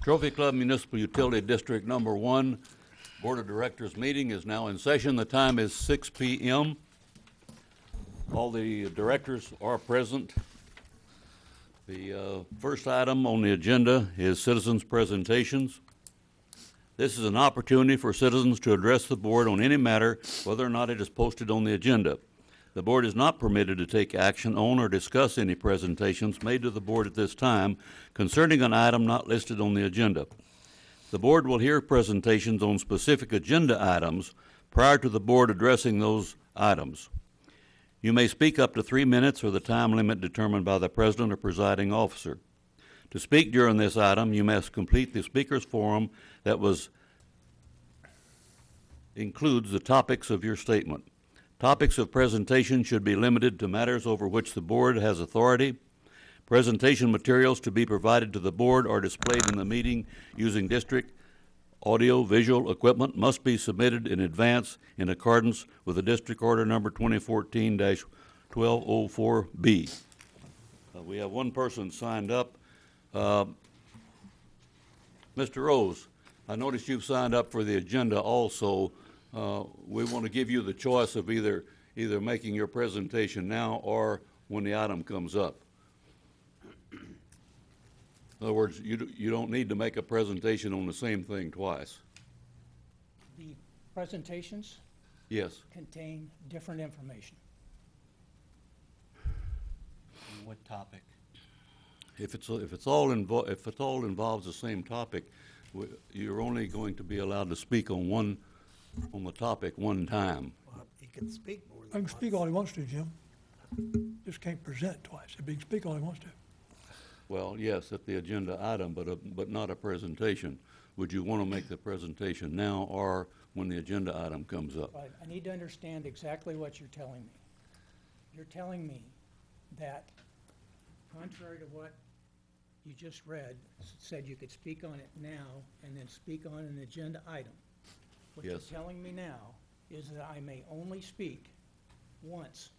Trophy Club Municipal Utility District Number 1 Board of Directors meeting is now in session. The time is 6 p.m. All the directors are present. The first item on the agenda is citizens' presentations. This is an opportunity for citizens to address the board on any matter, whether or not it is posted on the agenda. The board is not permitted to take action on or discuss any presentations made to the board at this time concerning an item not listed on the agenda. The board will hear presentations on specific agenda items prior to the board addressing those items. You may speak up to 3 minutes or the time limit determined by the president or presiding officer. To speak during this item, you must complete the speaker's form that includes the topics of your statement. Topics of presentation should be limited to matters over which the board has authority. Presentation materials to be provided to the board or displayed in the meeting using district audio-visual equipment must be submitted in advance in accordance with the District Order Number 2014-1204B. We have one person signed up. Mr. Rose, I noticed you've signed up for the agenda also. We want to give you the choice of either making your presentation now or when the item comes up. In other words, you don't need to make a presentation on the same thing twice. The presentations Yes. contain different information. What topic? If it all involves the same topic, you're only going to be allowed to speak on the topic one time. Well, he can speak more I than can speak all he wants to, Jim. Just can't present twice. If he can speak all he wants to. Well, yes, at the agenda item, but not a presentation. Would you want to make the presentation now or when the agenda item comes up? But I need to understand exactly what you're telling me. You're telling me that, contrary to what you just read, said you could speak on it now and then speak on an agenda item. What Yes. you're telling me now is that I may only speak once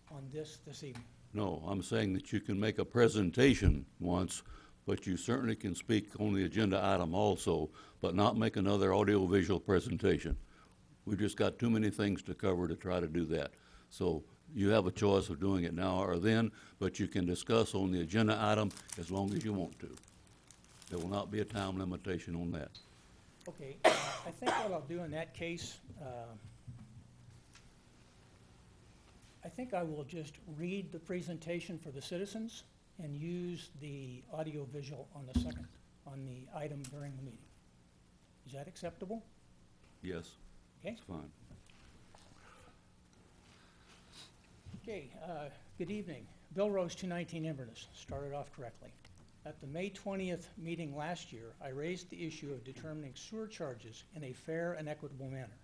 on this evening. No, I'm saying that you can make a presentation once, but you certainly can speak on the agenda item also, but not make another audio-visual presentation. We've just got too many things to cover to try to do that. So you have a choice of doing it now or then, but you can discuss on the agenda item as long as you want to. There will not be a time limitation on that. Okay, I think what I'll do in that case, I think I will just read the presentation for the citizens and use the audio-visual on the item during the meeting. Is that acceptable? Yes, Okay. that's fine. Okay, good evening. Bill Rose, 219 Inverness, started off correctly. At the May 20th meeting last year, I raised the issue of determining sewer charges in a fair and equitable manner.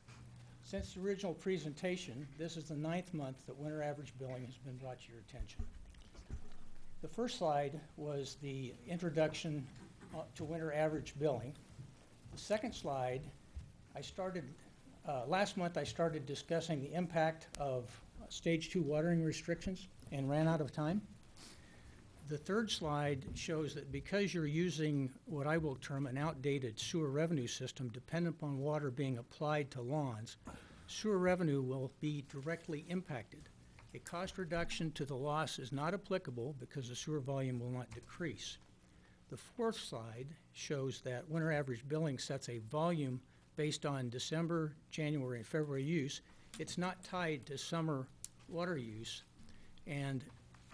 Since the original presentation, this is the 9th month that winter average billing has been brought to your attention. The first slide was the introduction to winter average billing. The second slide, last month I started discussing the impact of stage 2 watering restrictions and ran out of time. The third slide shows that because you're using what I will term an outdated sewer revenue system dependent upon water being applied to lawns, sewer revenue will be directly impacted. A cost reduction to the loss is not applicable because the sewer volume will not decrease. The fourth slide shows that winter average billing sets a volume based on December, January, and February use. It's not tied to summer water use, and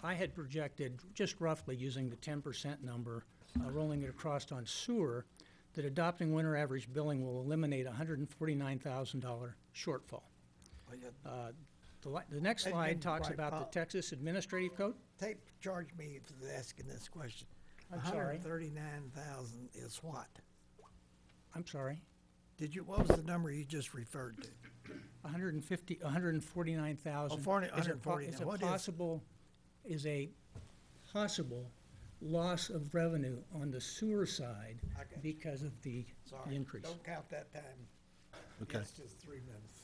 I had projected, just roughly using the 10% number, rolling it across on sewer, that adopting winter average billing will eliminate a $149,000 shortfall. The next slide talks about the Texas Administrative Code. They charged me for asking this question. I'm sorry. 139,000 is what? I'm sorry. What was the number you just referred to? 149,000 Oh, 149. Is a possible loss of revenue on the sewer side because of the Sorry, increase. don't count that time. Okay. It's just 3 minutes.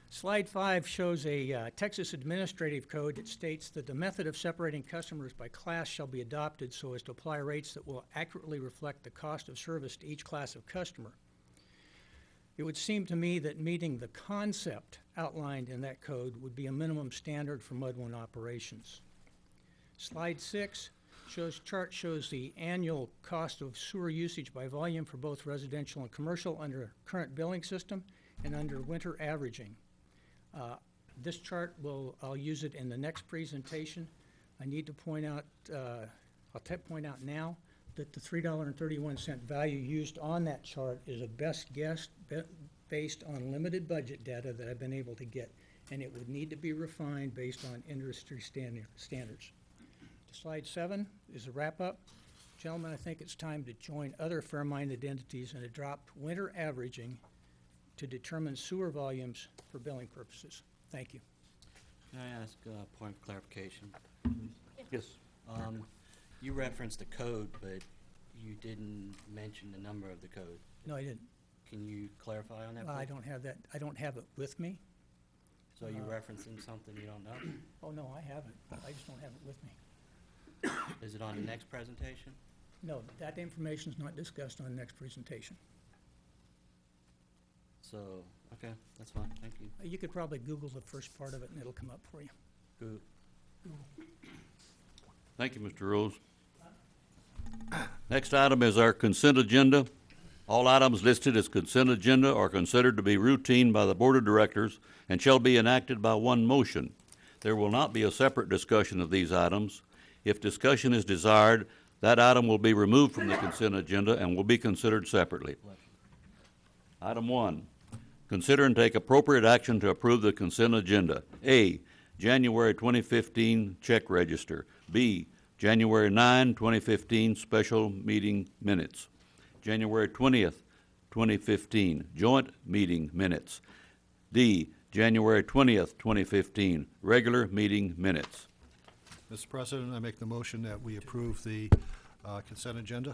Slide 5 shows a Texas administrative code that states that the method of separating customers by class shall be adopted so as to apply rates that will accurately reflect the cost of service to each class of customer. It would seem to me that meeting the concept outlined in that code would be a minimum standard for Mud One operations. Slide 6 chart shows the annual cost of sewer usage by volume for both residential and commercial under current billing system and under winter averaging. This chart I'll use it in the next presentation. I need to point out, point out now that the $3.31 value used on that chart is a best guess based on limited budget data that I've been able to get, and it would need to be refined based on industry standards. Slide 7 is a wrap-up. Gentlemen, I think it's time to join other fair-minded entities and adopt winter averaging to determine sewer volumes for billing purposes. Thank you. Can I ask a point of clarification? Yes. You referenced the code, but you didn't mention the number of the code. No, I didn't. Can you clarify on that? I please? don't have that. I don't have it with me. So you're referencing something you don't know? Oh, no, I have it. I just don't have it with me. Is it on the next presentation? No, that information is not discussed on the next presentation. So, okay, that's fine, thank you. You could probably Google the first part of it and it'll come up for you. Good. Thank you, Mr. Rose. Next item is our consent agenda. All items listed as consent agenda are considered to be routine by the Board of Directors and shall be enacted by one motion. There will not be a separate discussion of these items. If discussion is desired, that item will be removed from the consent agenda and will be considered separately. Item 1, consider and take appropriate action to approve the consent agenda. A, January 2015 check register. B, January 9, 2015 special meeting minutes. January 20th, 2015 joint meeting minutes. D, January 20th, 2015 regular meeting minutes. Mr. President, I make the motion that we approve the consent agenda.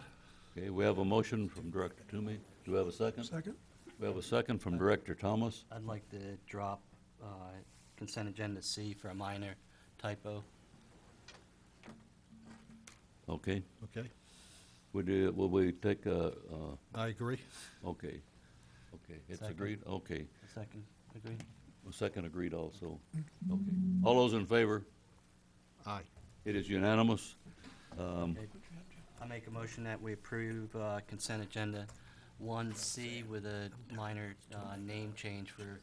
Okay, we have a motion from Director Toomey. Do we have a second? Second? We have a second from Director Thomas. I'd like to drop consent agenda C for a minor typo. Okay. Okay, Will we take a, I agree. okay. Okay, it's Second. agreed? Okay. A second, agree? A second agreed also. Okay. All those in favor? Aye. It is unanimous. I make a motion that we approve consent agenda 1C with a minor name change for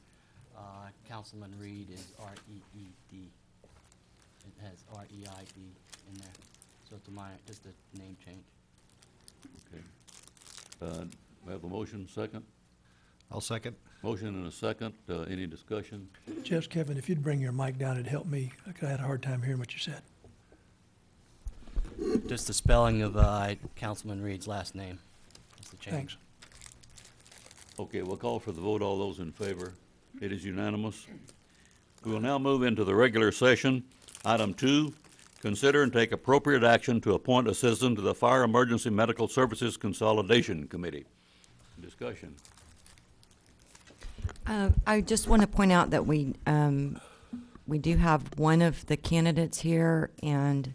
Councilman Reed is R-E-E-D. It has R-E-I-D in there. So it's a minor, just a name change. Okay. We have a motion, second? I'll second. Motion and a second. Any discussion? Just, Kevin, if you'd bring your mic down, it'd help me. I had a hard time hearing what you said. Just the spelling of Councilman Reed's last name. That's the change. Thanks. Okay, we'll call for the vote. All those in favor? It is unanimous. We will now move into the regular session. Item 2, consider and take appropriate action to appoint a citizen to the Fire Emergency Medical Services Consolidation Committee. Discussion. I just want to point out that we do have one of the candidates here, and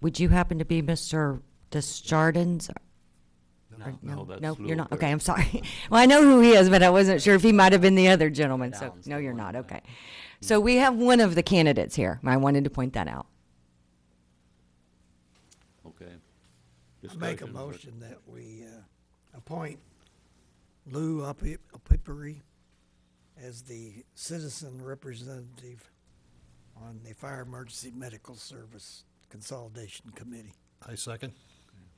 would you happen to be Mr. Desjardins? No, that's No, Lou you're not. Perry. Okay, I'm sorry. Well, I know who he is, but I wasn't sure if he might have been the other gentleman. So, Downs, no, the you're one, not. yeah. Okay. So we have one of the candidates here. I wanted to point that out. Okay. I make a Discussion. motion that we appoint Lou Opipari as the citizen representative on the Fire Emergency Medical Service Consolidation Committee. I second.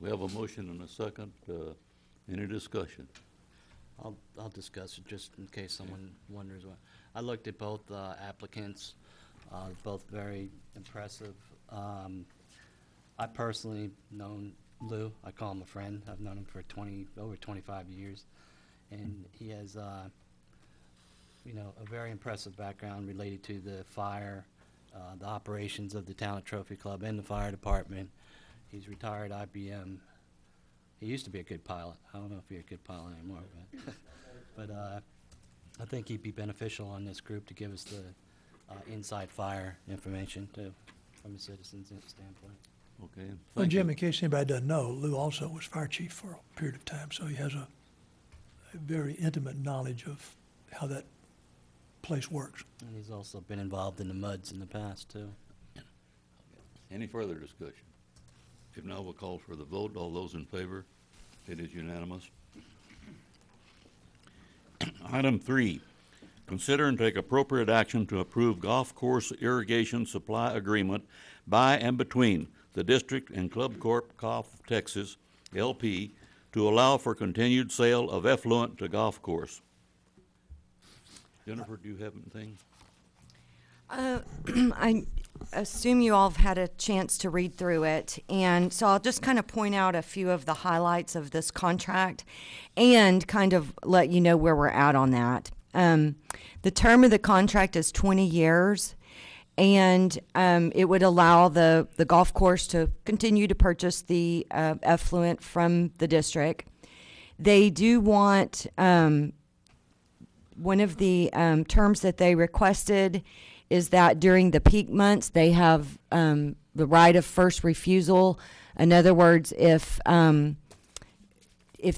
We have a motion and a second. Any discussion? I'll discuss it just in case someone wonders what. I looked at both applicants, both very impressive. I personally known Lou. I call him a friend. I've known him for over 25 years, and he has, a very impressive background related to the fire, the operations of the Talent Trophy Club and the fire department. He's retired IBM. He used to be a good pilot. I don't know if he's a good pilot anymore, but I think he'd be beneficial on this group to give us the inside fire information too, from a citizen's standpoint. Okay. Well, thank Jim, you. in case anybody doesn't know, Lou also was fire chief for a period of time, so he has a very intimate knowledge of how that place works. And he's also been involved in the MUDs in the past too. Any further discussion? If not, we'll call for the vote. All those in favor? It is unanimous. Item 3, consider and take appropriate action to approve golf course irrigation supply agreement by and between the district and Club Corp. Golf Texas, LP, to allow for continued sale of effluent to golf course. Jennifer, do you have anything? I assume you all have had a chance to read through it, and so I'll just kind of point out a few of the highlights of this contract and kind of let you know where we're at on that. The term of the contract is 20 years, and it would allow the golf course to continue to purchase the effluent from the district. They do want one of the terms that they requested is that during the peak months, they have the right of first refusal. In other words, if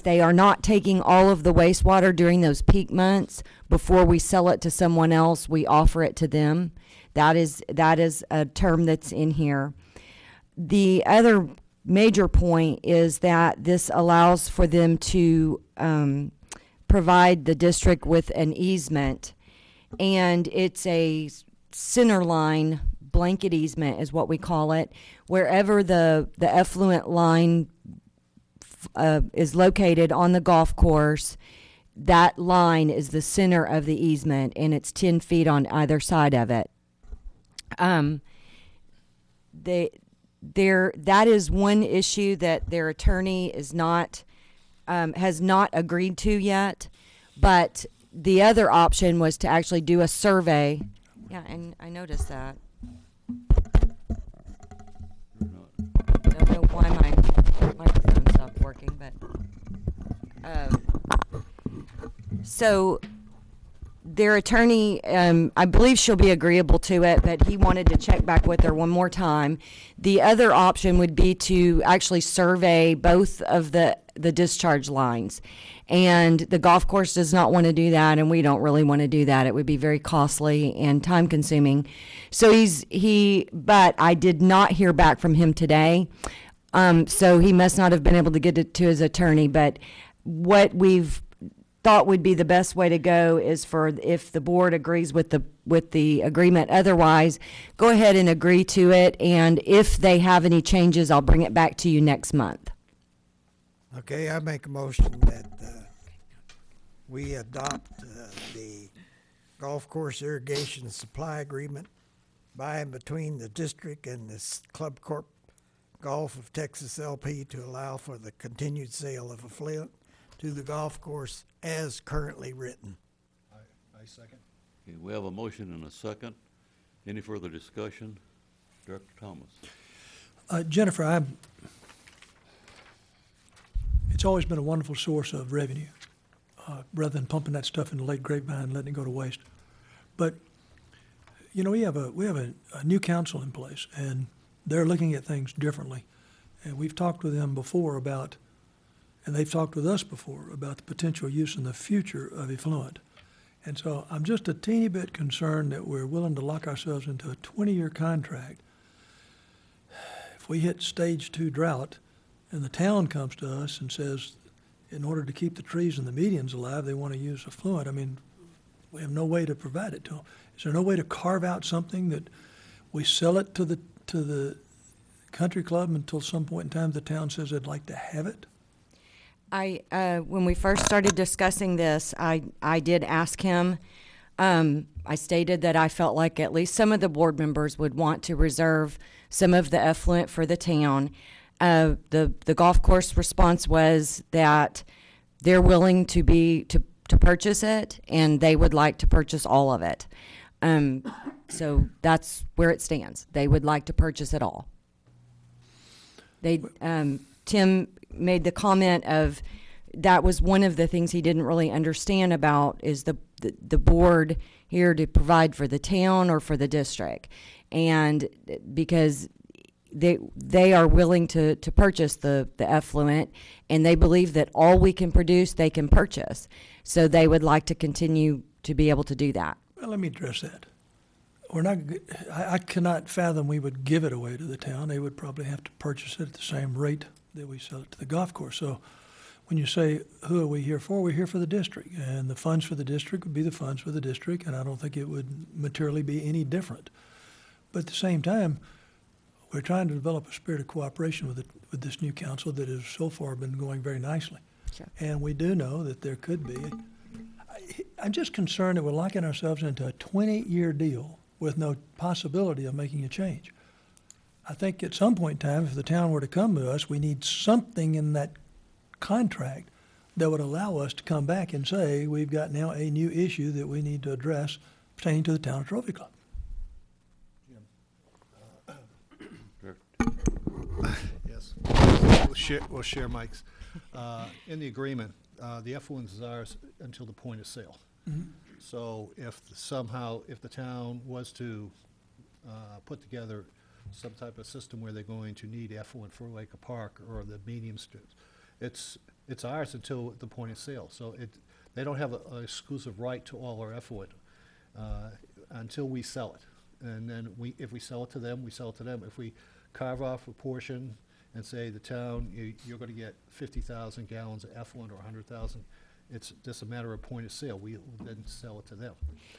they are not taking all of the wastewater during those peak months, before we sell it to someone else, we offer it to them. That is a term that's in here. The other major point is that this allows for them to provide the district with an easement, and it's a center line blanket easement is what we call it. Wherever the effluent line is located on the golf course, that line is the center of the easement, and it's 10 feet on either side of it. That is one issue that their attorney is not has not agreed to yet, but the other option was to actually do a survey. Yeah, and I noticed that. Don't know why my microphone stopped working, but so their attorney, I believe she'll be agreeable to it, but he wanted to check back with her one more time. The other option would be to actually survey both of the discharge lines. And the golf course does not want to do that, and we don't really want to do that. It would be very costly and time consuming. So but I did not hear back from him today. So he must not have been able to get it to his attorney, but what we've thought would be the best way to go is for, if the board agrees with the agreement, otherwise go ahead and agree to it, and if they have any changes, I'll bring it back to you next month. Okay, I make a motion that we adopt the golf course irrigation supply agreement by and between the district and this Club Corp Golf of Texas LP to allow for the continued sale of effluent to the golf course as currently written. I second. Okay, we have a motion and a second. Any further discussion? Director Thomas. Jennifer, it's always been a wonderful source of revenue, rather than pumping that stuff into Lake Grapevine and letting it go to waste. But, you know, we have a new council in place, and they're looking at things differently. And we've talked with them before about, and they've talked with us before about the potential use in the future of effluent. And so I'm just a teeny bit concerned that we're willing to lock ourselves into a 20-year contract. If we hit stage 2 drought and the town comes to us and says, in order to keep the trees and the medians alive, they want to use effluent, I mean, we have no way to provide it to them. Is there no way to carve out something that we sell it to the country club until some point in time the town says they'd like to have it? When we first started discussing this, I did ask him. I stated that I felt like at least some of the board members would want to reserve some of the effluent for the town. The golf course response was that they're willing to purchase it, and they would like to purchase all of it. So that's where it stands. They would like to purchase it all. Tim made the comment of that was one of the things he didn't really understand about is the the board here to provide for the town or for the district. And because they are willing to purchase the effluent, and they believe that all we can produce, they can purchase. So they would like to continue to be able to do that. Well, let me address that. We're not, I cannot fathom we would give it away to the town. They would probably have to purchase it at the same rate that we sell it to the golf course. So when you say, who are we here for? We're here for the district. And the funds for the district would be the funds for the district, and I don't think it would materially be any different. But at the same time, we're trying to develop a spirit of cooperation with this new council that has so far been going very nicely. Sure. And we do know that there could be, I'm just concerned that we're locking ourselves into a 20-year deal with no possibility of making a change. I think at some point in time, if the town were to come to us, we need something in that contract that would allow us to come back and say, we've got now a new issue that we need to address pertaining to the town of Trophy Club. Yes. We'll share Mike's. In the agreement, the effluent is ours until the point of sale. So if the town was to put together some type of system where they're going to need effluent for like a park or the medium strips, it's ours until the point of sale. So they don't have an exclusive right to all our effluent until we sell it. And then if we sell it to them, we sell it to them. If we carve off a portion and say the town, you're going to get 50,000 gallons of effluent or 100,000, it's just a matter of point of sale. We then sell it to them.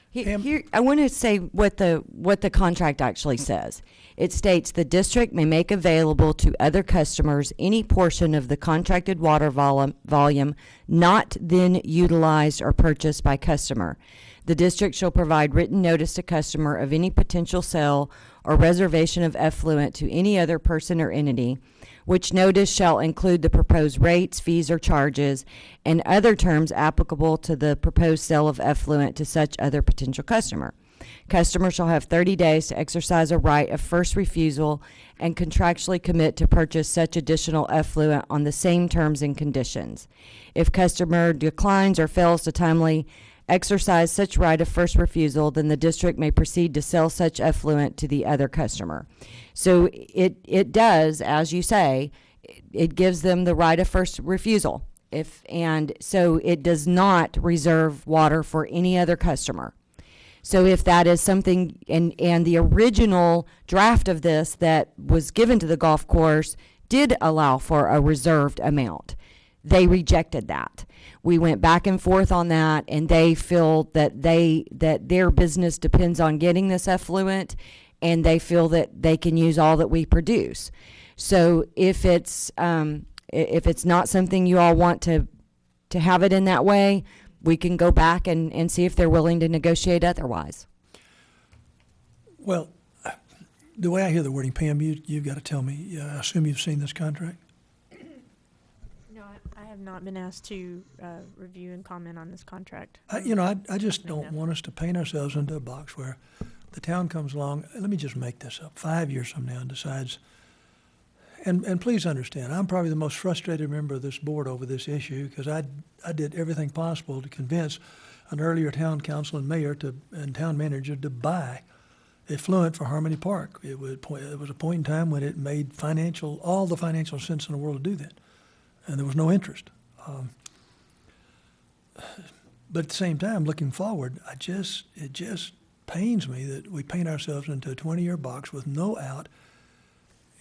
Here, I want to say what the contract actually says. It states the district may make available to other customers any portion of the contracted water volume not then utilized or purchased by customer. The district shall provide written notice to customer of any potential sale or reservation of effluent to any other person or entity, which notice shall include the proposed rates, fees, or charges, and other terms applicable to the proposed sale of effluent to such other potential customer. Customer shall have 30 days to exercise a right of first refusal and contractually commit to purchase such additional effluent on the same terms and conditions. If customer declines or fails to timely exercise such right of first refusal, then the district may proceed to sell such effluent to the other customer. So it does, as you say, it gives them the right of first refusal. And so it does not reserve water for any other customer. So if that is something, and the original draft of this that was given to the golf course did allow for a reserved amount. They rejected that. We went back and forth on that, and they feel that their business depends on getting this effluent, and they feel that they can use all that we produce. So if it's not something you all want to have it in that way, we can go back and see if they're willing to negotiate otherwise. Well, the way I hear the wording, Pam, you've got to tell me, I assume you've seen this contract? No, I have not been asked to review and comment on this contract. I just don't want us to paint ourselves into a box where the town comes along, let me just make this up, 5 years from now and decides, and please understand, I'm probably the most frustrated member of this board over this issue because I did everything possible to convince an earlier town council and mayor and town manager to buy effluent for Harmony Park. It was a point in time when it made all the financial sense in the world to do that, and there was no interest. But at the same time, looking forward, it just pains me that we paint ourselves into a 20-year box with no out.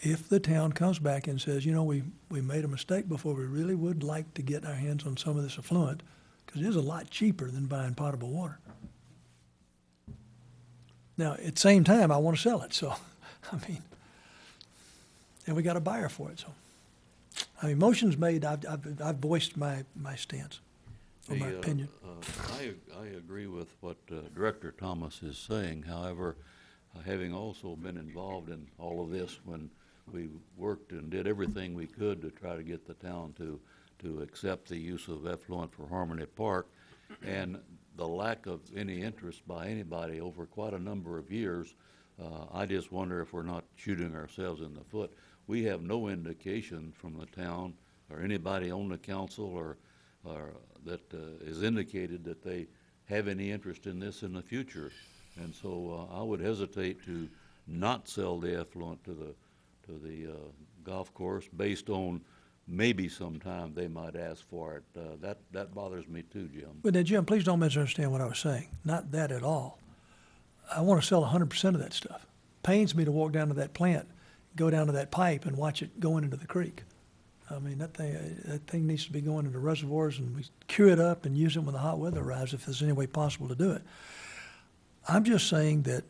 If the town comes back and says, we made a mistake before, we really would like to get our hands on some of this effluent, because it is a lot cheaper than buying potable water. Now, at the same time, I want to sell it, so, and we got a buyer for it, so. Motion's made, I've voiced my stance, or my opinion. I agree with what Director Thomas is saying. However, having also been involved in all of this when we worked and did everything we could to try to get the town to accept the use of effluent for Harmony Park, and the lack of any interest by anybody over quite a number of years, I just wonder if we're not shooting ourselves in the foot. We have no indication from the town or anybody on the council or that is indicated that they have any interest in this in the future. And so I would hesitate to not sell the effluent to the golf course based on maybe sometime they might ask for it. That bothers me too, Jim. But now, Jim, please don't misunderstand what I was saying. Not that at all. I want to sell 100% of that stuff. Pains me to walk down to that plant, go down to that pipe and watch it going into the creek. I mean, that thing needs to be going into reservoirs, and we cure it up and use it when the hot weather arrives if there's any way possible to do it. I'm just saying that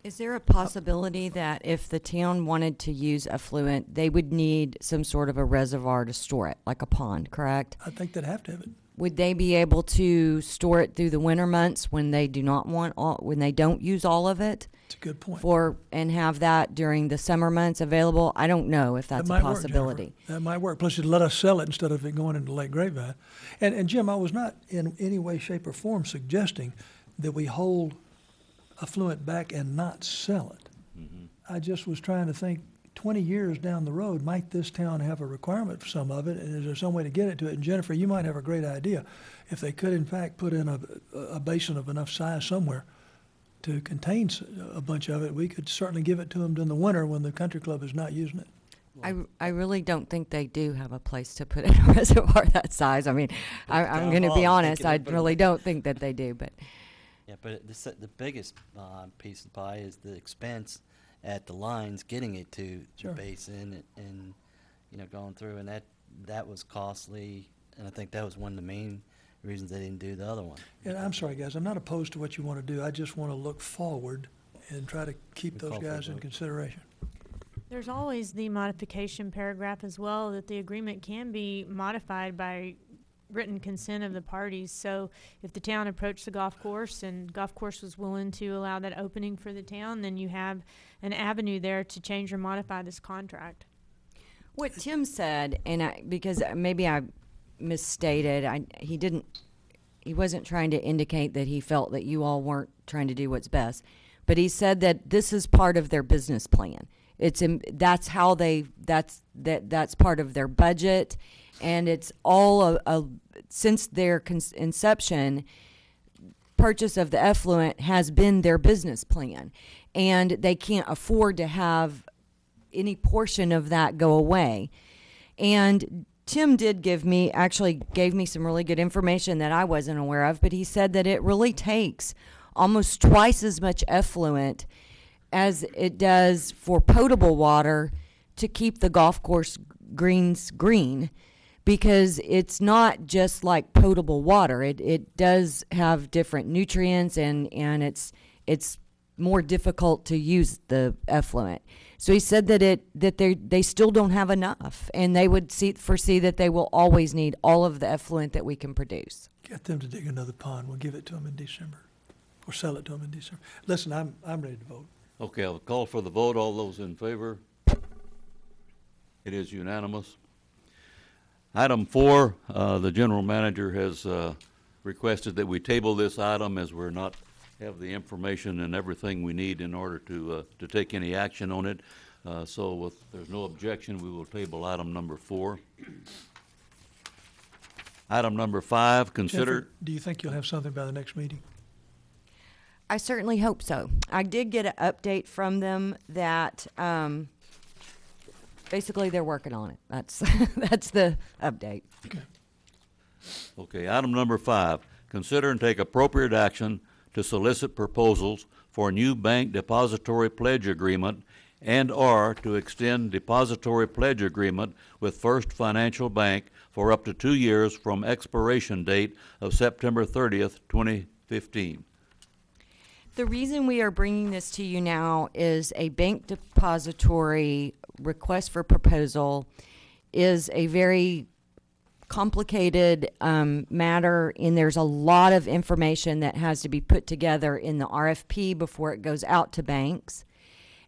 Is there a possibility that if the town wanted to use effluent, they would need some sort of a reservoir to store it, like a pond, correct? I think they'd have to have it. Would they be able to store it through the winter months when they do not want when they don't use all of it? It's a good point. And have that during the summer months available? I don't know if that's That a might work, possibility. Jennifer. That might work. Plus, it'd let us sell it instead of it going into Lake Grapevine. And Jim, I was not in any way, shape, or form suggesting that we hold affluent back and not sell it. I just was trying to think, 20 years down the road, might this town have a requirement for some of it? And is there some way to get it to it? And Jennifer, you might have a great idea. If they could, in fact, put in a basin of enough size somewhere to contain a bunch of it, we could certainly give it to them during the winter when the country club is not using it. I really don't think they do have a place to put in a reservoir that size. I mean, I'm going to be honest, I really don't think that they do, but. Yeah, but the biggest piece of the pie is the expense at the lines getting it to Sure. the basin and going through, and that was costly, and I think that was one of the main reasons they didn't do the other one. And I'm sorry, guys, I'm not opposed to what you want to do. I just want to look forward and try to keep those Call for a guys in vote. consideration. There's always the modification paragraph as well, that the agreement can be modified by written consent of the parties. So if the town approached the golf course and golf course was willing to allow that opening for the town, then you have an avenue there to change or modify this contract. What Tim said, because maybe I misstated, he wasn't trying to indicate that he felt that you all weren't trying to do what's best, but he said that this is part of their business plan. That's part of their budget, and it's all since their inception, purchase of the effluent has been their business plan, and they can't afford to have any portion of that go away. And Tim gave me some really good information that I wasn't aware of, but he said that it really takes almost twice as much effluent as it does for potable water to keep the golf course greens green, because it's not just like potable water. It does have different nutrients, and it's more difficult to use the effluent. So he said that they still don't have enough, and they would foresee that they will always need all of the effluent that we can produce. Get them to dig another pond. We'll give it to them in December, or sell it to them in December. Listen, I'm ready to vote. Okay, I'll call for the vote. All those in favor? It is unanimous. Item 4, the general manager has requested that we table this item as we're not have the information and everything we need in order to take any action on it. So if there's no objection, we will table item number 4. Item number 5, consider. Jennifer, do you think you'll have something by the next meeting? I certainly hope so. I did get an update from them that basically they're working on it. That's the update. Okay, item number 5, consider and take appropriate action to solicit proposals for a new bank depository pledge agreement and/or to extend depository pledge agreement with First Financial Bank for up to 2 years from expiration date of September 30th, 2015. The reason we are bringing this to you now is a bank depository request for proposal is a very complicated matter, and there's a lot of information that has to be put together in the RFP before it goes out to banks.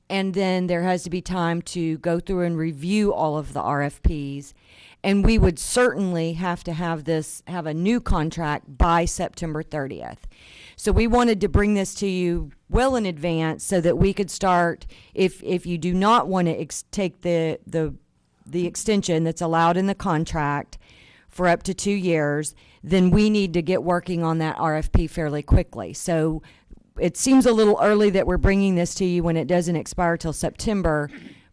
And then there has to be time to go through and review all of the RFPs. And we would certainly have to have a new contract by September 30th. So we wanted to bring this to you well in advance so that we could start, if you do not want to take the extension that's allowed in the contract for up to 2 years, then we need to get working on that RFP fairly quickly. So it seems a little early that we're bringing this to you when it doesn't expire till September,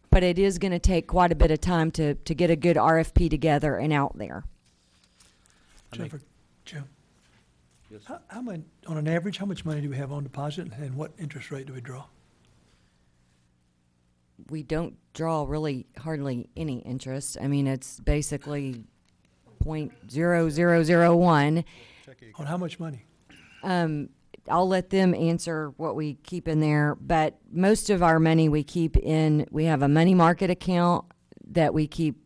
but it is going to take quite a bit of time to get a good RFP together and out there. Jennifer, Jim, Yes. how much, on an average, how much money do we have on deposit and what interest rate do we draw? We don't draw really hardly any interest. I mean, it's basically 0.0001. On how much money? I'll let them answer what we keep in there, but most of our money we keep in, we have a money market account that we keep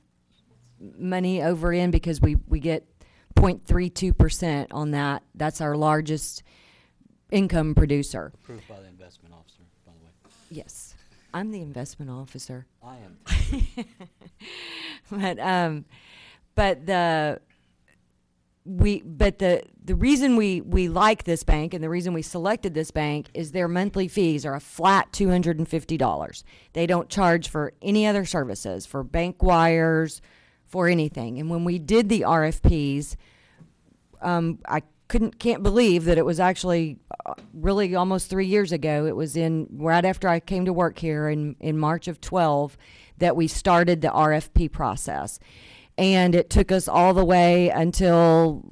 money over in because we get 0.32% on that. That's our largest income producer. Approved by the investment officer, by the way. Yes, I'm the investment officer. I am. But the reason we like this bank and the reason we selected this bank is their monthly fees are a flat $250. They don't charge for any other services, for bank wires, for anything. And when we did the RFPs, I can't believe that it was actually really almost 3 years ago. It was right after I came to work here in March of 12 that we started the RFP process. And it took us all the way until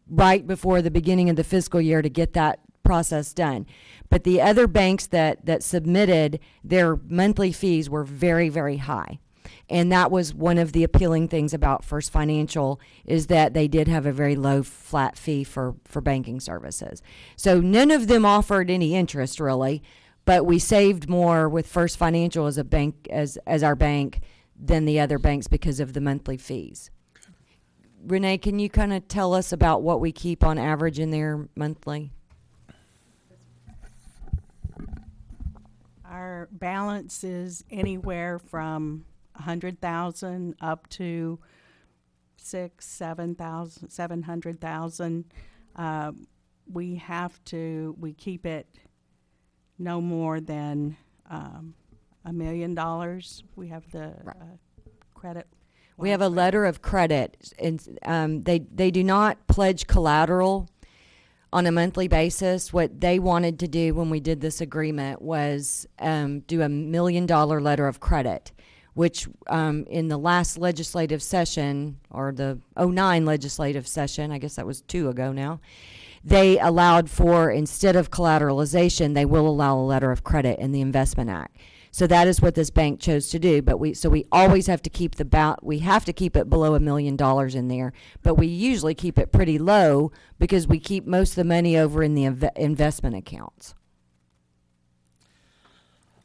right before the beginning of the fiscal year to get that process done. But the other banks that submitted, their monthly fees were very, very high. And that was one of the appealing things about First Financial is that they did have a very low flat fee for banking services. So none of them offered any interest really, but we saved more with First Financial as a bank, as our bank, than the other banks because of the monthly fees. Renee, can you kind of tell us about what we keep on average in there monthly? Our balance is anywhere from 100,000 up to 700,000. We keep it no more than $1 million. We have the credit. We have a letter of credit, and they do not pledge collateral on a monthly basis. What they wanted to do when we did this agreement was do $1 million letter of credit, which in the last legislative session, or the 09 legislative session, I guess that was 2 ago now, they allowed for, instead of collateralization, they will allow a letter of credit in the Investment Act. So that is what this bank chose to do. But we always have to keep we have to keep it below $1 million in there. But we usually keep it pretty low because we keep most of the money over in the investment accounts.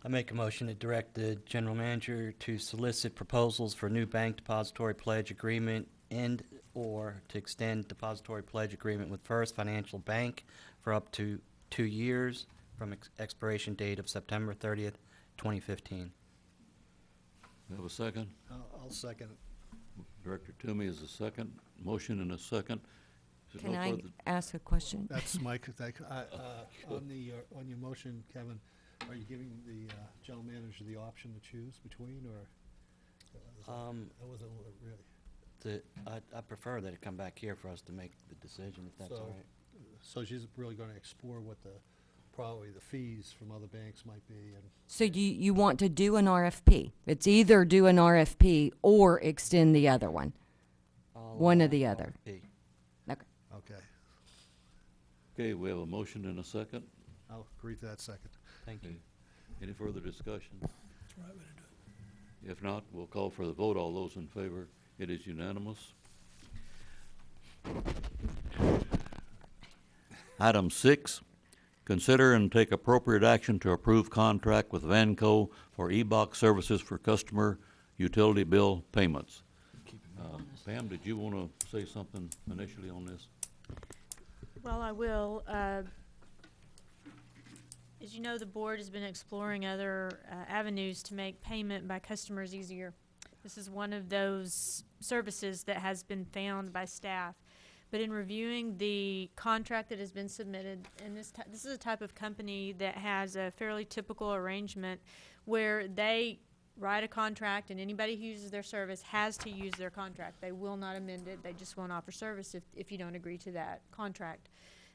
I make a motion to direct the general manager to solicit proposals for new bank depository pledge agreement and or to extend depository pledge agreement with First Financial Bank for up to 2 years from expiration date of September 30th, 2015. Have a second? I'll second it. Director Toomey is a second. Motion and a second. Is there Can no I further- ask a question? That's Mike. On your motion, Kevin, are you giving the general manager the option to choose between, or? That wasn't really. I prefer that it come back here for us to make the decision, if that's all right. So she's really going to explore what probably the fees from other banks might be, and So you want to do an RFP? It's either do an RFP or extend the other one. One or the other. RFP. Okay. okay, Okay, we have a motion and a second. I'll agree to that second. Thank you. Okay. Any further discussion? That's the right way to do it. If not, we'll call for the vote. All those in favor, it is unanimous. Item 6, consider and take appropriate action to approve contract with Vanco for e-box services for customer utility bill payments. Pam, did you want to say something initially on this? Well, I will. As you know, the board has been exploring other avenues to make payment by customers easier. This is one of those services that has been found by staff. But in reviewing the contract that has been submitted, and this is a type of company that has a fairly typical arrangement where they write a contract, and anybody who uses their service has to use their contract. They will not amend it. They just won't offer service if you don't agree to that contract.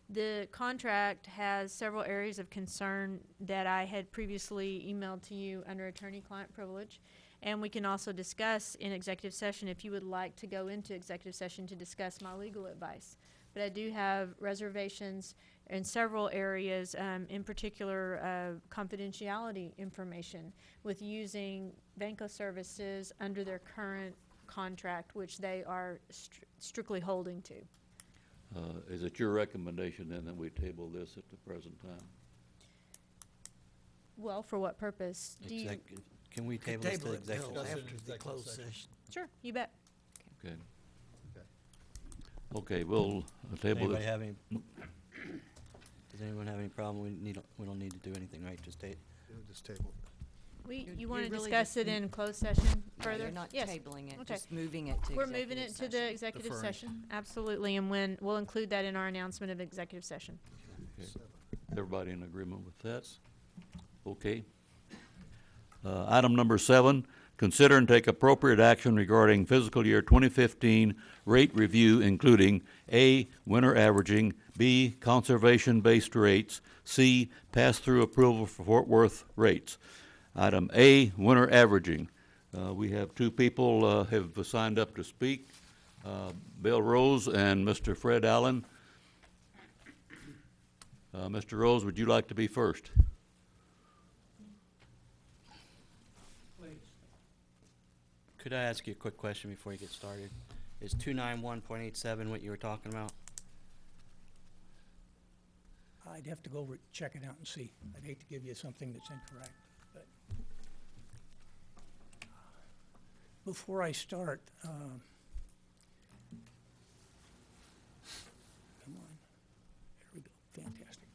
The contract has several areas of concern that I had previously emailed to you under attorney-client privilege, and we can also discuss in executive session if you would like to go into executive session to discuss my legal advice. But I do have reservations in several areas, in particular confidentiality information with using Vanco services under their current contract, which they are strictly holding to. Is it your recommendation then that we table this at the present time? Well, for what purpose? Do you? Can we table this to Table it executive? till Discuss it in after the executive closed session. session. Sure, you bet. Okay. Okay, we'll table Anybody it. have any? Does anyone have any problem? We don't need to do anything, right? Just take. Just table it. You want to really discuss just it in closed session further? You're not Yes. tabling it, Okay. just moving it to We're moving it to the session. executive Deferring. session, absolutely, and we'll include that in our announcement of executive session. Okay. Everybody in agreement with that? Okay. Item number 7, consider and take appropriate action regarding fiscal year 2015 rate review, including A, winter averaging, B, conservation-based rates, C, pass-through approval for Fort Worth rates. Item A, winter averaging. We have 2 people have signed up to speak, Bill Rose and Mr. Fred Allen. Mr. Rose, would you like to be first? Could I ask you a quick question before you get started? Is 291.87 what you were talking about? I'd have to go check it out and see. I'd hate to give you something that's incorrect, but. Before I start, come on, there we go, fantastic.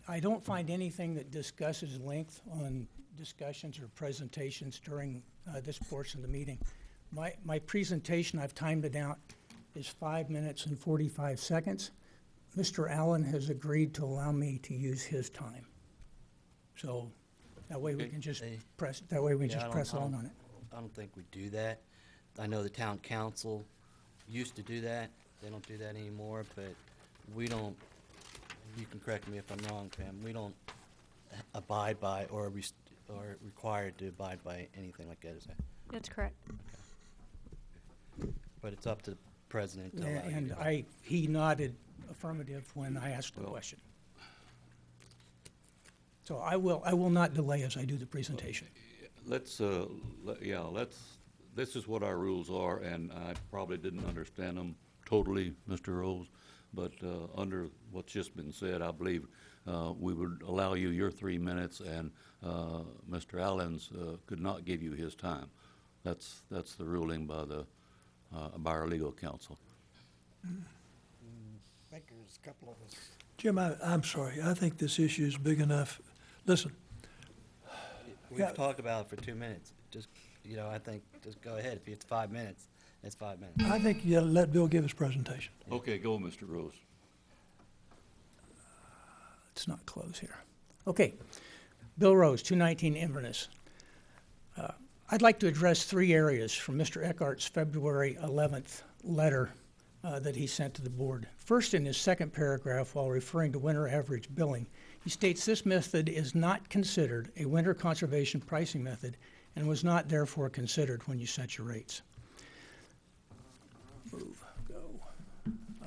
I don't find anything that discusses length on discussions or presentations during this portion of the meeting. My presentation, I've timed it out, is 5 minutes and 45 seconds. Mr. Allen has agreed to allow me to use his time. So that way we Okay. can just Hey. press, that way we Yeah, just I press don't- on it. I don't think we do that. I know the town council used to do that. They don't do that anymore, but we don't, you can correct me if I'm wrong, Pam, we don't abide by or required to abide by anything like that, is that? That's correct. But it's up to the president to allow you And to do it. he nodded affirmative when I asked the Well- question. So I will not delay as I do the presentation. Let's, this is what our rules are, and I probably didn't understand them totally, Mr. Rose, but under what's just been said, I believe we would allow you your 3 minutes, and Mr. Allen's could not give you his time. That's the ruling by our legal counsel. I think there's a couple of us. Jim, I'm sorry, I think this issue is big enough. Listen, We've yeah. talked about it for 2 minutes. Just, I think, just go ahead. If it's 5 minutes, it's 5 minutes. I think you gotta let Bill give his presentation. Okay, go, Mr. Rose. Let's not close here. Okay. Bill Rose, 219 Inverness. I'd like to address 3 areas from Mr. Eckhart's February 11th letter that he sent to the board. First, in his second paragraph, while referring to winter average billing, he states this method is not considered a winter conservation pricing method and was not therefore considered when you set your rates. Move, go.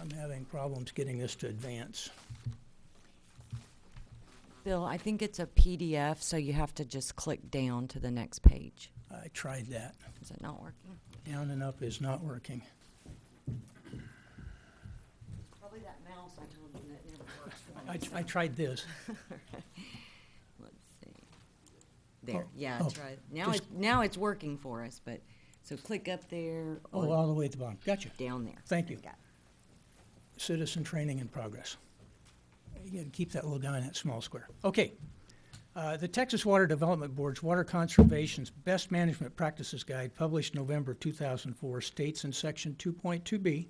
I'm having problems getting this to advance. Bill, I think it's a PDF, so you have to just click down to the next page. I tried that. Is it not working? Down and up is not working. Probably that mouse I told you that never works. I tried this. Let's see. There, Oh, yeah, oh, try. just- Now it's working for us, but, so click up there Oh, or all the way at the bottom. Gotcha. down there. Thank you. Got it. Citizen training in progress. You gotta keep that little guy in that small square. Okay. The Texas Water Development Board's Water Conservation's Best Management Practices Guide, published November 2004, states in section 2.2b,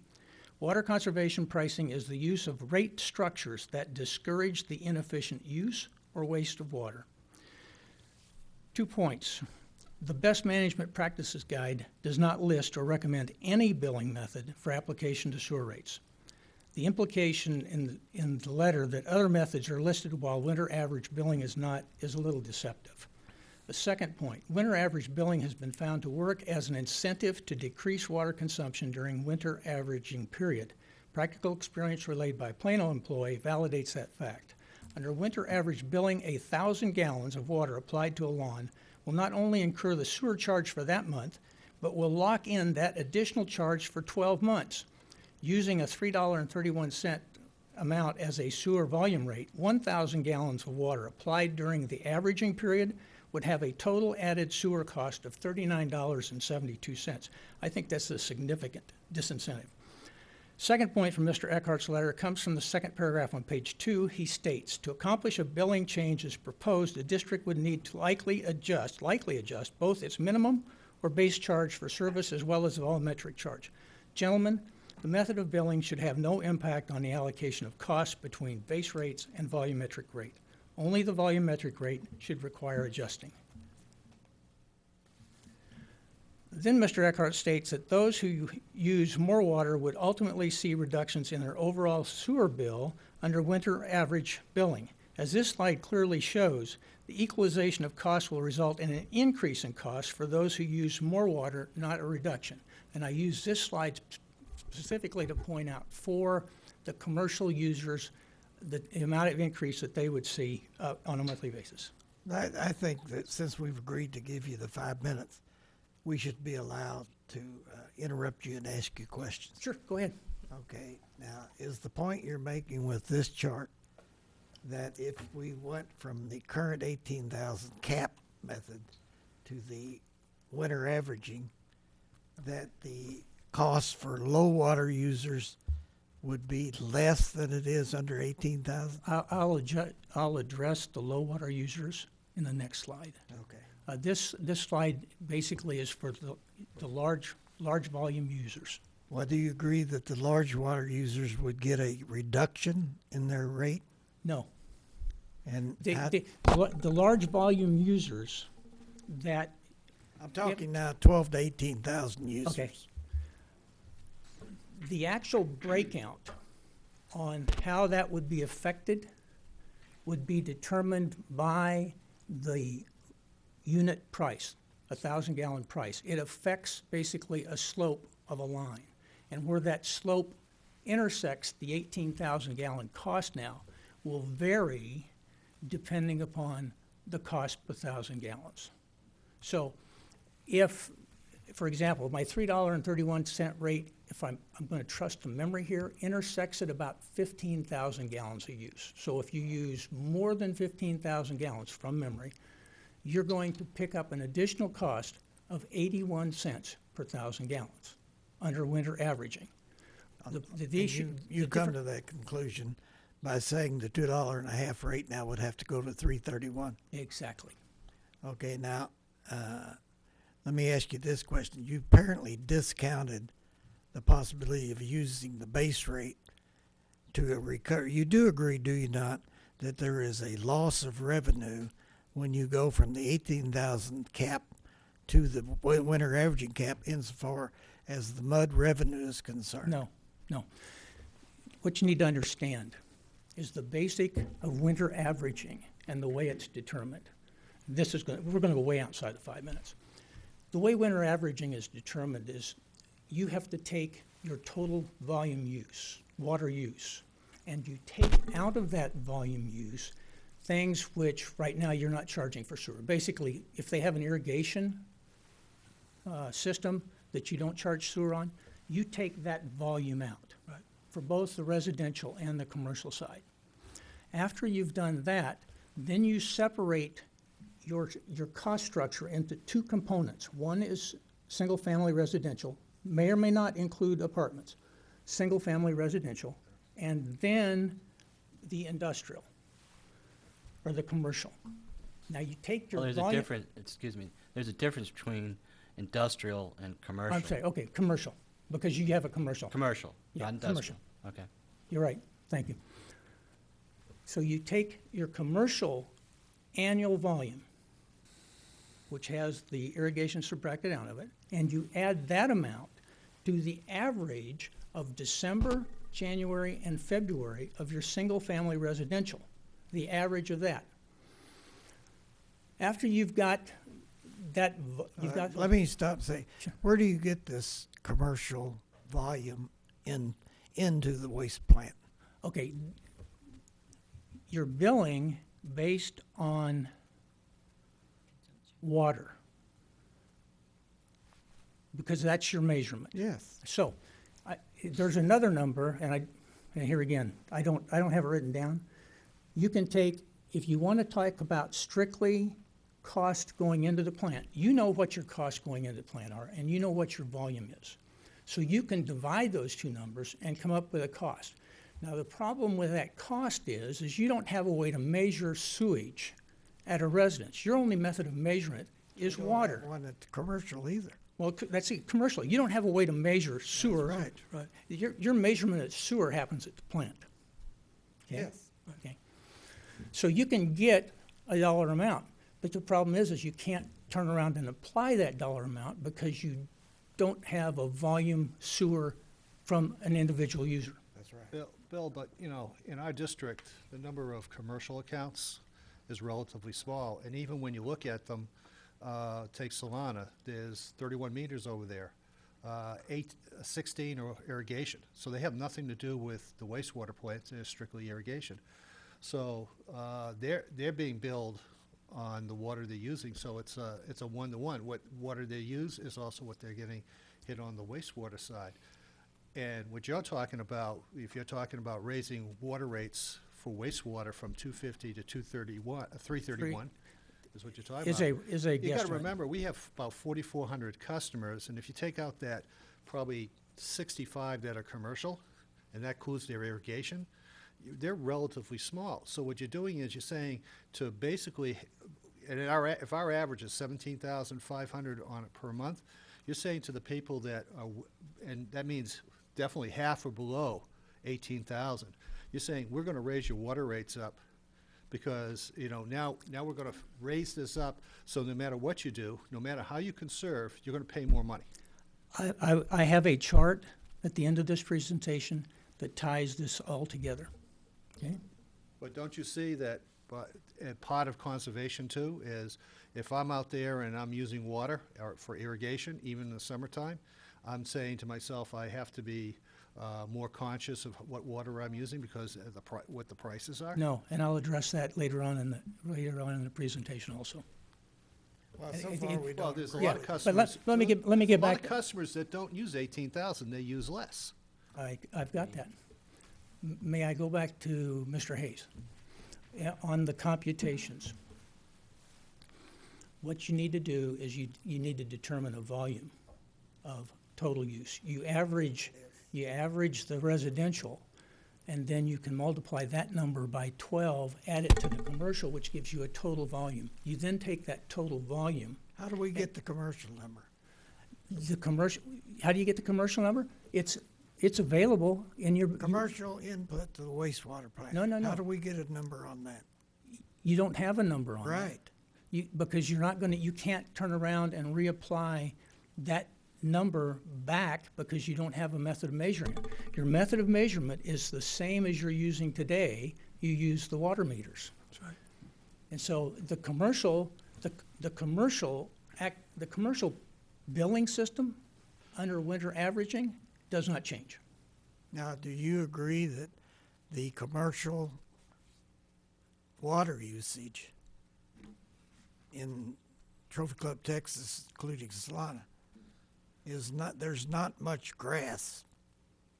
water conservation pricing is the use of rate structures that discourage the inefficient use or waste of water. 2 points. The Best Management Practices Guide does not list or recommend any billing method for application to sewer rates. The implication in the letter that other methods are listed while winter average billing is not is a little deceptive. The second point, winter average billing has been found to work as an incentive to decrease water consumption during winter averaging period. Practical experience relayed by a Plano employee validates that fact. Under winter average billing, 1,000 gallons of water applied to a lawn will not only incur the sewer charge for that month, but will lock in that additional charge for 12 months. Using a $3.31 amount as a sewer volume rate, 1,000 gallons of water applied during the averaging period would have a total added sewer cost of $39.72. I think that's a significant disincentive. Second point from Mr. Eckhart's letter comes from the second paragraph on page 2. He states, to accomplish a billing change as proposed, the district would need to likely adjust both its minimum or base charge for service as well as the volumetric charge. Gentlemen, the method of billing should have no impact on the allocation of costs between base rates and volumetric rate. Only the volumetric rate should require adjusting. Then Mr. Eckhart states that those who use more water would ultimately see reductions in their overall sewer bill under winter average billing. As this slide clearly shows, the equalization of costs will result in an increase in costs for those who use more water, not a reduction. And I use this slide specifically to point out for the commercial users the amount of increase that they would see on a monthly basis. I think that since we've agreed to give you the 5 minutes, we should be allowed to interrupt you and ask you questions. Sure, go ahead. Okay, now, is the point you're making with this chart that if we went from the current 18,000 cap method to the winter averaging, that the cost for low water users would be less than it is under 18,000? I'll address the low water users in the next slide. Okay. This slide basically is for the large volume users. Well, do you agree that the large water users would get a reduction in their rate? No. And The large volume users that, I'm talking now 12 to 18,000 users. okay, the actual breakout on how that would be affected would be determined by the unit price, 1,000 gallon price. It affects basically a slope of a line. And where that slope intersects the 18,000 gallon cost now will vary depending upon the cost per 1,000 gallons. So if, for example, my $3.31 rate, if I'm going to trust the memory here, intersects at about 15,000 gallons of use. So if you use more than 15,000 gallons from memory, you're going to pick up an additional cost of 81 cents per 1,000 gallons under winter averaging. You come to that conclusion by saying the $2.50 rate now would have to go to $3.31. Exactly. Okay, now let me ask you this question. You apparently discounted the possibility of using the base rate to recover. You do agree, do you not, that there is a loss of revenue when you go from the 18,000 cap to the winter averaging cap insofar as the MUD revenue is concerned? No. What you need to understand is the basic of winter averaging and the way it's determined. We're going to go way outside the 5 minutes. The way winter averaging is determined is you have to take your total volume use, water use, and you take out of that volume use things which right now you're not charging for sewer. Basically, if they have an irrigation system that you don't charge sewer on, you take that volume out, right, for both the residential and the commercial side. After you've done that, then you separate your cost structure into two components. One is single-family residential, may or may not include apartments, single-family residential, and then the industrial or the commercial. Now you take your Well, volume. there's a difference between industrial and commercial. I'm sorry, okay, commercial, because you have a commercial. Commercial, Yeah, not industrial. Okay. You're right, thank you. So you take your commercial annual volume, which has the irrigation subtracted out of it, and you add that amount to the average of December, January, and February of your single-family residential, the average of that. After you've got that, Let me stop and say, where do you get this commercial volume into the waste plant? okay, you're billing based on water, because that's your measurement. Yes. So, there's another number, and here again, I don't have it written down. You can take, if you want to talk about strictly cost going into the plant, you know what your costs going into the plant are, and you know what your volume is. So you can divide those two numbers and come up with a cost. Now, the problem with that cost is you don't have a way to measure sewage at a residence. Your only method of measurement is water. One at the commercial either. Well, that's commercial. You don't have a way to measure sewer. right. Right. Your measurement at sewer happens at the plant. Okay? Yes. Okay. So you can get a dollar amount, but the problem is you can't turn around and apply that dollar amount because you don't have a volume sewer from an individual user. That's right. Bill, but, you know, in our district, the number of commercial accounts is relatively small, and even when you look at them, take Solana, there's 31 meters over there, 16 are irrigation. So they have nothing to do with the wastewater plants, they're strictly irrigation. So they're being billed on the water they're using, so it's a one-to-one. What water they use is also what they're getting hit on the wastewater side. And what you're talking about, if you're talking about raising water rates for wastewater from 250 to 331, is what you're talking Is about. is a You guess. got to remember, we have about 4,400 customers, and if you take out that, probably 65 that are commercial, and that includes their irrigation, they're relatively small. So what you're doing is you're saying to basically, and if our average is 17,500 on it per month, you're saying to the people that are, and that means definitely half or below 18,000. You're saying we're going to raise your water rates up because, you know, now we're going to raise this up, so no matter what you do, no matter how you conserve, you're going to pay more money. I have a chart at the end of this presentation that ties this all together. Okay? But don't you see that a part of conservation too is if I'm out there and I'm using water for irrigation, even in the summertime, I'm saying to myself, I have to be more conscious of what water I'm using because of what the prices are? No, and I'll address that later on in the presentation also. Well, so It- far it- we Well, don't there's a agree. lot of But customers. let me get A lot back. of customers that don't use 18,000, they use less. I've got that. May I go back to Mr. Hayes? Yeah, on the computations. What you need to do is you need to determine a volume of total use. You average the residential, and then you can multiply that number by 12, add it to the commercial, which gives you a total volume. You then take that total volume. How do we get the commercial number? How do you get the commercial number? It's available in your. Commercial input to the wastewater plant. No. How do we get a number on that? You don't have a number on that. Right. Because you can't turn around and reapply that number back because you don't have a method of measuring it. Your method of measurement is the same as you're using today. You use the water meters. That's right. And so the commercial billing system under winter averaging does not change. Now, do you agree that the commercial water usage in Trophy Club, Texas, including Solana, there's not much grass.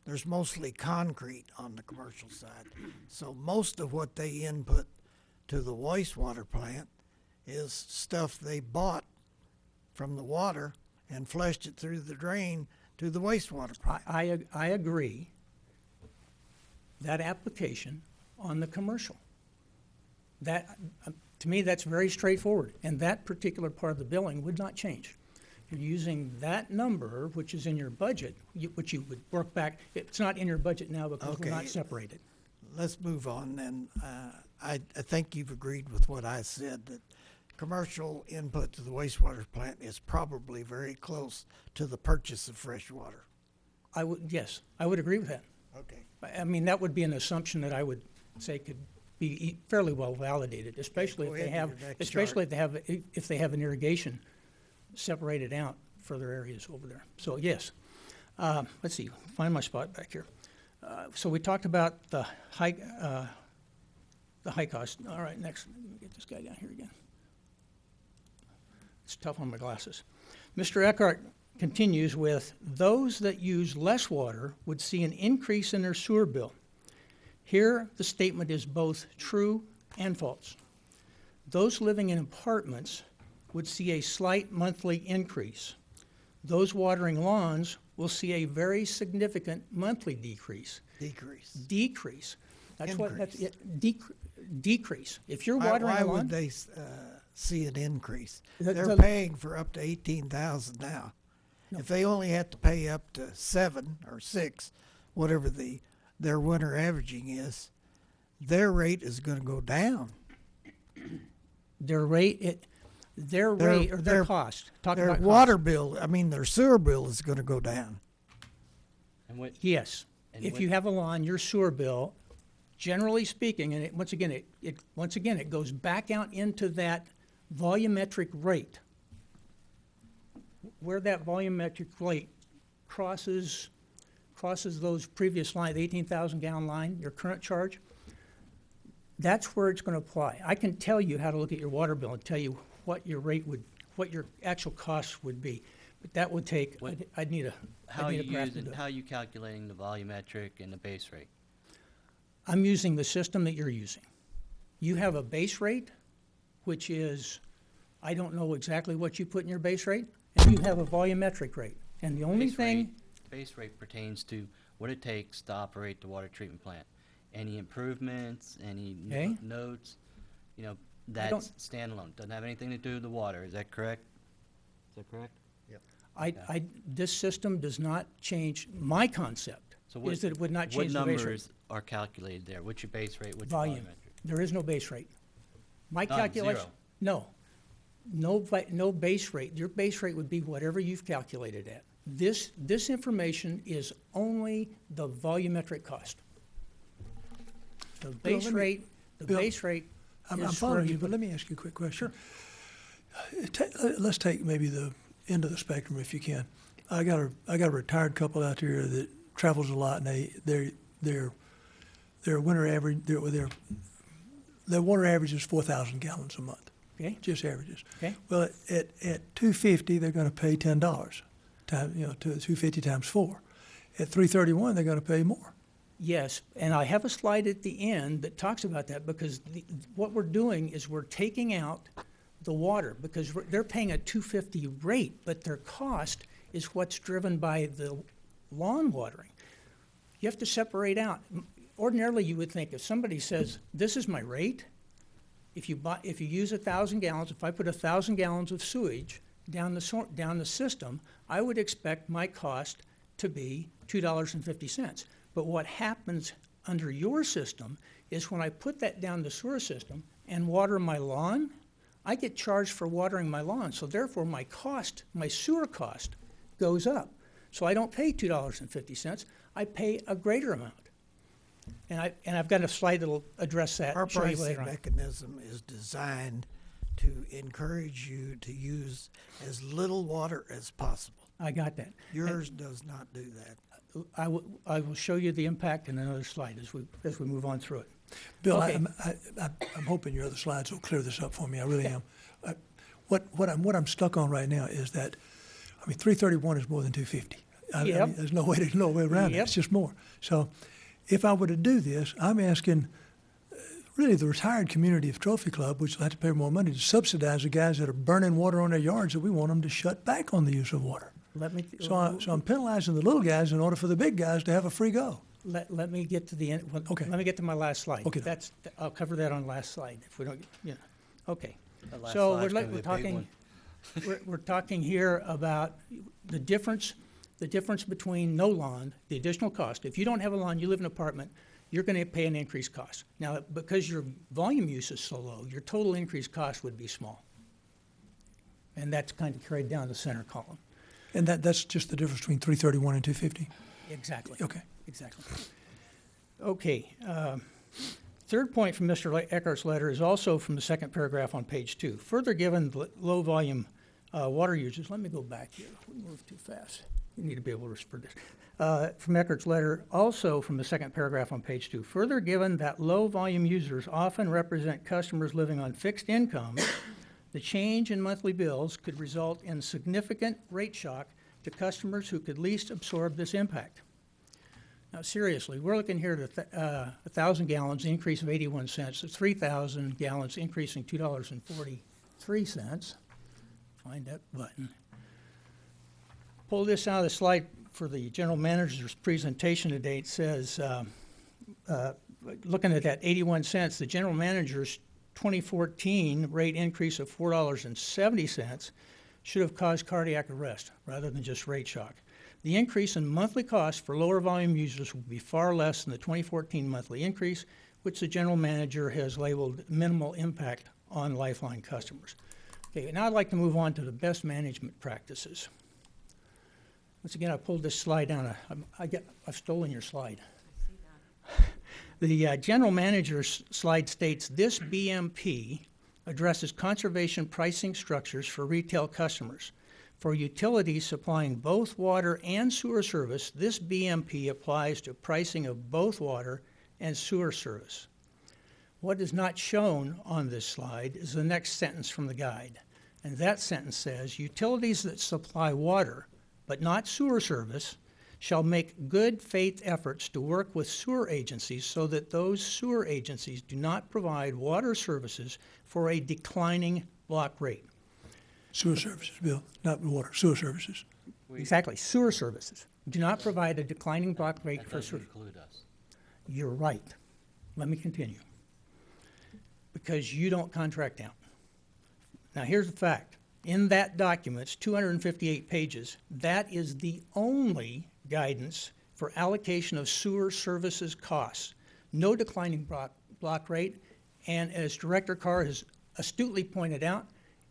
There's mostly concrete on the commercial side. So most of what they input to the wastewater plant is stuff they bought from the water and flushed it through the drain to the wastewater plant. I agree. That application on the commercial. That, to me, that's very straightforward. And that particular part of the billing would not change. You're using that number, which is in your budget, which you would work back. It's not in your budget now because we're not Okay. separated. Let's move on then. I think you've agreed with what I said, that commercial input to the wastewater plant is probably very close to the purchase of fresh water. Yes, I would agree with that. Okay. I mean, that would be an assumption that I would say could be fairly well validated, especially Go if they ahead have, to your next especially if they have an irrigation separated out further areas over there. So yes, let's see, find my spot back here. So we talked about the high cost. All right, next, let me get this guy down here again. It's tough on my glasses. Mr. Eckhart continues with, those that use less water would see an increase in their sewer bill. Here, the statement is both true and false. Those living in apartments would see a slight monthly increase. Those watering lawns will see a very significant monthly decrease. Decrease. That's Increase. decrease. If you're Why watering a lawn. would they see an increase? The- They're the- paying for up to 18,000 now. No. If they only have to pay up to 7 or 6, whatever their winter averaging is, their rate is going to go down. Their rate, their rate or their their- cost. Talk Their about cost. water bill, their sewer bill is going to go down. And what, Yes. And If what- you have a lawn, your sewer bill, generally speaking, and once again, it goes back out into that volumetric rate. Where that volumetric rate crosses those previous lines, the 18,000 gallon line, your current charge, that's where it's going to apply. I can tell you how to look at your water bill and tell you what your rate would, what your actual cost would be. But that would take, What- I'd need a, how I'd are need a you graph to using, do it. how are you calculating the volumetric and the base rate? I'm using the system that you're using. You have a base rate, which is, I don't know exactly what you put in your base rate, and you have a volumetric rate. And the only Base thing, rate- Base rate pertains to what it takes to operate the water treatment plant. Any improvements, any Okay. notes, don't- that's standalone. Doesn't have anything to do with the water. Is that correct? Is that correct? this system does not change, my concept So what, is that it would not what change the base rate. numbers are calculated there? What's your base rate? What's your Volume. volumetric? There is no base rate. My None, calculation. zero. No. No base rate. Your base rate would be whatever you've calculated at. This information is only the volumetric cost. The base let me- rate, the Bill, base rate I'm is following where you, you but put. let me ask you a quick question. Let's take maybe the end of the spectrum if you can. I got a retired couple out there that travels a lot, and their winter average, their water average is 4,000 gallons a month. Okay, Just averages. okay. Well, at 250, they're going to pay $10 time, 250 times 4. At 331, they're going to pay more. Yes, and I have a slide at the end that talks about that because what we're doing is we're taking out the water because they're paying a 250 rate, but their cost is what's driven by the lawn watering. You have to separate out. Ordinarily, you would think if somebody says, this is my rate, if you use 1,000 gallons, if I put 1,000 gallons of sewage down the system, I would expect my cost to be $2.50. But what happens under your system is when I put that down the sewer system and water my lawn, I get charged for watering my lawn. So therefore, my cost, my sewer cost, goes up. So I don't pay $2.50. I pay a greater amount. And I've got a slide that'll address that. Our show you pricing later on. mechanism is designed to encourage you to use as little water as possible. I got that. Yours does not do that. I will show you the impact in another slide as we move on through it. Bill, Okay. I'm hoping your other slides will clear this up for me. I really am. What I'm stuck on right now is that, 331 is more than 250. Yep. There's no way around it. Yep. It's just more. So, if I were to do this, I'm asking really the retired community of Trophy Club, which will have to pay more money, to subsidize the guys that are burning water on their yards that we want them to shut back on the use of water. Let me So I'm penalizing the little guys in order for the big guys to have a free go. let me get to the end. Okay. Let me get to my last slide. Okay. I'll cover that on last slide if we don't. Yeah. Okay. That last So slide's we're gonna be a big talking. one. We're talking here about the difference between no lawn, the additional cost. If you don't have a lawn, you live in an apartment, you're going to pay an increased cost. Now, because your volume use is so low, your total increased cost would be small. And that's kind of carried down the center column. And that's just the difference between 331 and 250? Exactly. Okay. Exactly. Okay. Third point from Mr. Eckhart's letter is also from the second paragraph on page 2. Further given the low volume water users, let me go back here. We moved too fast. You need to be able to read this. From Eckhart's letter, also from the second paragraph on page 2. Further given that low volume users often represent customers living on fixed incomes, the change in monthly bills could result in significant rate shock to customers who could least absorb this impact. Now, seriously, we're looking here at 1,000 gallons, increase of 81 cents, 3,000 gallons, increasing $2.43. Find that button. Pull this out of the slide for the general manager's presentation today. It says, looking at that 81 cents, the general manager's 2014 rate increase of $4.70 should have caused cardiac arrest rather than just rate shock. The increase in monthly costs for lower volume users will be far less than the 2014 monthly increase, which the general manager has labeled minimal impact on Lifeline customers. Okay, now I'd like to move on to the best management practices. Once again, I pulled this slide down. I've stolen your slide. The general manager's slide states, this BMP addresses conservation pricing structures for retail customers. For utilities supplying both water and sewer service, this BMP applies to pricing of both water and sewer service. What is not shown on this slide is the next sentence from the guide. And that sentence says, utilities that supply water but not sewer service shall make good faith efforts to work with sewer agencies so that those sewer agencies do not provide water services for a declining block rate. Sewer services, Bill, not water, sewer services. Exactly, sewer services. Do not provide a declining block rate That for doesn't sewer. include us. You're right. Let me continue. Because you don't contract out. Now, here's the fact. In that document, it's 258 pages, that is the only guidance for allocation of sewer services costs. No declining block rate, and as Director Carr has astutely pointed out,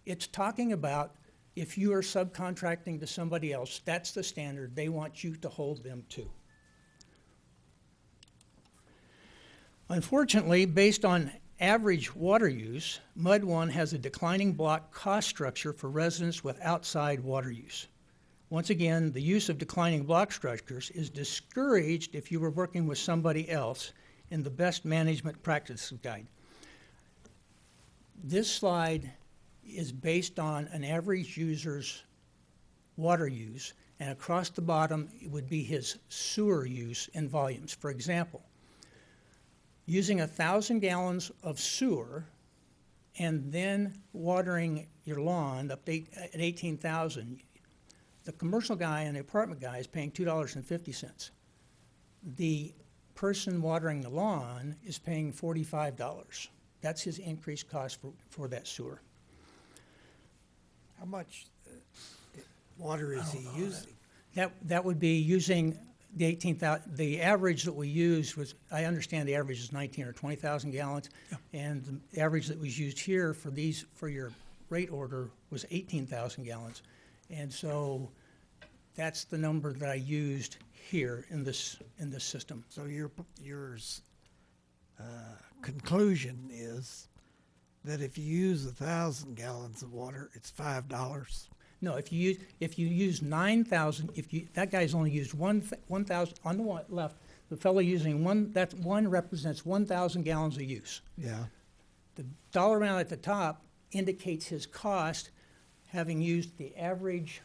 it's talking about if you are subcontracting to somebody else, that's the standard they want you to hold them to. Unfortunately, based on average water use, MUD 1 has a declining block cost structure for residents with outside water use. Once again, the use of declining block structures is discouraged if you were working with somebody else in the best management practices guide. This slide is based on an average user's water use, and across the bottom it would be his sewer use in volumes. For example, using 1,000 gallons of sewer and then watering your lawn up to at 18,000, the commercial guy and the apartment guy is paying $2.50. The person watering the lawn is paying $45. That's his increased cost for that sewer. How much water is he using? That would be using the 18,000. The average that we used was, I understand the average is 19 or 20,000 gallons, and the average that was used here for your rate order was 18,000 gallons, and so that's the number that I used here in this system. So your conclusion is that if you use 1,000 gallons of water, it's $5. No, if you use 9,000, that guy's only used 1,000 on the one left. The fellow using one represents 1,000 gallons of use. Yeah. The dollar amount at the top indicates his cost, having used the average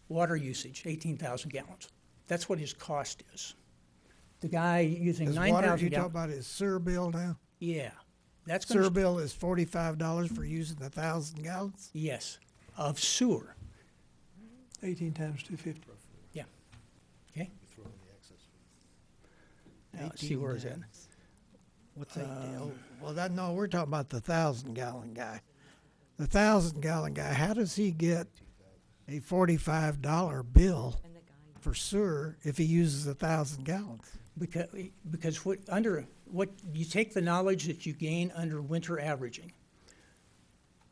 water usage, 18,000 gallons. That's what his cost is. The guy using His 9,000 water, gallons. you talk about his sewer bill now? Yeah, that's Sewer going to. bill is $45 for using 1,000 gallons? Yes, of sewer. 18 times 250. Yeah. Okay. Now let's see where is that. What's that deal? Well, no, we're talking about the 1,000-gallon guy. The 1,000-gallon guy, how does he get a $45 bill for sewer if he uses 1,000 gallons? Because what you take the knowledge that you gain under winter averaging,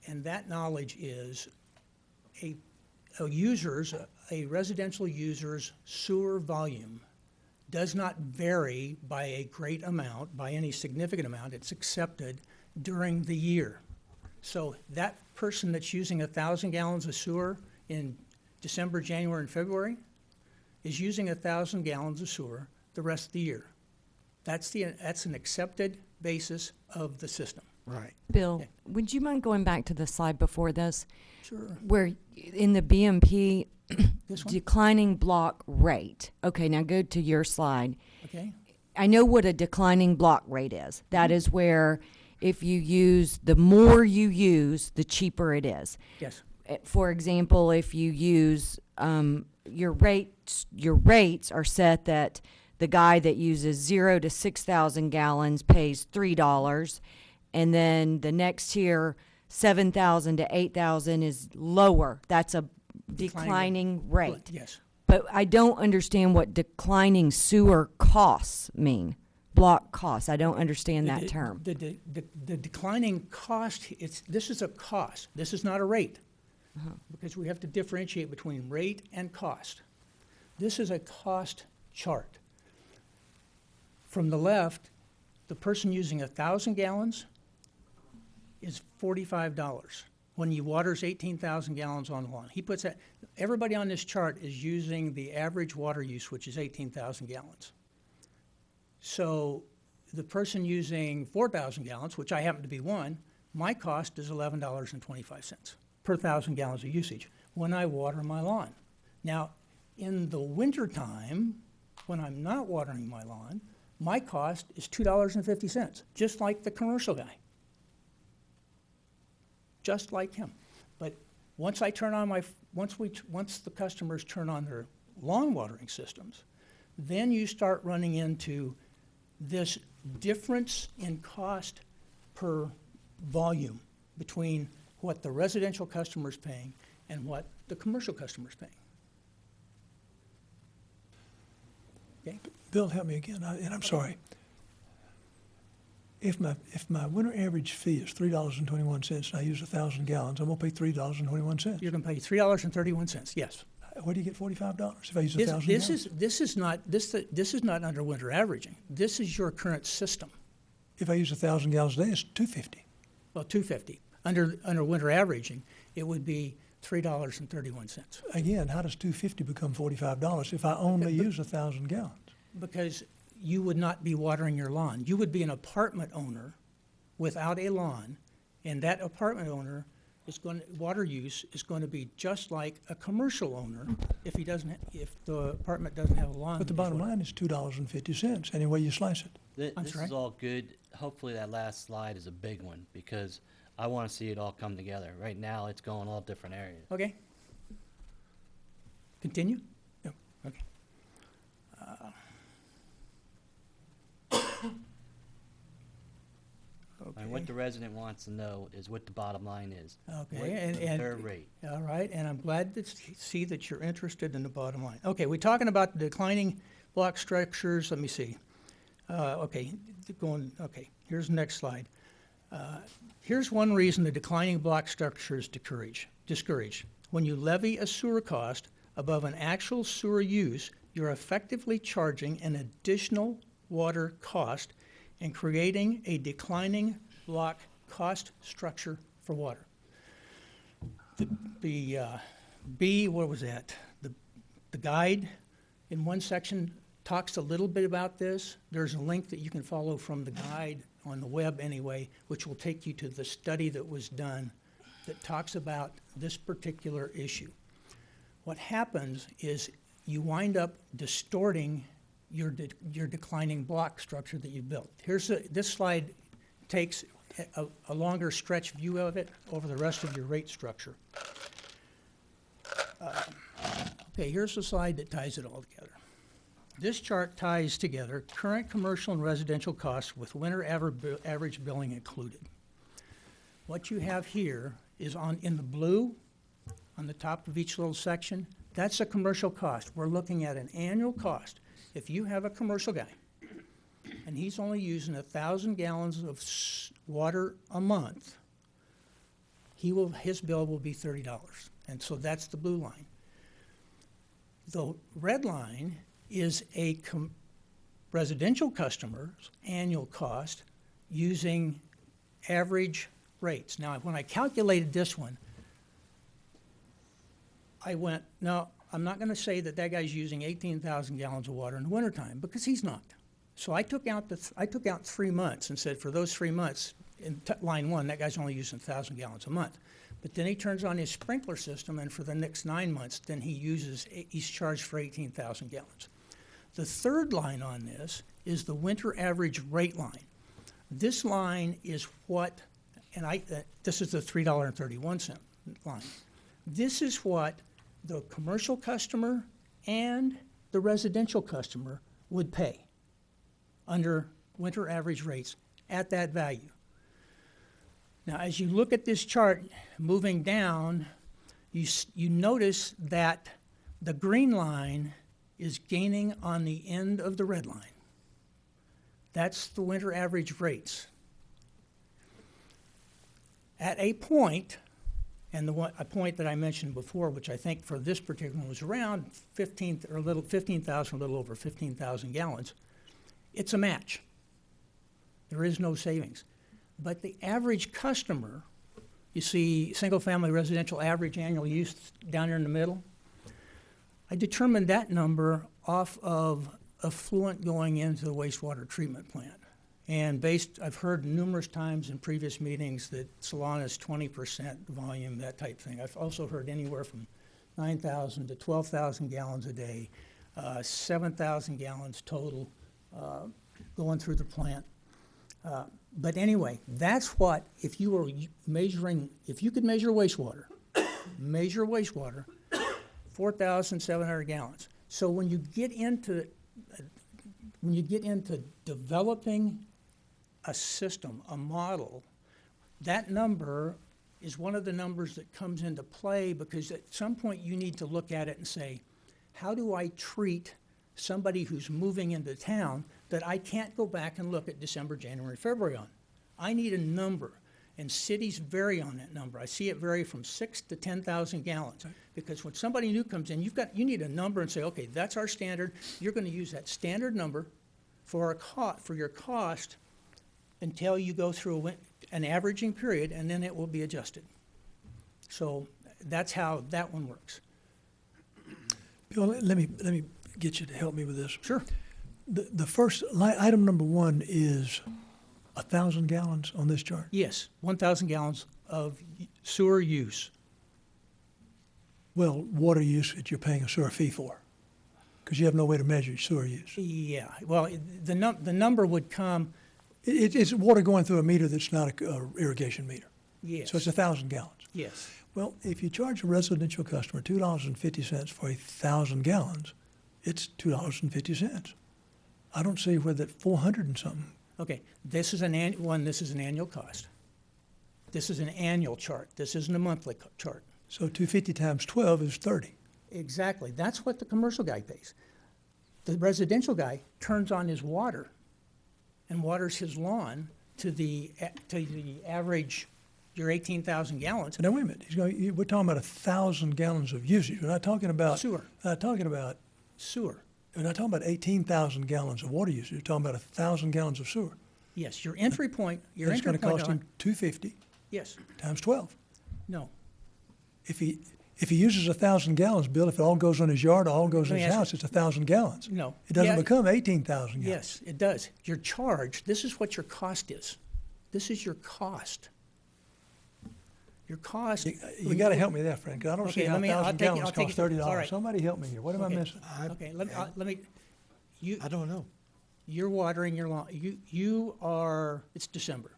and that knowledge is a residential user's sewer volume does not vary by a great amount, by any significant amount. It's accepted during the year. So that person that's using 1,000 gallons of sewer in December, January, and February is using 1,000 gallons of sewer the rest of the year. That's an accepted basis of the system. Right. Bill, Yeah. would you mind going back to the slide before this? Sure. Where in the BMP, This one? declining block rate. Okay, now go to your slide. Okay. I know what a declining block rate is. That is where if you use, the more you use, the cheaper it is. Yes. For example, if you use, your rates are set that the guy that uses 0 to 6,000 gallons pays $3, and then the next tier, 7,000 to 8,000 is lower. That's a declining rate. Yes. But I don't understand what declining sewer costs mean. Block costs. I don't understand that term. The declining cost, this is a cost. This is not a rate. Because we have to differentiate between rate and cost. This is a cost chart. From the left, the person using 1,000 gallons is $45 when he waters 18,000 gallons on the lawn. He puts that, everybody on this chart is using the average water use, which is 18,000 gallons. So the person using 4,000 gallons, which I happen to be one, my cost is $11.25 per 1,000 gallons of usage when I water my lawn. Now, in the wintertime, when I'm not watering my lawn, my cost is $2.50, just like the commercial guy. Just like him. But once I turn on once the customers turn on their lawn watering systems, then you start running into this difference in cost per volume between what the residential customer is paying and what the commercial customer is paying. Okay? Bill, help me again, and I'm sorry. If my winter average fee is $3.21 and I use 1,000 gallons, I'm gonna pay $3.21. You're going to pay $3.31, yes. Where do you get $45 if I use This, 1,000 this gallons? this is not under winter averaging. This is your current system. If I use 1,000 gallons a day, it's $2.50. Well, $2.50. Under winter averaging, it would be $3.31. Again, how does $2.50 become $45 if I only use 1,000 gallons? Because you would not be watering your lawn. You would be an apartment owner without a lawn, and that apartment owner water use is going to be just like a commercial owner if the apartment doesn't have a lawn. But the bottom line is $2.50, any way you slice it. I'm This sorry? is all good. Hopefully that last slide is a big one, because I want to see it all come together. Right now, it's going all different areas. Okay. Continue? Yep. Okay. And what the resident wants to know is what the bottom line is. Okay, What and- is their rate? All right, and I'm glad to see that you're interested in the bottom line. Okay, we're talking about the declining block structures. Let me see. Okay, here's the next slide. Here's one reason the declining block structure is discouraged. When you levy a sewer cost above an actual sewer use, you're effectively charging an additional water cost and creating a declining block cost structure for water. What was that? The guide in one section talks a little bit about this. There's a link that you can follow from the guide on the web anyway, which will take you to the study that was done that talks about this particular issue. What happens is you wind up distorting your declining block structure that you built. This slide takes a longer stretch view of it over the rest of your rate structure. Okay, here's the slide that ties it all together. This chart ties together current commercial and residential costs with winter average billing included. What you have here is in the blue, on the top of each little section, that's a commercial cost. We're looking at an annual cost. If you have a commercial guy and he's only using 1,000 gallons of water a month, his bill will be $30. And so that's the blue line. The red line is a residential customer's annual cost using average rates. Now, when I calculated this one, I went, no, I'm not going to say that that guy's using 18,000 gallons of water in the wintertime, because he's not. So I took out 3 months and said, for those 3 months, in line one, that guy's only using 1,000 gallons a month. But then he turns on his sprinkler system, and for the next 9 months, then he's charged for 18,000 gallons. The third line on this is the winter average rate line. This line is what, and this is the $3.31 line. This is what the commercial customer and the residential customer would pay under winter average rates at that value. Now, as you look at this chart moving down, you notice that the green line is gaining on the end of the red line. That's the winter average rates. At a point, and a point that I mentioned before, which I think for this particular one was around 15,000, a little over 15,000 gallons, it's a match. There is no savings. But the average customer, you see single-family residential average annual use down here in the middle, I determined that number off of effluent going into the wastewater treatment plant. And I've heard numerous times in previous meetings that Salon is 20% volume, that type thing. I've also heard anywhere from 9,000 to 12,000 gallons a day, 7,000 gallons total going through the plant. But anyway, that's what, if you could measure wastewater, 4,700 gallons. So when you get into developing a system, a model, that number is one of the numbers that comes into play, because at some point you need to look at it and say, how do I treat somebody who's moving into town that I can't go back and look at December, January, February on? I need a number, and cities vary on that number. I see it vary from 6,000 to 10,000 gallons, because when somebody new comes in, you need a number and say, okay, that's our standard. You're going to use that standard number for your cost until you go through an averaging period, and then it will be adjusted. So that's how that one works. Bill, let me get you to help me with this. Sure. The first item number one is 1,000 gallons on this chart. Yes, 1,000 gallons of sewer use. Well, water use that you're paying a sewer fee for, because you have no way to measure your sewer use. Yeah, well, the number would come. It's water going through a meter that's not a irrigation meter. Yes. So it's 1,000 gallons. Yes. Well, if you charge a residential customer $2.50 for 1,000 gallons, it's $2.50. I don't see where that 400 and something. Okay, this is an annual cost. This is an annual chart. This isn't a monthly chart. So 250 times 12 is 30. Exactly. That's what the commercial guy pays. The residential guy turns on his water and waters his lawn to the average, your 18,000 gallons. Now, wait a minute. We're talking about 1,000 gallons of usage. We're not talking about Sewer. We're not talking about Sewer. We're not talking about 18,000 gallons of water usage. We're talking about 1,000 gallons of sewer. Yes, your entry point. It's going to cost him $250 Yes. times 12. No. If he uses 1,000 gallons, Bill, if it all goes on his yard, all goes in Let me his ask house, it's 1,000 gallons. No. It doesn't Yeah. become 18,000 gallons. Yes, it does. Your charge, this is what your cost is. This is your cost. Your cost. You got to help me there, Frank, 'cause I don't Okay, see how I'll 1,000 take it- gallons I'll take costs it- $30. all right. Somebody help me here. What am I Okay. missing? Okay, let me, I don't know. you're watering your lawn, you are, it's December.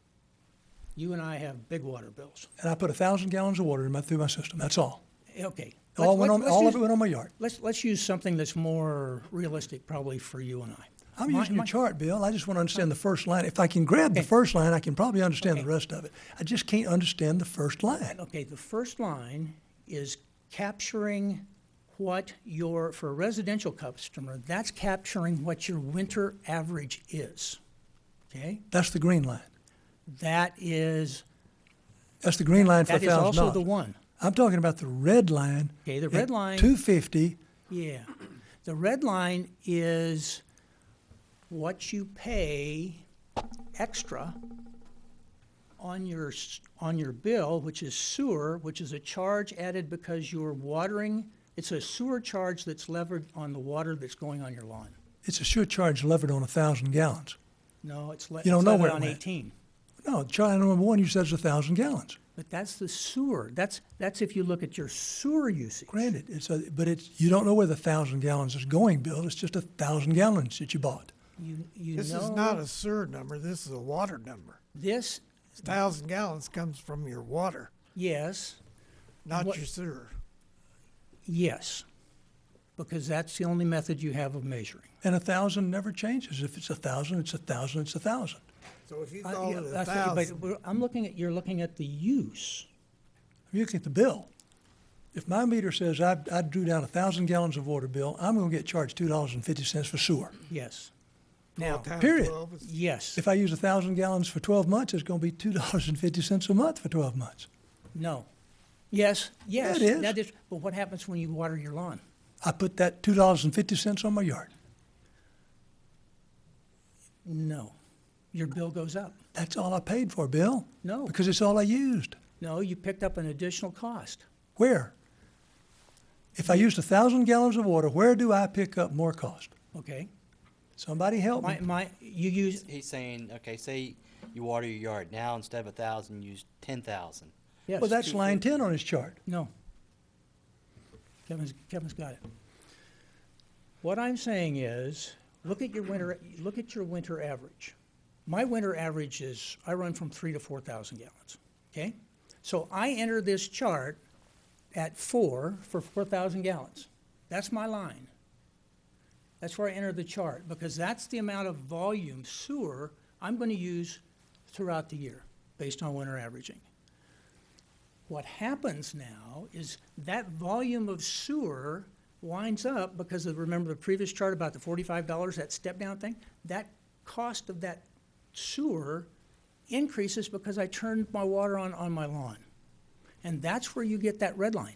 You and I have big water bills. And I put 1,000 gallons of water through my system. That's all. Okay. All Let's of use- it went on my yard. Let's use something that's more realistic probably for you and I. I'm using your chart, Bill. I just want to understand the first line. If I can grab the Okay. first line, I can probably understand Okay. the rest of it. I just can't understand the first line. Okay, the first line is capturing what for a residential customer, that's capturing what your winter average is, okay? That's the green line. That is That's the green line for That is also $1,000. the one. I'm talking about the red line. Okay, the red at line- $250. Yeah. The red line is what you pay extra on your bill, which is sewer, which is a charge added because you're watering. It's a sewer charge that's levered on the water that's going on your lawn. It's a sure charge levered on 1,000 gallons. No, it's You don't know levered where it on went. 18. No, charge number one, you said it's 1,000 gallons. But that's the sewer. That's if you look at your sewer usage. Granted, you don't know where the 1,000 gallons is going, Bill. It's just 1,000 gallons that you bought. You This know, is not a sewer number, this is a water number. this, 1,000 gallons comes from your water, yes, not What- your sewer. yes, because that's the only method you have of measuring. And 1,000 never changes. If it's 1,000, it's 1,000, it's 1,000. So if you Yeah, call it that's what- 1,000, but you're looking at the use. You look at the bill. If my meter says I drew down 1,000 gallons of water bill, I'm going to get charged $2.50 for sewer. Yes. well, Now, times period. 12 is- yes, If I use 1,000 gallons for 12 months, it's going to be $2.50 a month for 12 months. no. Yes, yes. it is. That is, but what happens when you water your lawn? I put that $2.50 on my yard. No. Your bill goes up. That's all I paid for, Bill. No. Because it's all I used. No, you picked up an additional cost. Where? If I used 1,000 gallons of water, where do I pick up more cost? Okay. Somebody help me. You use, He's saying, okay, say you water your yard. Now, instead of 1,000, you use 10,000. yes. Well, that's line 10 on his chart. No. Kevin's got it. What I'm saying is, look at your winter average. My winter average is, I run from 3,000 to 4,000 gallons, okay? So I enter this chart at 4 for 4,000 gallons. That's my line. That's where I enter the chart, because that's the amount of volume sewer I'm going to use throughout the year, based on winter averaging. What happens now is that volume of sewer winds up, because of, remember the previous chart about the $45, that step-down thing? That cost of that sewer increases because I turned my water on my lawn. And that's where you get that red line.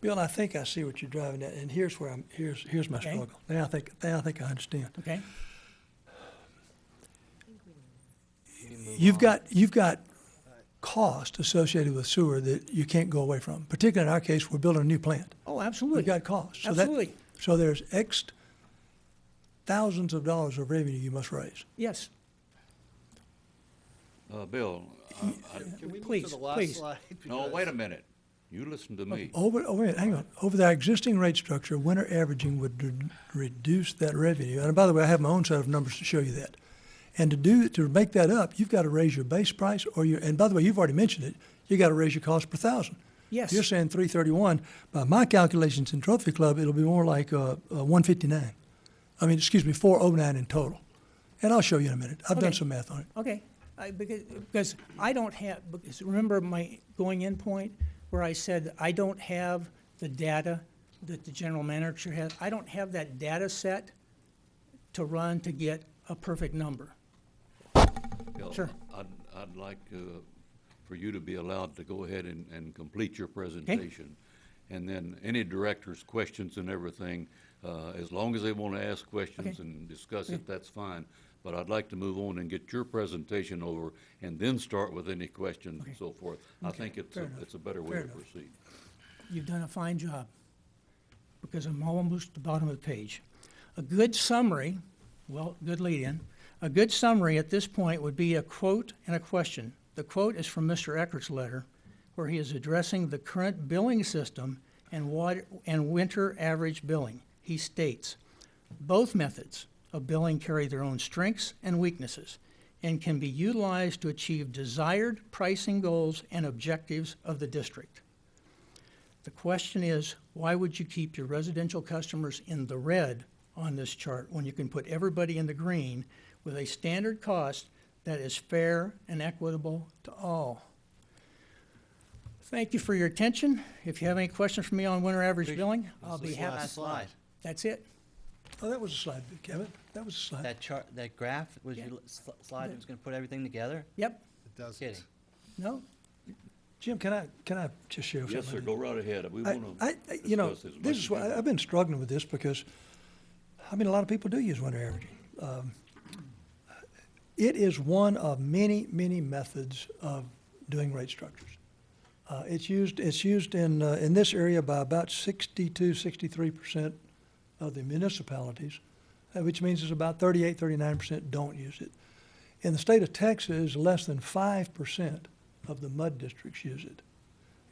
Bill, I think I see what you're driving at, and here's where here's my Okay. struggle. Now I think I understand. Okay? You've got cost associated with sewer that you can't go away from. Particularly in our case, we're building a new plant. Oh, absolutely. We've got costs. So Absolutely. So there's X thousands of dollars of revenue you must raise. Yes, Bill, Can we move Please, to the last please. slide? no, Because- wait a minute. You listen to me. Hang on. Over the existing rate structure, winter averaging would reduce that revenue. And by the way, I have my own set of numbers to show you that. And to make that up, you've got to raise your base price and by the way, you've already mentioned it, you got to raise your cost per thousand. yes. You're saying 331. By my calculations in Trophy Club, it'll be more like 159. 409 in total. And I'll show you in a minute. I've done Okay. some math on it. Okay, because I don't have, because remember my going in point where I said I don't have the data that the general manager has? I don't have that data set to run to get a perfect number. Bill, Sure. I'd like for you to be allowed to go ahead and complete your presentation. And then any director's questions and everything, as long as they want to ask questions Okay. and discuss it, that's fine. But I'd like to move on and get your presentation over and then start with any questions and so forth. I think fair enough. it's a better way Fair to enough. proceed. You've done a fine job, because I'm almost at the bottom of the page. A good summary, well, good lead-in, a good summary at this point would be a quote and a question. The quote is from Mr. Eckert's letter, where he is addressing the current billing system and winter average billing. He states, both methods of billing carry their own strengths and weaknesses and can be utilized to achieve desired pricing goals and objectives of the district. The question is, why would you keep your residential customers in the red on this chart when you can put everybody in the green with a standard cost that is fair and equitable to all? Thank you for your attention. If you have any questions for me on winter average billing, I'll be happy. Last slide. That's it. Oh, that was a slide, Kevin. That was a slide. That chart, that graph was Yeah. your slide that was going to put everything together? Yep. It doesn't. Kidding. No. Jim, can I just share something? Yes, sir, with go you? right ahead. We want to You know, discuss as much this as is we why can. I've been struggling with this because, I mean, a lot of people do use winter averaging. It is one of many, many methods of doing rate structures. It's used in this area by about 62-63% of the municipalities, which means it's about 38-39% don't use it. In the state of Texas, less than 5% of the MUD districts use it.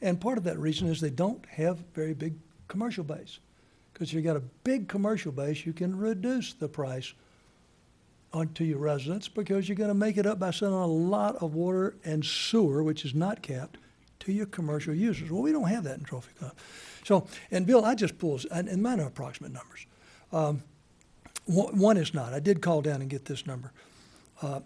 And part of that reason is they don't have very big commercial base. Because if you've got a big commercial base, you can reduce the price onto your residents because you're going to make it up by selling a lot of water and sewer, which is not capped, to your commercial users. Well, we don't have that in Trophy Club. So, and Bill, I just pulled, and mine are approximate numbers. One is not. I did call down and get this number.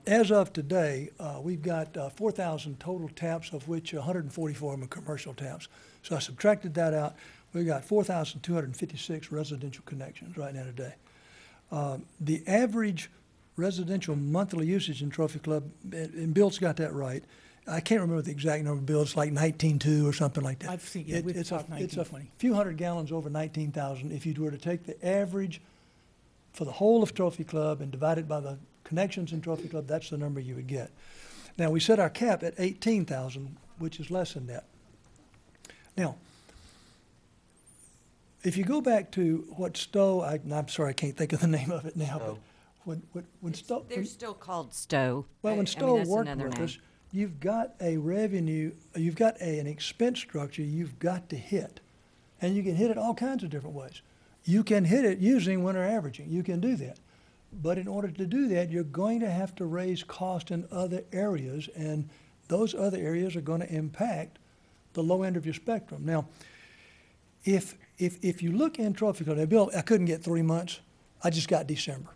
As of today, we've got 4,000 total taps, of which 144 of them are commercial taps. So I subtracted that out. We've got 4,256 residential connections right now today. The average residential monthly usage in Trophy Club, and Bill's got that right. I can't remember the exact number, Bill. It's like 19.2 or something like that. I've seen, yeah, we've It's talked a 1920. few hundred gallons over 19,000. If you were to take the average for the whole of Trophy Club and divide it by the connections in Trophy Club, that's the number you would get. Now, we set our cap at 18,000, which is less than that. Now, if you go back to what Stowe, I'm sorry, I can't think of the name of it now, but when Stowe, They're still called Stowe. well, when I mean, Stowe that's worked another with name. us, you've got a revenue, you've got an expense structure you've got to hit. And you can hit it all kinds of different ways. You can hit it using winter averaging. You can do that. But in order to do that, you're going to have to raise cost in other areas, and those other areas are going to impact the low end of your spectrum. Now, if you look in Trophy Club, now, Bill, I couldn't get 3 months. I just got December.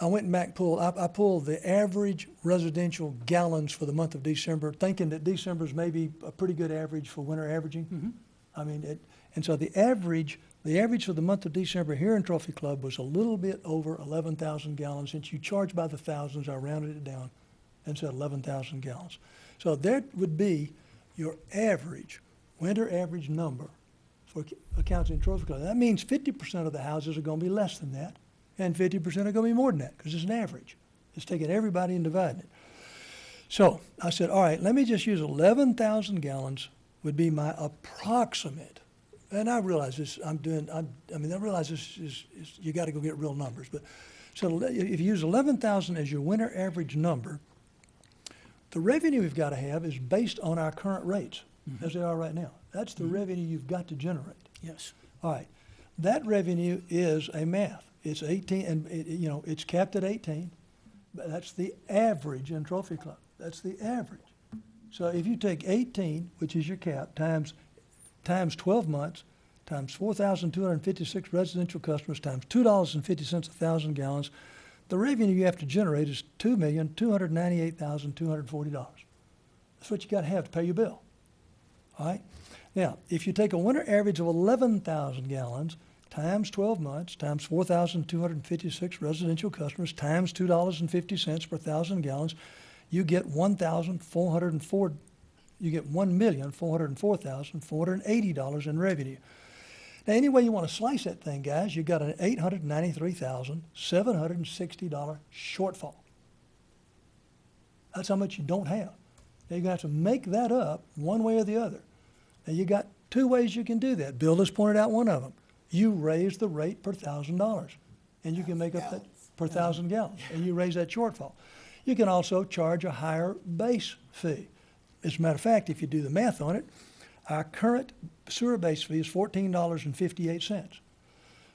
I went and back pulled, I pulled the average residential gallons for the month of December, thinking that December is maybe a pretty good average for winter averaging. I mean, and so the average for the month of December here in Trophy Club was a little bit over 11,000 gallons. Since you charge by the thousands, I rounded it down and said 11,000 gallons. So that would be your average, winter average number for accounts in Trophy Club. That means 50% of the houses are going to be less than that, and 50% are going to be more than that, because it's an average. It's taking everybody and dividing it. So I said, all right, let me just use 11,000 gallons would be my approximate. And I realize this, I realize this is you got to go get real numbers. But so if you use 11,000 as your winter average number, the revenue we've got to have is based on our current rates, as they are right now. That's the revenue you've got to generate. Yes. All right. That revenue is a math. It's 18, and it's capped at 18. But that's the average in Trophy Club. That's the average. So if you take 18, which is your cap, times 12 months, times 4,256 residential customers, times $2.50 a thousand gallons, the revenue you have to generate is $2,298,240. That's what you got to have to pay your bill. All right? Now, if you take a winter average of 11,000 gallons, times 12 months, times 4,256 residential customers, times $2.50 per thousand gallons, you get $1,404,480 in revenue. Now, any way you want to slice that thing, guys, you got an $893,760 shortfall. That's how much you don't have. Now, you're going to have to make that up one way or the other. Now, you got two ways you can do that. Bill has pointed out one of them. You raise the rate per $1,000, and you can make up that per 1,000 gallons, and you raise that shortfall. You can also charge a higher base fee. As a matter of fact, if you do the math on it, our current sewer base fee is $14.58.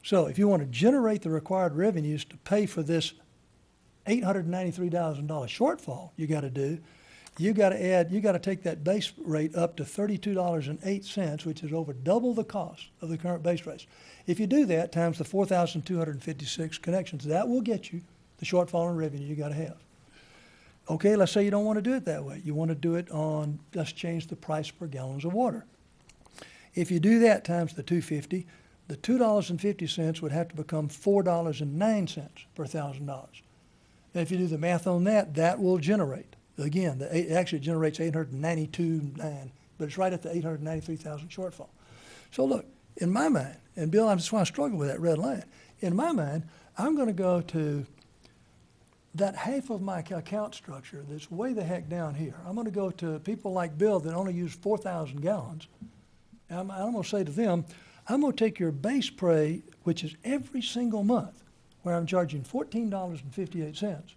So if you want to generate the required revenues to pay for this $893,000 shortfall you got to do, you got to take that base rate up to $32.08, which is over double the cost of the current base rates. If you do that times the 4,256 connections, that will get you the shortfall in revenue you got to have. Okay, let's say you don't want to do it that way. You want to do it on, let's change the price per gallons of water. If you do that times the 250, the $2.50 would have to become $4.09 per $1,000. And if you do the math on that, that will generate, again, it actually generates $892,900 but it's right at the 893,000 shortfall. So look, in my mind, and Bill, that's why I struggle with that red line. In my mind, I'm gonna go to that half of my account structure that's way the heck down here. I'm gonna go to people like Bill that only use 4,000 gallons. And I'm gonna say to them, I'm gonna take your base pay, which is every single month, where I'm charging $14.58.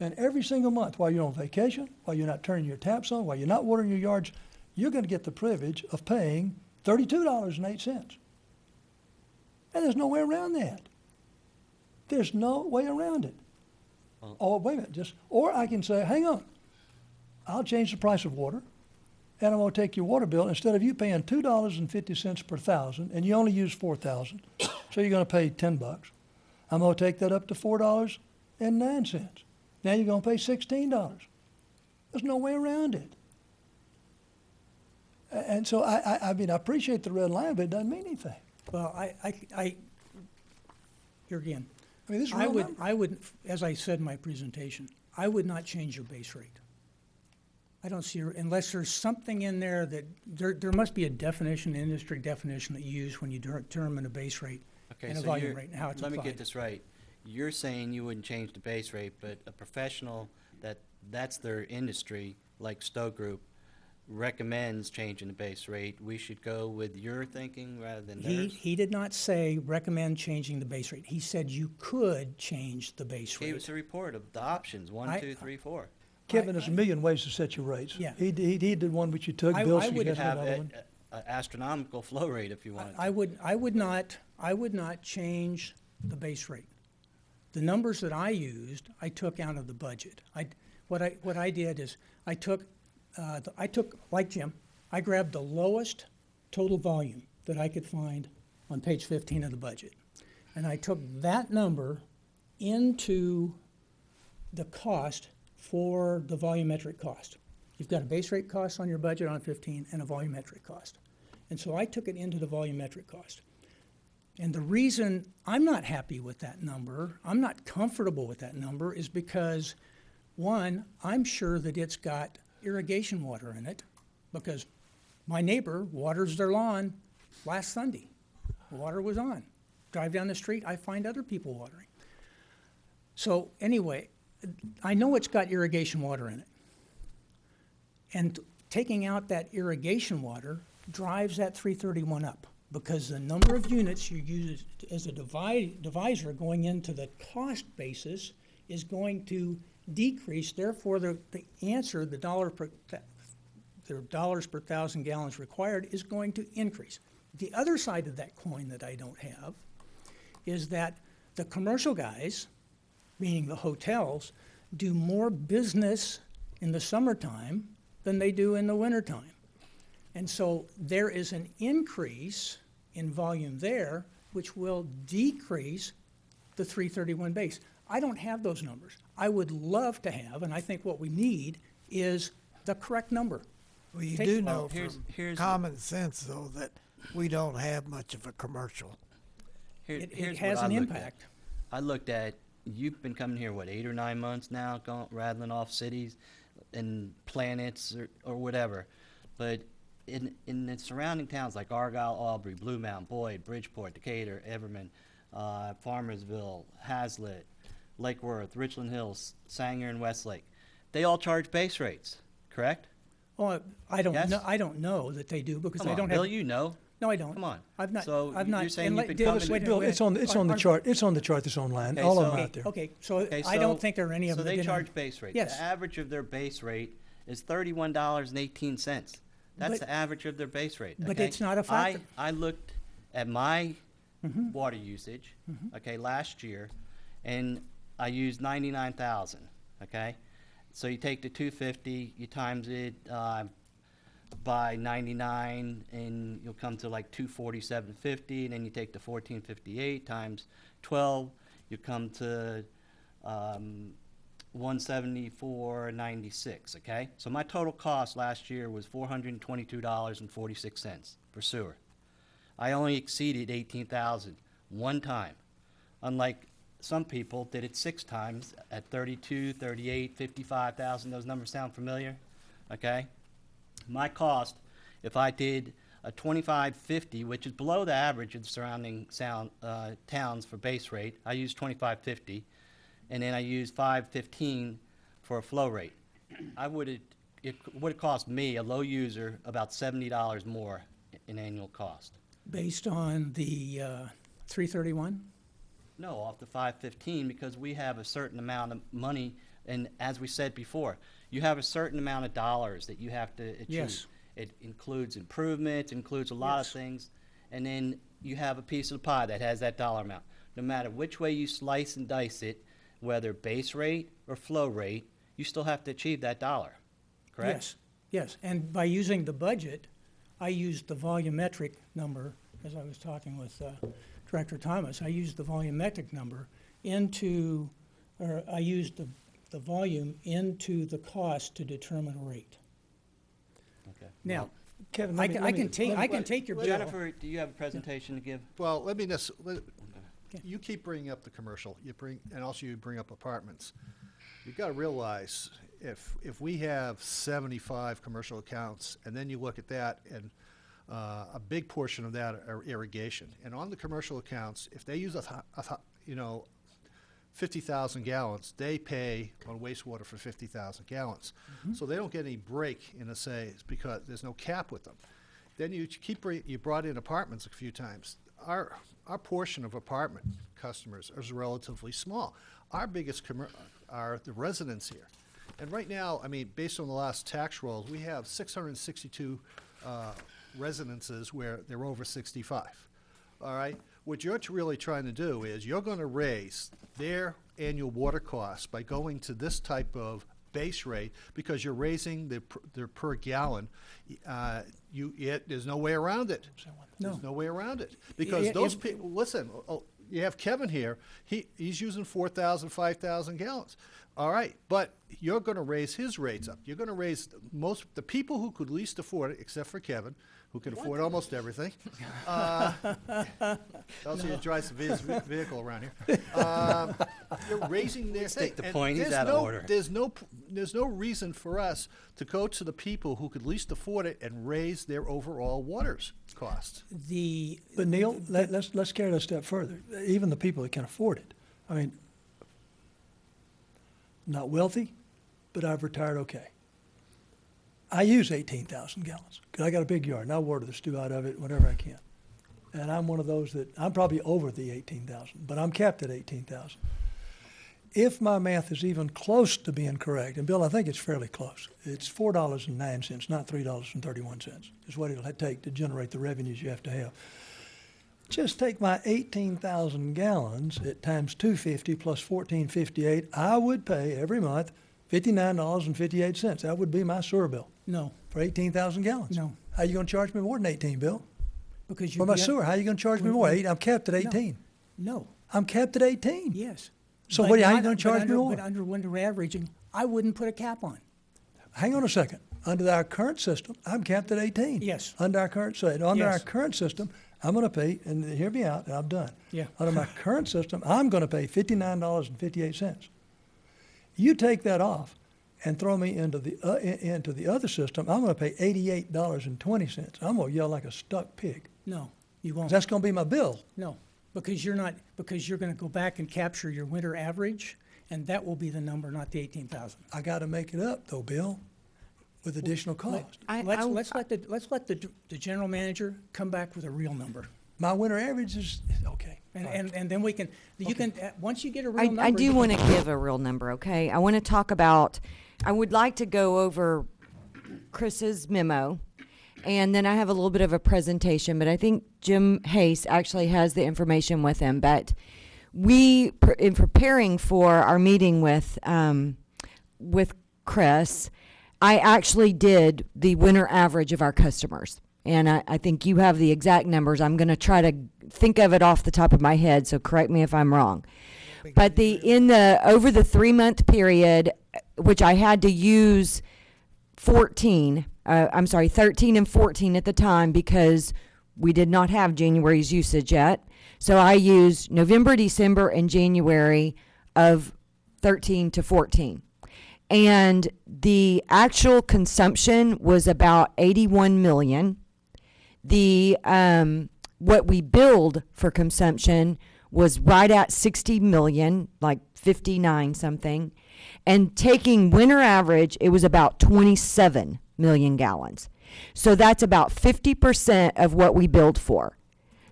And every single month, while you're on vacation, while you're not turning your taps on, while you're not watering your yards, you're gonna get the privilege of paying $32.08. And there's no way around that. There's no way around it. Oh, wait a minute, or I can say, hang on, I'll change the price of water, and I'm gonna take your water bill, instead of you paying $2.50 per thousand, and you only use 4,000, so you're gonna pay $10. I'm gonna take that up to $4.09. Now you're gonna pay $16. There's no way around it. And so I mean, I appreciate the red line, but it doesn't mean anything. Well, here again, I mean, this is real number. I would, as I said in my presentation, I would not change your base rate. I don't see, unless there's something in there that, there must be a definition, an industry definition that you use when you determine a base rate Okay, and a so volume you're, rate and how it's let applied. me get this right. You're saying you wouldn't change the base rate, but a professional that's their industry, like Stowe Group, recommends changing the base rate. We should go with your thinking rather than theirs? He did not say recommend changing the base rate. He said you could change the base Gave rate. us a report of the options, 1, 2, 3, 4. Kevin, there's a million ways to set your rates. Yeah. He did one which you took, I Bill would suggested Have another one. an astronomical flow rate if you wanted to. I would not change the base rate. The numbers that I used, I took out of the budget. What I did is I took like Jim, I grabbed the lowest total volume that I could find on page 15 of the budget, and I took that number into the cost for the volumetric cost. You've got a base rate cost on your budget on 15 and a volumetric cost. And so I took it into the volumetric cost. And the reason I'm not happy with that number, I'm not comfortable with that number, is because, one, I'm sure that it's got irrigation water in it, because my neighbor waters their lawn last Sunday. The water was on. Drive down the street, I find other people watering. So anyway, I know it's got irrigation water in it. And taking out that irrigation water drives that 331 up, because the number of units you use as a divisor going into the cost basis is going to decrease. Therefore, the answer, the dollars per thousand gallons required, is going to increase. The other side of that coin that I don't have is that the commercial guys, meaning the hotels, do more business in the summertime than they do in the wintertime. And so there is an increase in volume there, which will decrease the 331 base. I don't have those numbers. I would love to have, and I think what we need is the correct number. Well, you Take- do well, know here's- from here's- common sense, though, that we don't have much of a commercial. It Here's has what I an looked at. impact. I looked at, you've been coming here, what, 8 or 9 months now, rattling off cities and planets or whatever. But in the surrounding towns like Argyle, Aubrey, Blue Mountain, Boyd, Bridgeport, Decatur, Everman, Farmersville, Hazlitt, Lake Worth, Richland Hills, Sanger, and Westlake, they all charge base rates, correct? Well, I don't Yes? know. I don't know that they do, because Come I on, don't Bill, have. you know. No, I don't. Come on. I've not. So I've not. you're saying and you've let- been Davis, coming- wait a Bill, minute, it's on the are- chart. It's on the chart that's online, Okay, all of so- them out there. Okay, so Okay, I don't think there are any of so them that they didn't- charge base rate. Yes. The average of their base rate is $31.18. That's But- the average of their base rate. but okay? it's not a factor. I looked at my water usage, okay, last year, and I used 99,000. Okay, so you take the 250, you times it by 99, and you'll come to like 247.50, and then you take the 1458 times 12, you come to 174.96. Okay, so my total cost last year was $422.46 for sewer. I only exceeded 18,000 one time, unlike some people did it 6 times at 32, 38, 55,000. Those numbers sound familiar? Okay? my cost, if I did a 2550, which is below the average of the surrounding towns for base rate, I use 2550, and then I use 515 for a flow rate. It would cost me, a low user, about $70 more in annual cost. Based on the 331? No, off the 515, because we have a certain amount of money, and as we said before, you have a certain amount of dollars that you have to achieve. Yes. It includes improvements, includes a lot of Yes. things, and then you have a piece of the pie that has that dollar amount. No matter which way you slice and dice it, whether base rate or flow rate, you still have to achieve that dollar, correct? Yes, yes. And by using the budget, I used the volumetric number, as I was talking with Director Thomas, I used the volumetric number I used the volume into the cost to determine a rate. Okay. Now, Kevin, I can take your bill. Jennifer, do you have a presentation to give? Well, you keep bringing up the commercial, and also you bring up apartments. You've got to realize, if we have 75 commercial accounts, and then you look at that, and a big portion of that are irrigation. And on the commercial accounts, if they use 50,000 gallons, they pay on wastewater for 50,000 gallons. So they don't get any break in it's because there's no cap with them. Then you brought in apartments a few times. Our portion of apartment customers is relatively small. Our biggest are the residents here. And right now, I mean, based on the last tax rolls, we have 662 residences where they're over 65. All right? What you're really trying to do is you're going to raise their annual water costs by going to this type of base rate because you're raising their per gallon. There's no way around it. There's no way around it. Because those people, listen, you have Kevin here. He's using 4,000, 5,000 gallons. All right, but you're going to raise his rates up. You're going to raise the people who could least afford it, except for Kevin, who can afford almost everything. Also, he drives his vehicle around here. You're raising their thing. Take the point. He's out of order. There's no reason for us to go to the people who could least afford it and raise their overall water's cost. But Neil, let's carry it a step further. Even the people that can afford it. I mean, not wealthy, but I've retired okay. I use 18,000 gallons because I got a big yard and I water the stew out of it whenever I can. And I'm one of those that, I'm probably over the 18,000, but I'm capped at 18,000. If my math is even close to being correct, and Bill, I think it's fairly close, it's $4.09, not $3.31 is what it'll take to generate the revenues you have to have. Just take my 18,000 gallons at times 250 plus 1458, I would pay every month $59.58. That would be my sewer bill. No, For 18,000 gallons. No. How you gonna charge me more than 18, Bill? because you. For my sewer, how you gonna charge me more? I'm capped at 18. No, I'm capped at 18. yes. So But what, how you not- gonna but charge me under- more? But under winter averaging, I wouldn't put a cap on. Hang on a second. Under our current system, I'm capped at 18. Yes. Under our current our Yes. current system, I'm gonna pay, and hear me out, and I'm done. Yeah. Under my current system, I'm gonna pay $59.58. You take that off and throw me into the other system, I'm gonna pay $88.20. I'm gonna yell like a stuck pig. No, you won't. That's gonna be my bill. No, because you're gonna go back and capture your winter average, and that will be the number, not the 18,000. I gotta make it up though, Bill, with additional cost. Let's let the general manager come back with a real number. My winter average is, okay. And then we can, once you get a real number. I do you want to can- give a real number, okay? I want to talk about, I would like to go over Chris's memo, and then I have a little bit of a presentation, but I think Jim Hayes actually has the information with him. But in preparing for our meeting with Chris, I actually did the winter average of our customers. And I think you have the exact numbers. I'm going to try to think of it off the top of my head, so correct me if I'm wrong. But over the 3-month period, which I had to use 13 and 14 at the time because we did not have January's usage yet. So I used November, December, and January of 13 to 14. and the actual consumption was about 81 million. The what we billed for consumption was right at 60 million, like 59 something. And taking winter average, it was about 27 million gallons. So that's about 50% of what we billed for.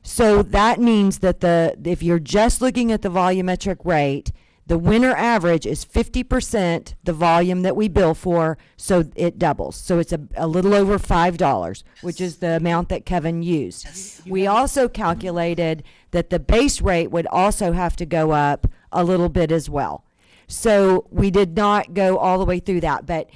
So that means that if you're just looking at the volumetric rate, the winter average is 50% the volume that we bill for, so it doubles. So it's a little over $5, which is the amount that Kevin used. We also calculated that the base rate would also have to go up a little bit as well. So we did not go all the way through that, but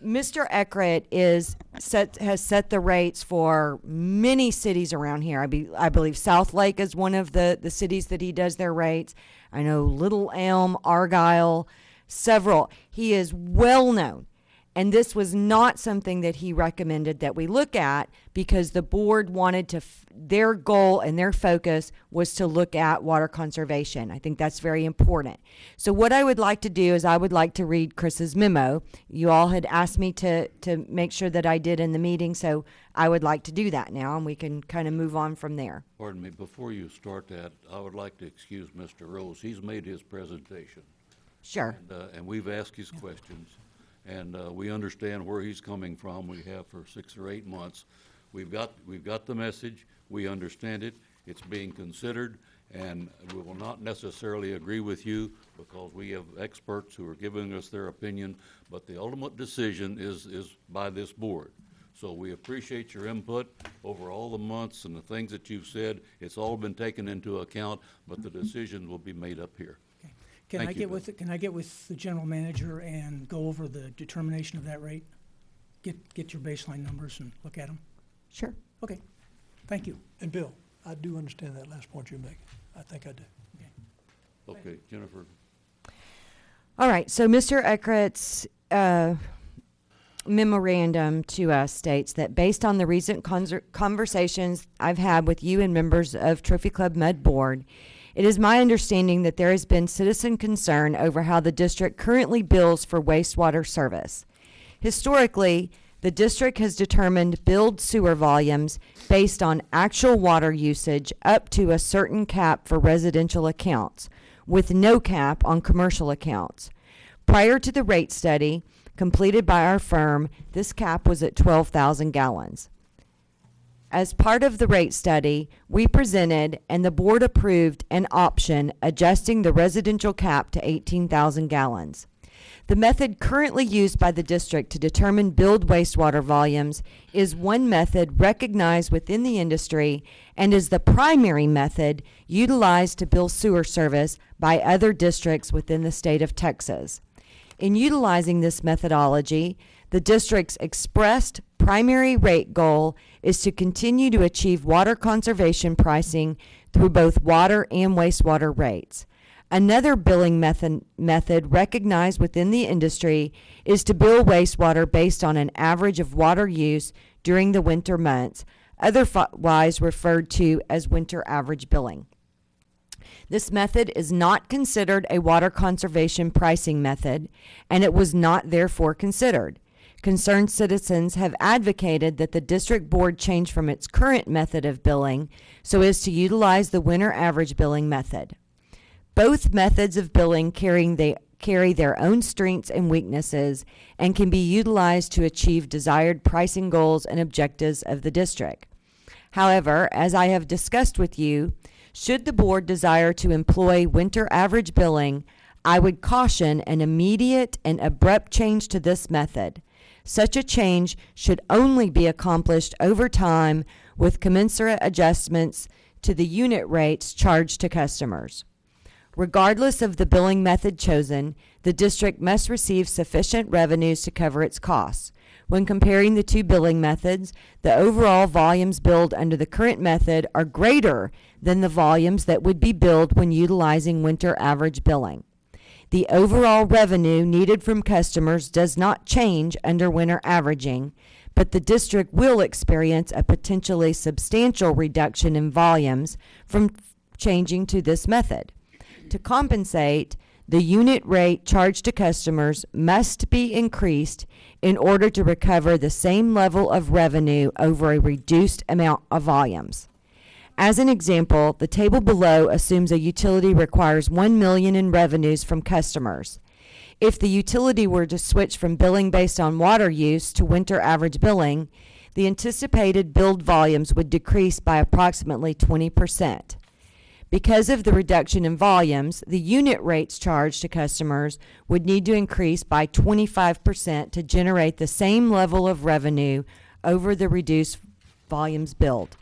Mr. Eckert has set the rates for many cities around here. I believe South Lake is one of the cities that he does their rates. I know Little Elm, Argyle, several. He is well known. And this was not something that he recommended that we look at because the board wanted to, their goal and their focus was to look at water conservation. I think that's very important. So what I would like to do is I would like to read Chris's memo. You all had asked me to make sure that I did in the meeting, so I would like to do that now, and we can kind of move on from there. Pardon me, before you start that, I would like to excuse Mr. Rose. He's made his presentation. Sure. And we've asked his questions. And we understand where he's coming from. We have for 6 or 8 months. We've got the message. We understand it. It's being considered, and we will not necessarily agree with you because we have experts who are giving us their opinion, but the ultimate decision is by this board. So we appreciate your input over all the months and the things that you've said. It's all been taken into account, but the decision will be made up here. Can Thank I you, get Bill. can I get with the general manager and go over the determination of that rate? Get your baseline numbers and look at them? Sure. Okay, thank you. And Bill, I do understand that last point you're making. I think I do. Okay, Jennifer. All right, so Mr. Eckert's memorandum to us states that based on the recent conversations I've had with you and members of Trophy Club Mud Board, it is my understanding that there has been citizen concern over how the district currently bills for wastewater service. Historically, the district has determined billed sewer volumes based on actual water usage up to a certain cap for residential accounts, with no cap on commercial accounts. Prior to the rate study completed by our firm, this cap was at 12,000 gallons. As part of the rate study, we presented and the board approved an option adjusting the residential cap to 18,000 gallons. The method currently used by the district to determine billed wastewater volumes is one method recognized within the industry and is the primary method utilized to bill sewer service by other districts within the state of Texas. In utilizing this methodology, the district's expressed primary rate goal is to continue to achieve water conservation pricing through both water and wastewater rates. Another billing method recognized within the industry is to bill wastewater based on an average of water use during the winter months, otherwise referred to as winter average billing. This method is not considered a water conservation pricing method, and it was not therefore considered. Concerned citizens have advocated that the district board change from its current method of billing so as to utilize the winter average billing method. Both methods of billing carry their own strengths and weaknesses and can be utilized to achieve desired pricing goals and objectives of the district. However, as I have discussed with you, should the board desire to employ winter average billing, I would caution an immediate and abrupt change to this method. Such a change should only be accomplished over time with commensurate adjustments to the unit rates charged to customers. Regardless of the billing method chosen, the district must receive sufficient revenues to cover its costs. When comparing the two billing methods, the overall volumes billed under the current method are greater than the volumes that would be billed when utilizing winter average billing. The overall revenue needed from customers does not change under winter averaging, but the district will experience a potentially substantial reduction in volumes from changing to this method. To compensate, the unit rate charged to customers must be increased in order to recover the same level of revenue over a reduced amount of volumes. As an example, the table below assumes a utility requires $1 million in revenues from customers. If the utility were to switch from billing based on water use to winter average billing, the anticipated billed volumes would decrease by approximately 20%. Because of the reduction in volumes, the unit rates charged to customers would need to increase by 25% to generate the same level of revenue over the reduced volumes billed.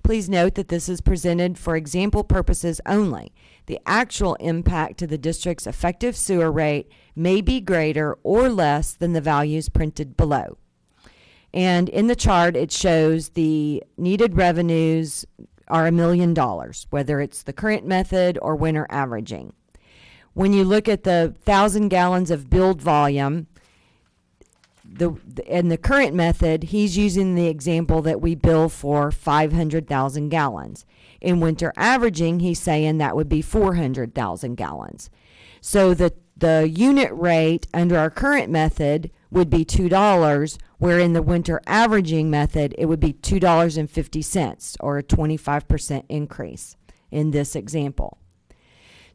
Please note that this is presented for example purposes only. The actual impact to the district's effective sewer rate may be greater or less than the values printed below. And in the chart, it shows the needed revenues are $1 million, whether it's the current method or winter averaging. When you look at the 1,000 gallons of billed volume, in the current method, he's using the example that we bill for 500,000 gallons. In winter averaging, he's saying that would be 400,000 gallons. So the unit rate under our current method would be $2, where in the winter averaging method, it would be $2.50, or a 25% increase in this example.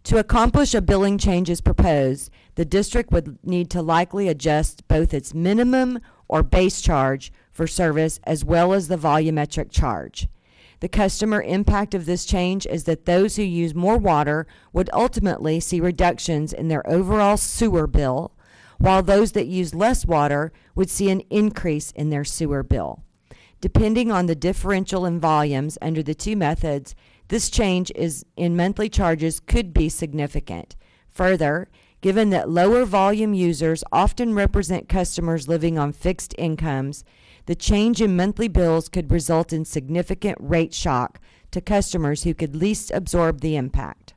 To accomplish a billing change as proposed, the district would need to likely adjust both its minimum or base charge for service as well as the volumetric charge. The customer impact of this change is that those who use more water would ultimately see reductions in their overall sewer bill, while those that use less water would see an increase in their sewer bill. Depending on the differential in volumes under the two methods, this change in monthly charges could be significant. Further, given that lower volume users often represent customers living on fixed incomes, the change in monthly bills could result in significant rate shock to customers who could least absorb the impact.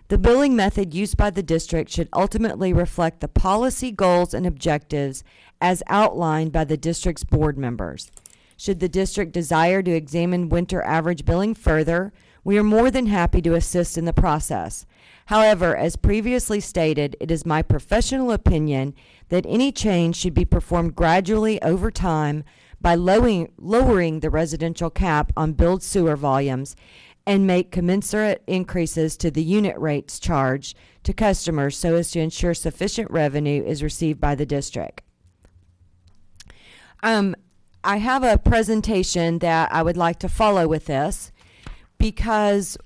The billing method used by the district should ultimately reflect the policy goals and objectives as outlined by the district's board members. Should the district desire to examine winter average billing further, we are more than happy to assist in the process. However, as previously stated, it is my professional opinion that any change should be performed gradually over time by lowering the residential cap on billed sewer volumes and make commensurate increases to the unit rates charged to customers so as to ensure sufficient revenue is received by the district. I have a presentation that I would like to follow with this, because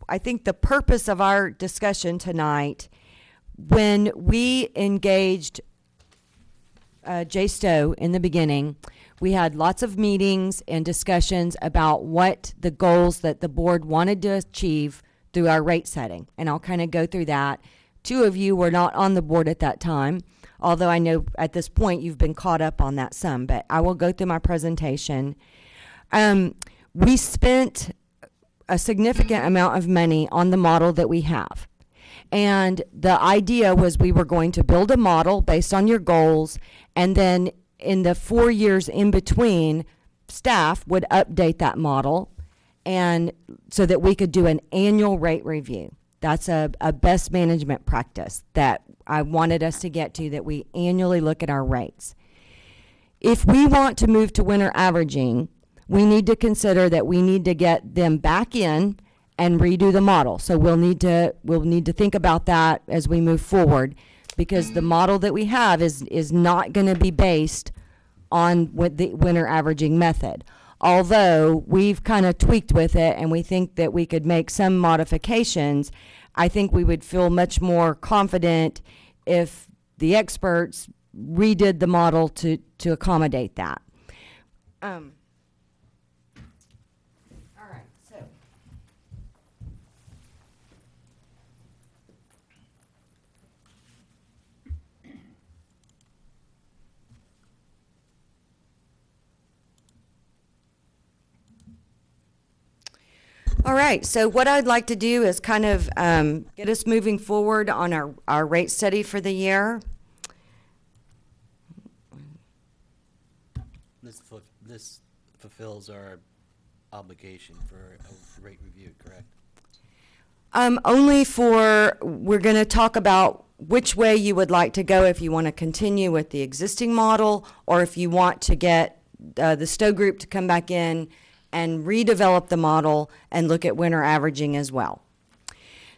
I think the purpose of our discussion tonight, when we engaged Jay Stowe in the beginning, we had lots of meetings and discussions about what the goals that the board wanted to achieve through our rate setting. And I'll kind of go through that. Two of you were not on the board at that time, although I know at this point you've been caught up on that some, but I will go through my presentation. We spent a significant amount of money on the model that we have. And the idea was we were going to build a model based on your goals, and then in the 4 years in between, staff would update that model, and so that we could do an annual rate review. That's a best management practice that I wanted us to get to, that we annually look at our rates. If we want to move to winter averaging, we need to consider that we need to get them back in and redo the model. So we'll need to think about that as we move forward, because the model that we have is not going to be based on the winter averaging method. Although we've kind of tweaked with it and we think that we could make some modifications, I think we would feel much more confident if the experts redid the model to accommodate that. All right, so. All right, so what I'd like to do is kind of get us moving forward on our rate study for the year. This fulfills our obligation for a rate review, correct? Only for, we're going to talk about which way you would like to go, if you want to continue with the existing model, or if you want to get the Stowe Group to come back in and redevelop the model and look at winter averaging as well.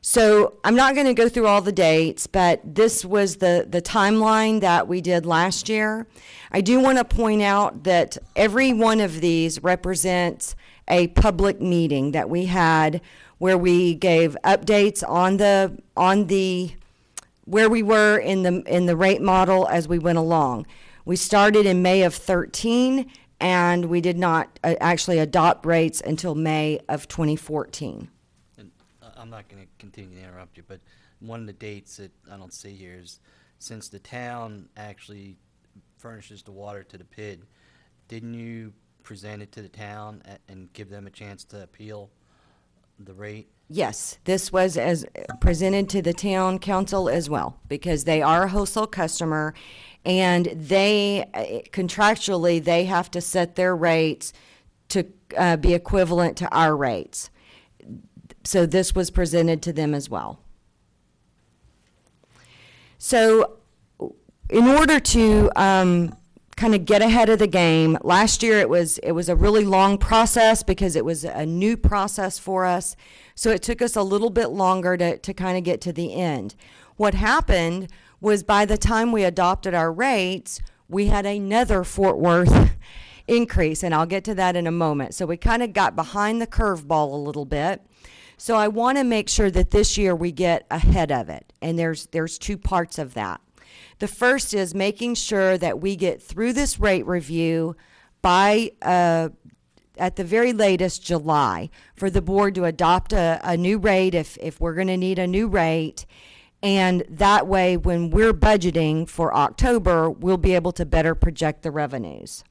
So I'm not going to go through all the dates, but this was the timeline that we did last year. I do want to point out that every one of these represents a public meeting that we had where we gave updates on the where we were in the rate model as we went along. We started in May of 13, and we did not actually adopt rates until May of 2014. And I'm not going to continue to interrupt you, but one of the dates that I don't see here is since the town actually furnishes the water to the PID, didn't you present it to the town and give them a chance to appeal the rate? Yes, this was as presented to the town council as well, because they are a wholesale customer, and they contractually, they have to set their rates to be equivalent to our rates. So this was presented to them as well. So in order to kind of get ahead of the game, last year it was a really long process because it was a new process for us. So it took us a little bit longer to kind of get to the end. What happened was by the time we adopted our rates, we had another Fort Worth increase, and I'll get to that in a moment. So we kind of got behind the curveball a little bit. So I want to make sure that this year we get ahead of it, and there's two parts of that. The first is making sure that we get through this rate review by at the very latest July, for the board to adopt a new rate if we're going to need a new rate. And that way, when we're budgeting for October, we'll be able to better project the revenues.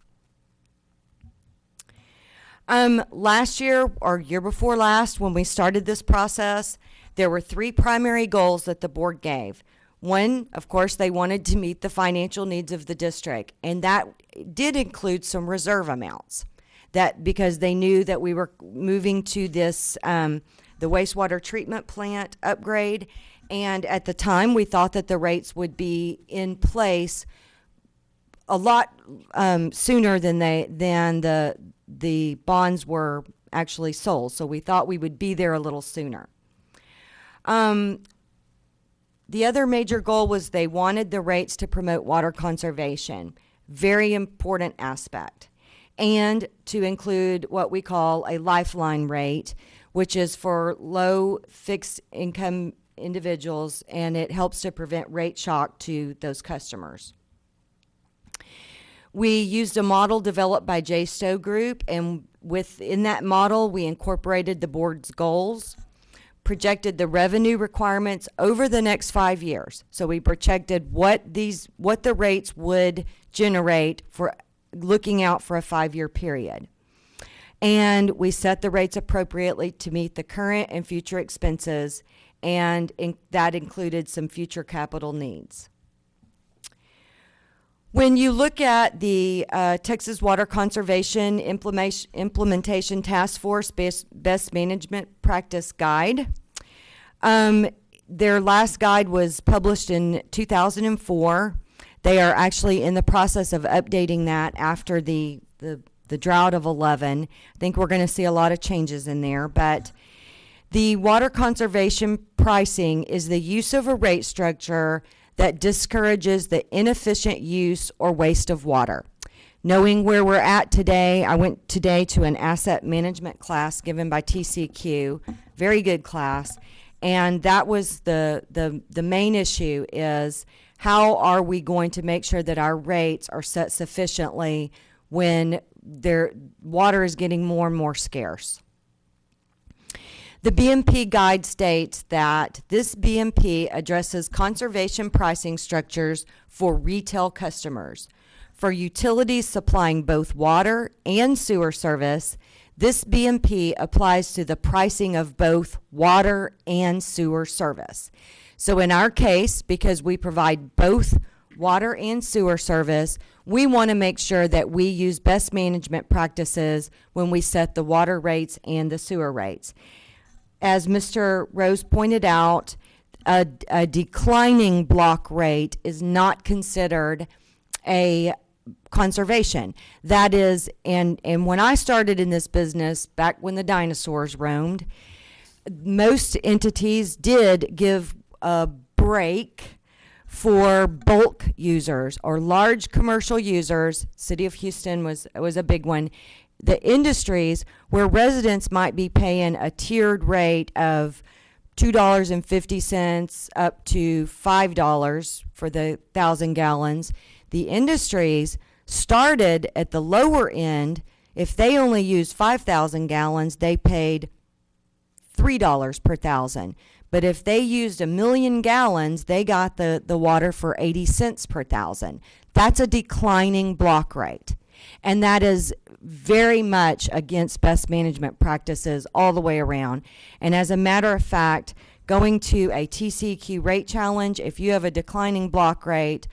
Last year, or year before last, when we started this process, there were three primary goals that the board gave. One, of course, they wanted to meet the financial needs of the district, and that did include some reserve amounts. That because they knew that we were moving to this, the wastewater treatment plant upgrade, and at the time we thought that the rates would be in place a lot sooner than the bonds were actually sold. So we thought we would be there a little sooner. The other major goal was they wanted the rates to promote water conservation. Very important aspect. And to include what we call a lifeline rate, which is for low fixed income individuals, and it helps to prevent rate shock to those customers. We used a model developed by Stowe Group, and within that model, we incorporated the board's goals, projected the revenue requirements over the next 5 years. So we projected what the rates would generate for looking out for a 5-year period. And we set the rates appropriately to meet the current and future expenses, and that included some future capital needs. When you look at the Texas Water Conservation Implementation Task Force Best Management Practice Guide, their last guide was published in 2004. They are actually in the process of updating that after the drought of 11. I think we're going to see a lot of changes in there, but the water conservation pricing is the use of a rate structure that discourages the inefficient use or waste of water. Knowing where we're at today, I went today to an asset management class given by TCQ, very good class, and that was the main issue is how are we going to make sure that our rates are set sufficiently when their water is getting more and more scarce. The BMP guide states that this BMP addresses conservation pricing structures for retail customers. For utilities supplying both water and sewer service, this BMP applies to the pricing of both water and sewer service. So in our case, because we provide both water and sewer service, we want to make sure that we use best management practices when we set the water rates and the sewer rates. as Mr. Rose pointed out, a declining block rate is not considered a conservation. That is, and when I started in this business, back when the dinosaurs roamed, most entities did give a break for bulk users or large commercial users. City of Houston was a big one. The industries where residents might be paying a tiered rate of $2.50 up to $5 for the 1,000 gallons. The industries started at the lower end. If they only used 5,000 gallons, they paid $3 per thousand. But if they used 1,000,000 gallons, they got the water for 80 cents per thousand. That's a declining block rate. And that is very much against best management practices all the way around. And as a matter of fact, going to a TCQ rate challenge, if you have a declining block rate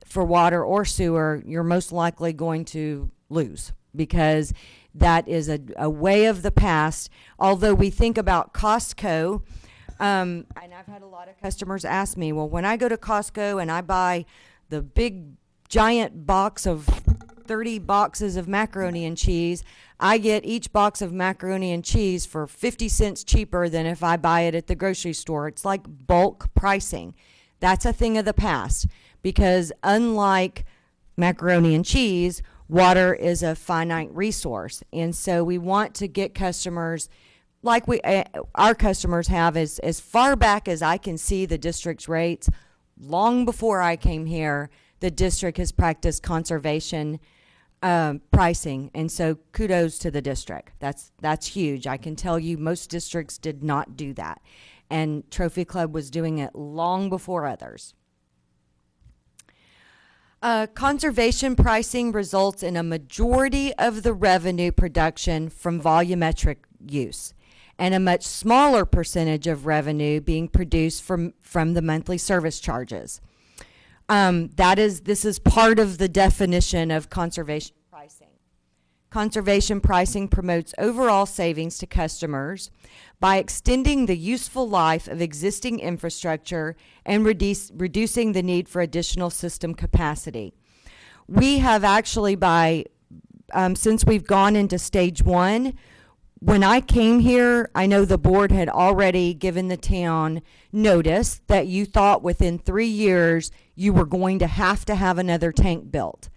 for water or sewer, you're most likely going to lose, because that is a way of the past. Although we think about Costco, and I've had a lot of customers ask me, well, when I go to Costco and I buy the big giant box of 30 boxes of macaroni and cheese, I get each box of macaroni and cheese for 50 cents cheaper than if I buy it at the grocery store. It's like bulk pricing. That's a thing of the past, because unlike macaroni and cheese, water is a finite resource. And so we want to get customers, like our customers have, as far back as I can see the district's rates. Long before I came here, the district has practiced conservation pricing, and so kudos to the district. That's huge. I can tell you most districts did not do that, and Trophy Club was doing it long before others. Conservation pricing results in a majority of the revenue production from volumetric use, and a much smaller percentage of revenue being produced from the monthly service charges. This is part of the definition of conservation pricing. Conservation pricing promotes overall savings to customers by extending the useful life of existing infrastructure and reducing the need for additional system capacity. We have actually, since we've gone into stage 1, when I came here, I know the board had already given the town notice that you thought within 3 years you were going to have another tank built.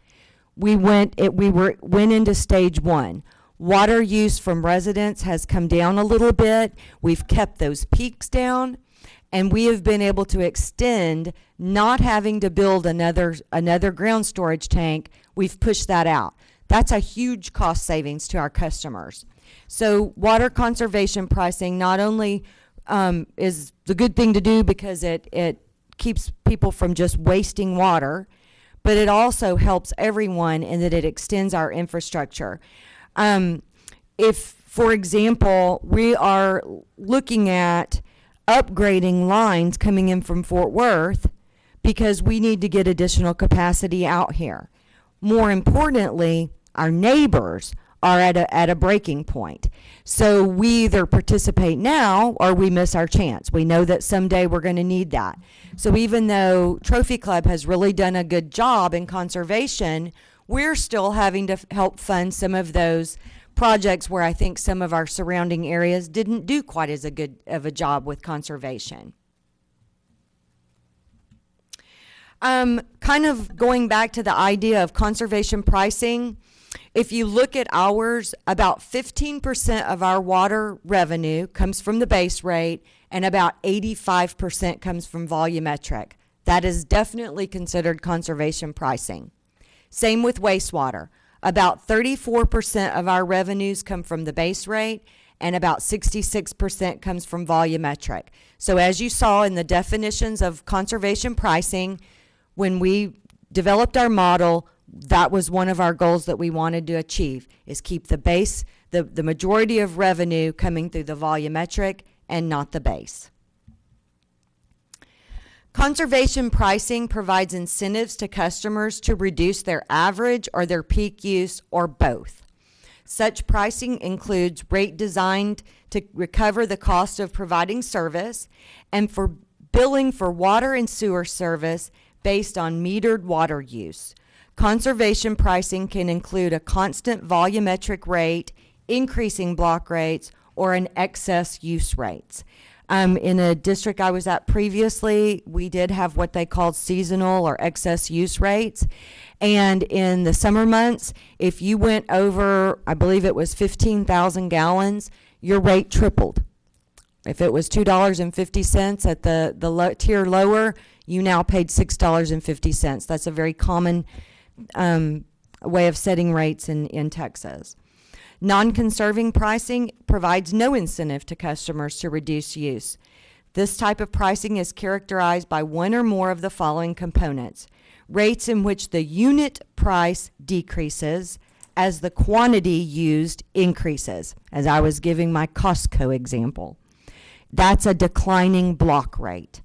We went into stage 1. Water use from residents has come down a little bit. We've kept those peaks down, and we have been able to extend not having to build another ground storage tank. We've pushed that out. That's a huge cost savings to our customers. So water conservation pricing not only is the good thing to do because it keeps people from just wasting water, but it also helps everyone in that it extends our infrastructure. If, for example, we are looking at upgrading lines coming in from Fort Worth because we need to get additional capacity out here. More importantly, our neighbors are at a breaking point. So we either participate now or we miss our chance. We know that someday we're going to need that. So even though Trophy Club has really done a good job in conservation, we're still having to help fund some of those projects where I think some of our surrounding areas didn't do quite as good of a job with conservation. Kind of going back to the idea of conservation pricing, if you look at ours, about 15% of our water revenue comes from the base rate and about 85% comes from volumetric. That is definitely considered conservation pricing. Same with wastewater. About 34% of our revenues come from the base rate and about 66% comes from volumetric. So as you saw in the definitions of conservation pricing, when we developed our model, that was one of our goals that we wanted to achieve, is keep the base, the majority of revenue coming through the volumetric and not the base. Conservation pricing provides incentives to customers to reduce their average or their peak use or both. Such pricing includes rate designed to recover the cost of providing service and for billing for water and sewer service based on metered water use. Conservation pricing can include a constant volumetric rate, increasing block rates, or an excess use rates. In a district I was at previously, we did have what they called seasonal or excess use rates. And in the summer months, if you went over, I believe it was 15,000 gallons, your rate tripled. If it was $2.50 at the tier lower, you now paid $6.50. That's a very common way of setting rates in Texas. Non-conserving pricing provides no incentive to customers to reduce use. This type of pricing is characterized by one or more of the following components: rates in which the unit price decreases as the quantity used increases, as I was giving my Costco example. That's a declining block rate.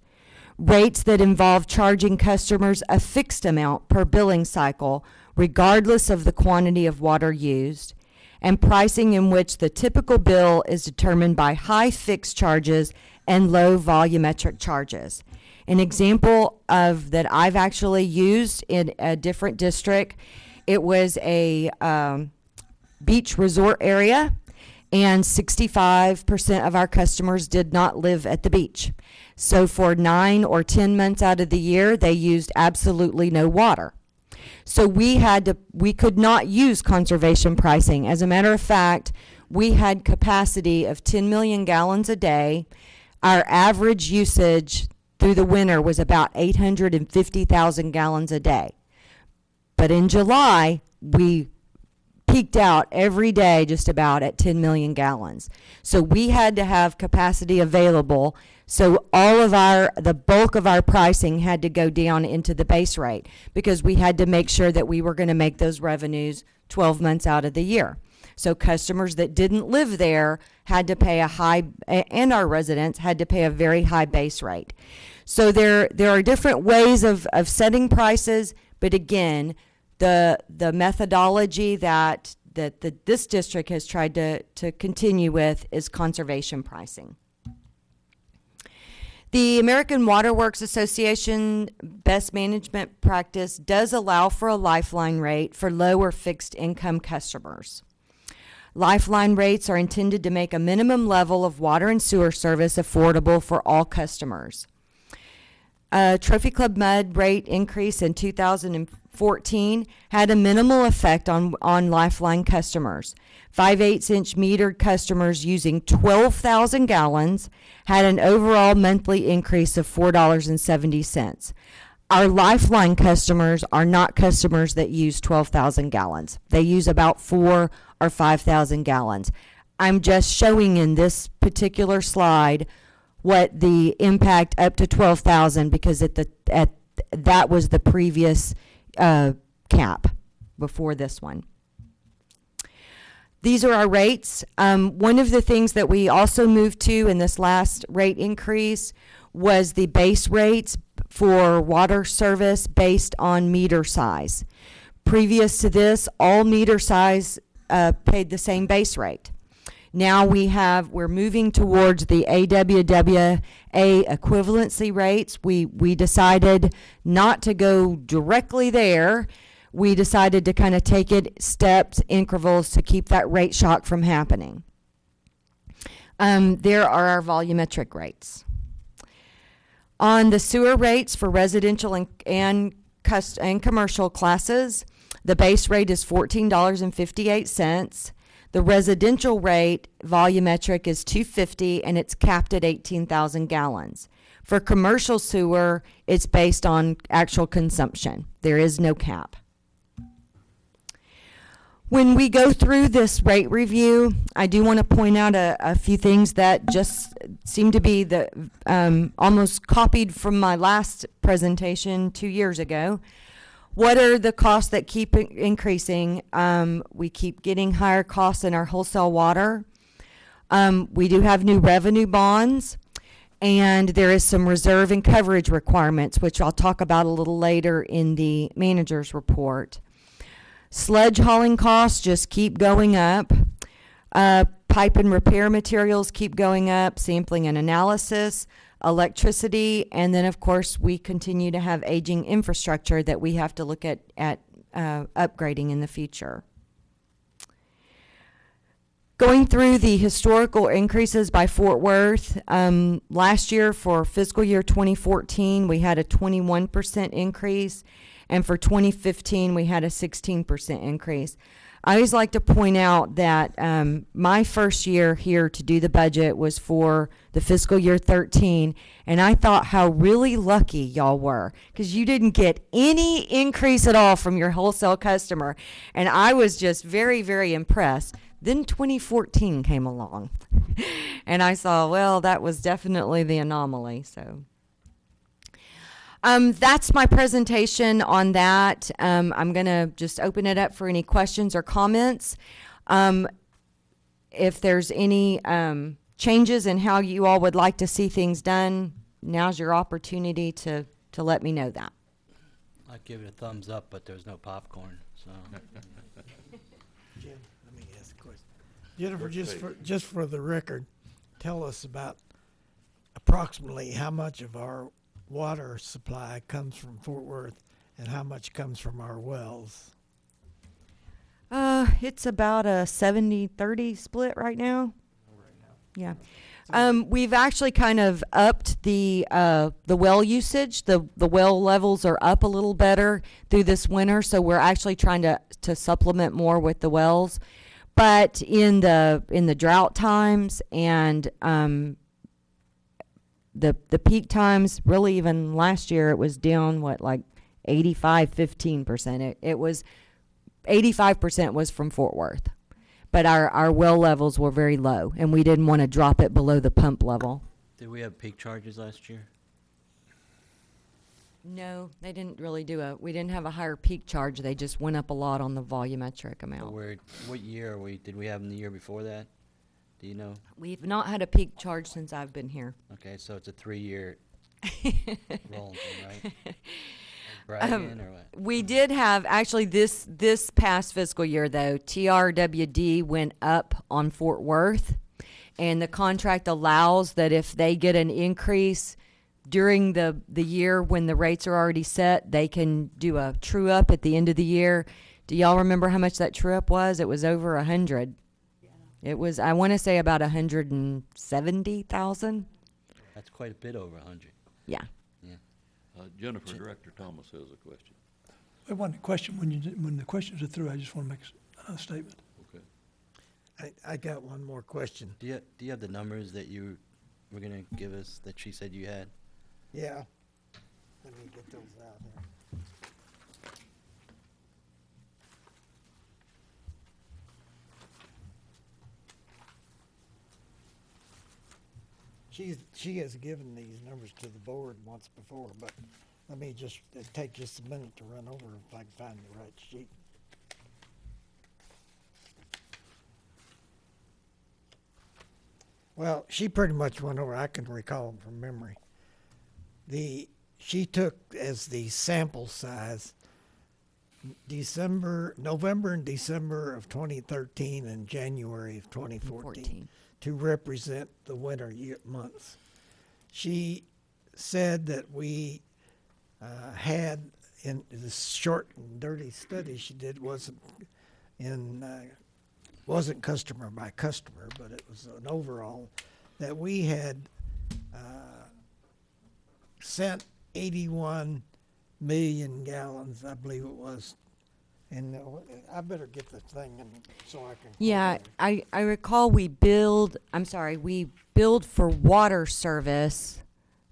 Rates that involve charging customers a fixed amount per billing cycle, regardless of the quantity of water used, and pricing in which the typical bill is determined by high fixed charges and low volumetric charges. An example of that I've actually used in a different district, it was a beach resort area, and 65% of our customers did not live at the beach. So for 9 or 10 months out of the year, they used absolutely no water. So we could not use conservation pricing. As a matter of fact, we had capacity of 10 million gallons a day. Our average usage through the winter was about 850,000 gallons a day. But in July, we peaked out every day just about at 10 million gallons. So we had to have capacity available. So all of the bulk of our pricing had to go down into the base rate because we had to make sure that we were going to make those revenues 12 months out of the year. So customers that didn't live there had to pay a high, and our residents had to pay a very high base rate. So there are different ways of setting prices, but again, the methodology that this district has tried to continue with is conservation pricing. The American Water Works Association best management practice does allow for a lifeline rate for low or fixed income customers. Lifeline rates are intended to make a minimum level of water and sewer service affordable for all customers. Trophy Club Mud rate increase in 2014 had a minimal effect on Lifeline customers. 5/8" metered customers using 12,000 gallons had an overall monthly increase of $4.70. Our Lifeline customers are not customers that use 12,000 gallons. They use about 4,000 or 5,000 gallons. I'm just showing in this particular slide what the impact up to 12,000 because that was the previous cap before this one. These are our rates. One of the things that we also moved to in this last rate increase was the base rates for water service based on meter size. Previous to this, all meter size paid the same base rate. Now we're moving towards the AWWA equivalency rates. We decided not to go directly there. We decided to kind of take it steps, intervals to keep that rate shock from happening. There are our volumetric rates. On the sewer rates for residential and commercial classes, the base rate is $14.58. The residential rate volumetric is $2.50 and it's capped at 18,000 gallons. For commercial sewer, it's based on actual consumption. There is no cap. When we go through this rate review, I do want to point out a few things that just seem to be almost copied from my last presentation 2 years ago. What are the costs that keep increasing? We keep getting higher costs in our wholesale water. We do have new revenue bonds, and there is some reserve and coverage requirements, which I'll talk about a little later in the manager's report. Sludge hauling costs just keep going up. Pipe and repair materials keep going up, sampling and analysis, electricity, and then of course we continue to have aging infrastructure that we have to look at upgrading in the future. Going through the historical increases by Fort Worth, last year for fiscal year 2014, we had a 21% increase, and for 2015, we had a 16% increase. I always like to point out that my first year here to do the budget was for the fiscal year 13, and I thought how really lucky y'all were, because you didn't get any increase at all from your wholesale customer, and I was just very, very impressed. Then 2014 came along, and I saw, well, that was definitely the anomaly. So that's my presentation on that. I'm going to just open it up for any questions or comments. If there's any changes in how you all would like to see things done, now's your opportunity to let me know that. I'd give it a thumbs up, but there's no popcorn, so. Jim, let me ask a question. Jennifer, just for the record, tell us about approximately how much of our water supply comes from Fort Worth and how much comes from our wells. It's about a 70-30 split right now. Yeah. We've actually kind of upped the well usage. The well levels are up a little better through this winter, so we're actually trying to supplement more with the wells. But in the drought times and the peak times, really even last year, it was down, like 15%. It was 85% was from Fort Worth. But our well levels were very low, and we didn't want to drop it below the pump level. Did we have peak charges last year? No, they didn't really we didn't have a higher peak charge. They just went up a lot on the volumetric amount. What year did we have them the year before that? Do you know? We've not had a peak charge since I've been here. Okay, so it's a 3-year rolling, right? Bragging or what? We did have, actually, this past fiscal year, though, TRWD went up on Fort Worth, and the contract allows that if they get an increase during the year when the rates are already set, they can do a true-up at the end of the year. Do y'all remember how much that true-up was? It was over 100. Yeah. It was, I want to say, about 170,000. That's quite a bit over 100. Yeah. Jennifer, Director Thomas has a question. I want a question. When the questions are through, I just want to make a statement. Okay. I got one more question. Do you have the numbers that you were going to give us that she said you had? Yeah. Let me get those out here. She has given these numbers to the board once before, but let me just take just a minute to run over if I can find the right sheet. Well, she pretty much went over. I can recall them from memory. She took as the sample size November and December of 2013 and January of 2014. To represent the winter months. She said that we had, in this short and dirty study she did, wasn't customer by customer, but it was an overall, that we had sent 81 million gallons, I believe it was. And I better get the thing so I can. Yeah, I recall we billed for water service,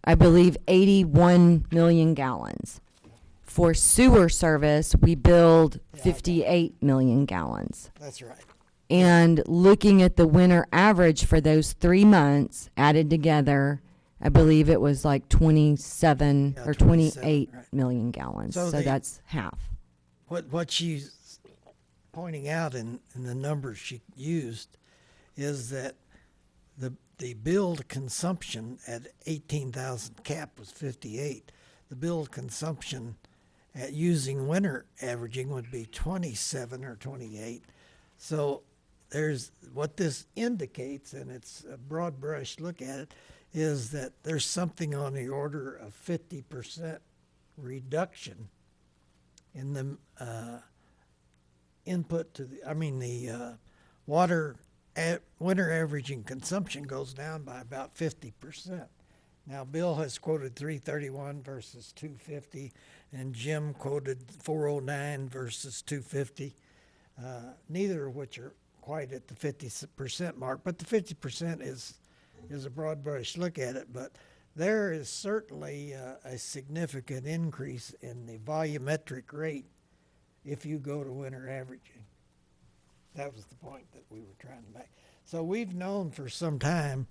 I believe 81 million gallons. For sewer service, we billed 58 million gallons. That's right. And looking at the winter average for those 3 months added together, I believe it was like 27 or 28 right. million gallons. So that's half. What she's pointing out in the numbers she used is that the billed consumption at 18,000 cap was 58. The billed consumption at using winter averaging would be 27 or 28. So there's what this indicates, and it's a broad brush look at it, is that there's something on the order of 50% reduction in the input to the water winter averaging consumption goes down by about 50%. Now, Bill has quoted 331 versus 250, and Jim quoted 409 versus 250, neither of which are quite at the 50% mark, but the 50% is a broad brush look at it. But there is certainly a significant increase in the volumetric rate if you go to winter averaging. That was the point that we were trying to make. So we've known for some time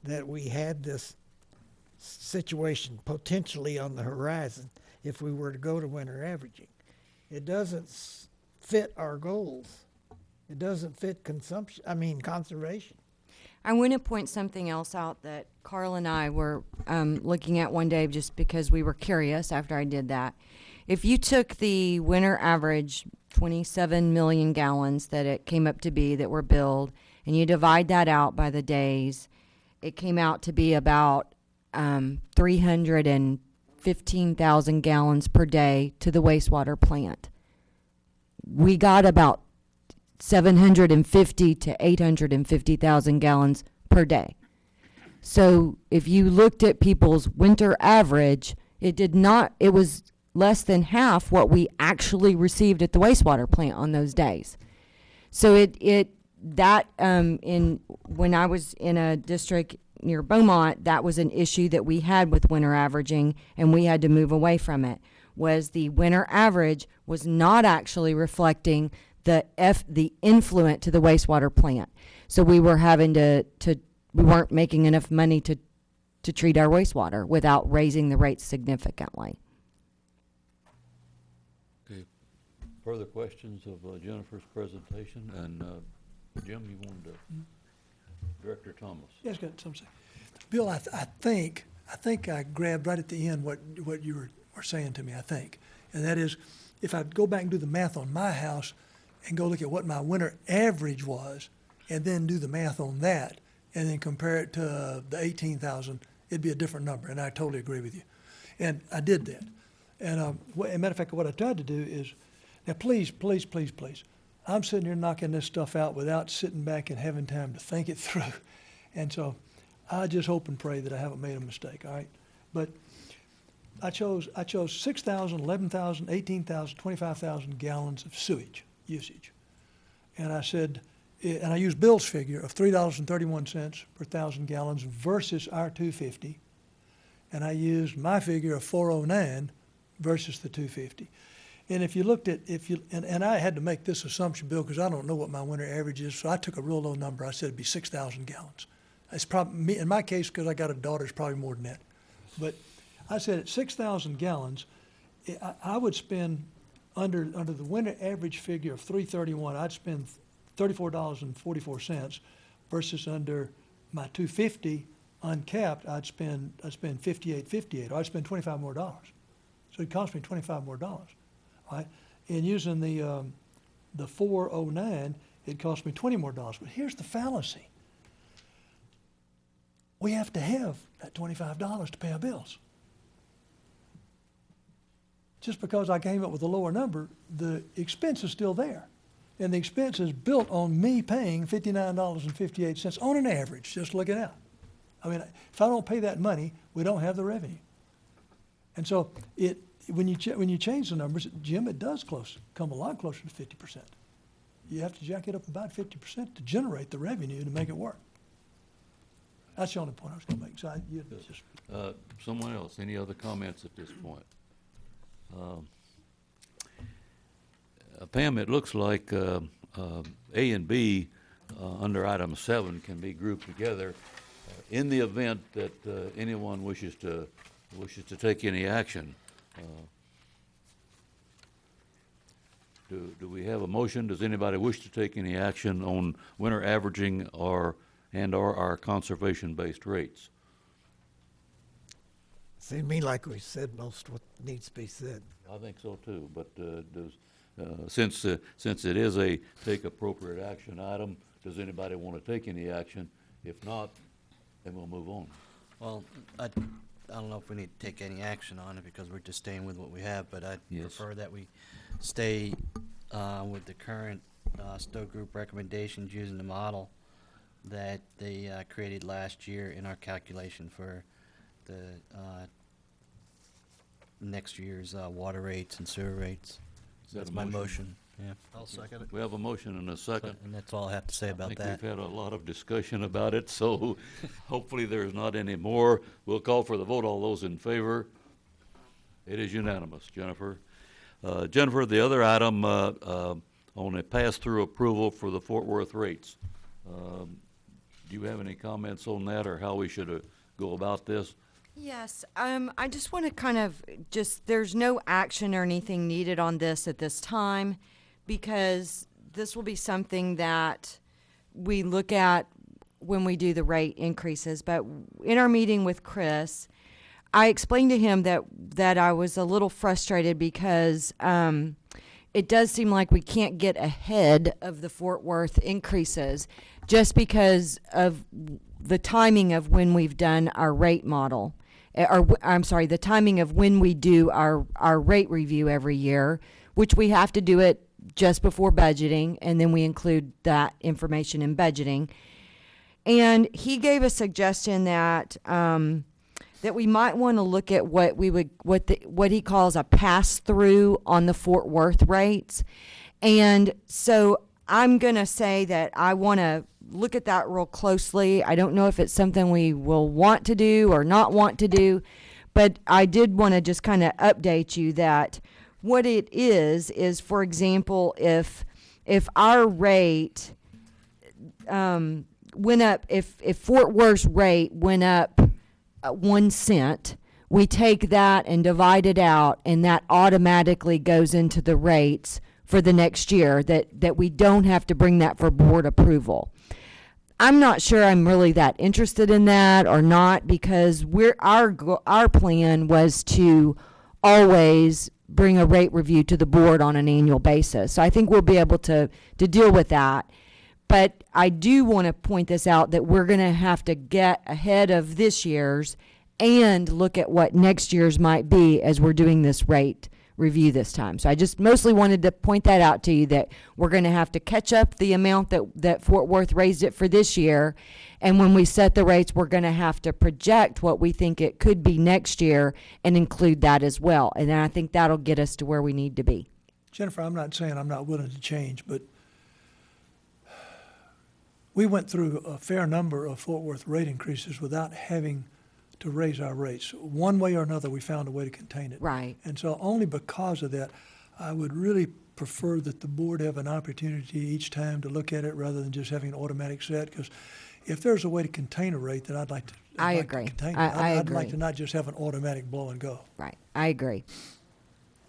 that we had this situation potentially on the horizon if we were to go to winter averaging. It doesn't fit our goals. It doesn't fit conservation. I want to point something else out that Carl and I were looking at one day just because we were curious after I did that. If you took the winter average, 27 million gallons that it came up to be that were billed, and you divide that out by the days, it came out to be about 315,000 gallons per day to the wastewater plant. We got about 750 to 850,000 gallons per day. So if you looked at people's winter average, it was less than half what we actually received at the wastewater plant on those days. So when I was in a district near Beaumont, that was an issue that we had with winter averaging, and we had to move away from it, was the winter average was not actually reflecting the influent to the wastewater plant. So we were having we weren't making enough money to treat our wastewater without raising the rates significantly. Okay. Further questions of Jennifer's presentation? And Jim, you wanted to, Director Thomas. Yes, got something. Bill, I think I grabbed right at the end what you were saying to me, I think. And that is, if I go back and do the math on my house and go look at what my winter average was, and then do the math on that, and then compare it to the 18,000, it'd be a different number, and I totally agree with you. And I did that. And as a matter of fact, what I tried to do is, now please, I'm sitting here knocking this stuff out without sitting back and having time to think it through. And so I just hope and pray that I haven't made a mistake, all right? But I chose 6,000, 11,000, 18,000, 25,000 gallons of sewage usage. And I said, and I used Bill's figure of $3.31 per thousand gallons versus our 250. And I used my figure of 409 versus the 250. And if you looked at, and I had to make this assumption, Bill, because I don't know what my winter average is, so I took a real low number. I said it'd be 6,000 gallons. It's probably, in my case, because I got a daughter, it's probably more than that. But I said at 6,000 gallons, I would spend, under the winter average figure of 331, I'd spend $34.44 versus under my 250 uncapped, I'd spend $58.58, or I'd spend $25 more. So it cost me $25 more. Right? And using the 409, it cost me $20 more. But here's the fallacy. We have to have that $25 to pay our bills. Just because I came up with a lower number, the expense is still there. And the expense is built on me paying $59.58 on an average, just looking out. I mean, if I don't pay that money, we don't have the revenue. And so when you change the numbers, Jim, it does come a lot closer to 50%. You have to jack it up about 50% to generate the revenue to make it work. That's the only point I was going to make. So Someone else, any other comments at this point? Pam, it looks like A and B under item 7 can be grouped together in the event that anyone wishes to take any action. Do we have a motion? Does anybody wish to take any action on winter averaging or our conservation-based rates? Seems to me like we said most what needs to be said. I think so too, but since it is a take appropriate action item, does anybody want to take any action? If not, then we'll move on. Well, I don't know if we need to take any action on it because we're just staying with what we have, but I'd Yes. prefer that we stay with the current Stowe Group recommendations using the model that they created last year in our calculation for the next year's water rates and sewer rates. Is that That's a my motion? motion, yeah. I'll second it. We have a motion and a second. And that's all I have to say about I that. think we've had a lot of discussion about it, so hopefully there's not any more. We'll call for the vote. All those in favor? It is unanimous, Jennifer. Jennifer, the other item on a pass-through approval for the Fort Worth rates. Do you have any comments on that or how we should go about this? Yes, I just want to kind of there's no action or anything needed on this at this time because this will be something that we look at when we do the rate increases. But in our meeting with Chris, I explained to him that I was a little frustrated because it does seem like we can't get ahead of the Fort Worth increases just because of the timing of when we've done our rate model. The timing of when we do our rate review every year, which we have to do it just before budgeting, and then we include that information in budgeting. And he gave a suggestion that that we might want to look at what he calls a pass-through on the Fort Worth rates. And so I'm going to say that I want to look at that real closely. I don't know if it's something we will want to do or not want to do, but I did want to just kind of update you that what it is, for example, if our rate went up, if Fort Worth's rate went up 1 cent, we take that and divide it out, and that automatically goes into the rates for the next year, that we don't have to bring that for board approval. I'm not sure I'm really that interested in that or not, because our plan was to always bring a rate review to the board on an annual basis. So I think we'll be able to deal with that. But I do want to point this out that we're going to have to get ahead of this year's and look at what next year's might be as we're doing this rate review this time. So I just mostly wanted to point that out to you, that we're going to have to catch up the amount that Fort Worth raised it for this year. And when we set the rates, we're going to have to project what we think it could be next year and include that as well. And I think that'll get us to where we need to be. Jennifer, I'm not saying I'm not willing to change, but we went through a fair number of Fort Worth rate increases without having to raise our rates. One way or another, we found a way to contain it. Right. And so only because of that, I would really prefer that the board have an opportunity each time to look at it rather than just having an automatic set. Because if there's a way to contain a rate, then I'd like to. I like agree. To contain it. I I'd like agree. to not just have an automatic blow and go. Right. I agree.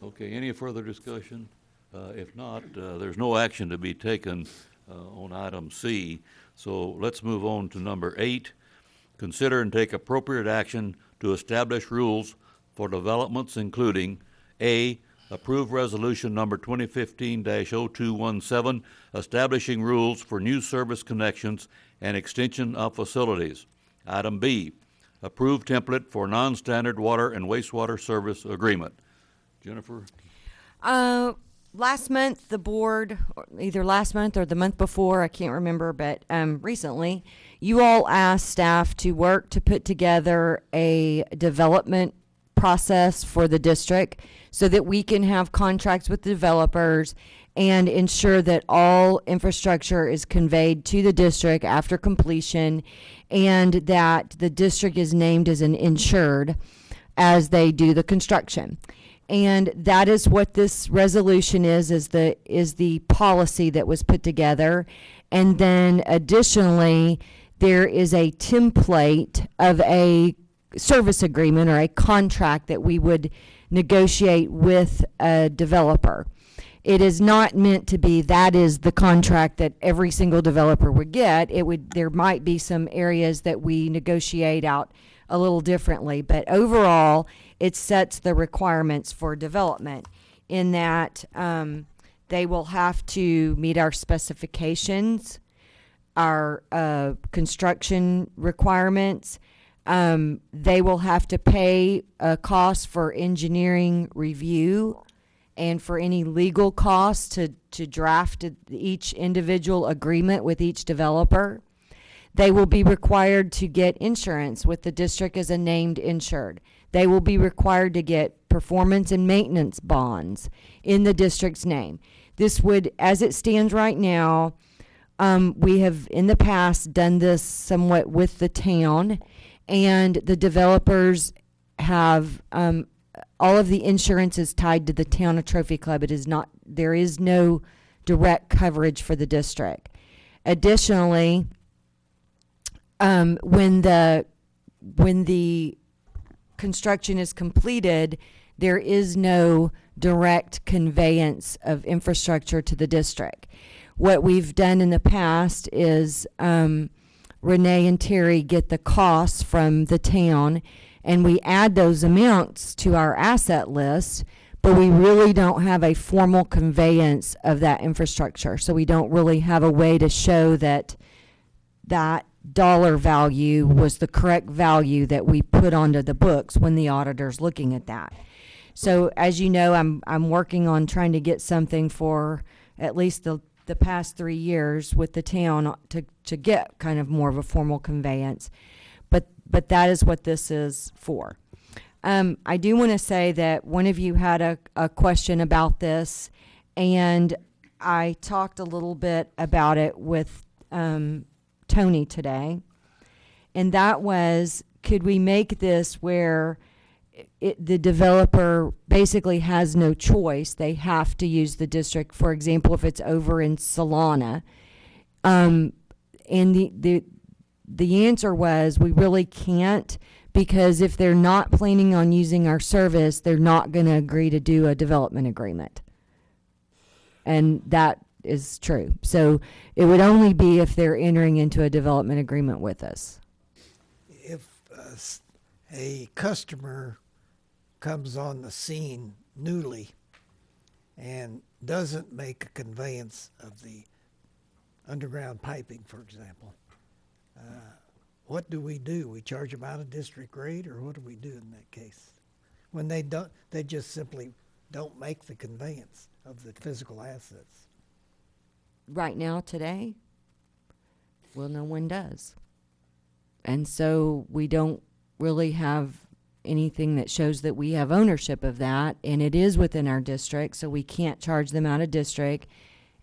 Okay, any further discussion? If not, there's no action to be taken on item C. So let's move on to number 8. Consider and take appropriate action to establish rules for developments including A, approve resolution number 2015-0217, establishing rules for new service connections and extension of facilities. Item B, approve template for non-standard water and wastewater service agreement. Jennifer? Last month, the board, either last month or the month before, I can't remember, but recently, you all asked staff to work to put together a development process for the district so that we can have contracts with the developers and ensure that all infrastructure is conveyed to the district after completion, and that the district is named as an insured as they do the construction. And that is what this resolution is the policy that was put together. And then additionally, there is a template of a service agreement or a contract that we would negotiate with a developer. It is not meant to be that is the contract that every single developer would get. There might be some areas that we negotiate out a little differently. But overall, it sets the requirements for development in that they will have to meet our specifications, our construction requirements. They will have to pay a cost for engineering review and for any legal costs to draft each individual agreement with each developer. They will be required to get insurance with the district as a named insured. They will be required to get performance and maintenance bonds in the district's name. This would, as it stands right now, we have in the past done this somewhat with the town, and the developers have all of the insurance is tied to the town of Trophy Club. It is not, there is no direct coverage for the district. Additionally, when the construction is completed, there is no direct conveyance of infrastructure to the district. What we've done in the past is Renee and Terry get the costs from the town, and we add those amounts to our asset list, but we really don't have a formal conveyance of that infrastructure. So we don't really have a way to show that that dollar value was the correct value that we put onto the books when the auditor's looking at that. So as you know, I'm working on trying to get something for at least the past 3 years with the town to get kind of more of a formal conveyance. But that is what this is for. I do want to say that one of you had a question about this, and I talked a little bit about it with Tony today, and that was, could we make this where the developer basically has no choice? They have to use the district. For example, if it's over in Solana, and the answer was we really can't, because if they're not planning on using our service, they're not going to agree to do a development agreement. And that is true. So it would only be if they're entering into a development agreement with us. If a customer comes on the scene newly and doesn't make a conveyance of the underground piping, for example, what do? We charge them out of district rate, or what do we do in that case? When they don't, they just simply don't make the conveyance of the physical assets. Right now, today, well, no one does. And so we don't really have anything that shows that we have ownership of that, and it is within our district, so we can't charge them out of district,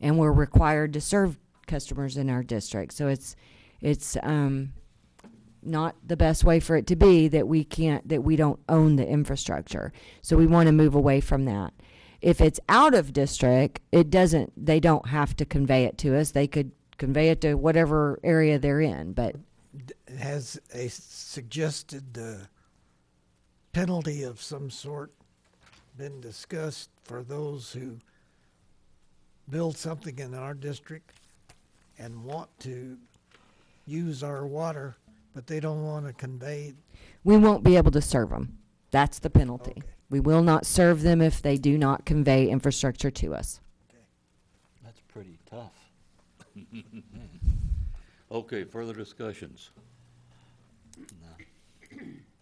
and we're required to serve customers in our district. So it's not the best way for it to be that we don't own the infrastructure. So we want to move away from that. If it's out of district, they don't have to convey it to us. They could convey it to whatever area they're in, but Has a suggested penalty of some sort been discussed for those who build something in our district and want to use our water, but they don't want to convey? we won't be able to serve them. That's the penalty. Okay. We will not serve them if they do not convey infrastructure to us. That's pretty tough. Okay, further discussions?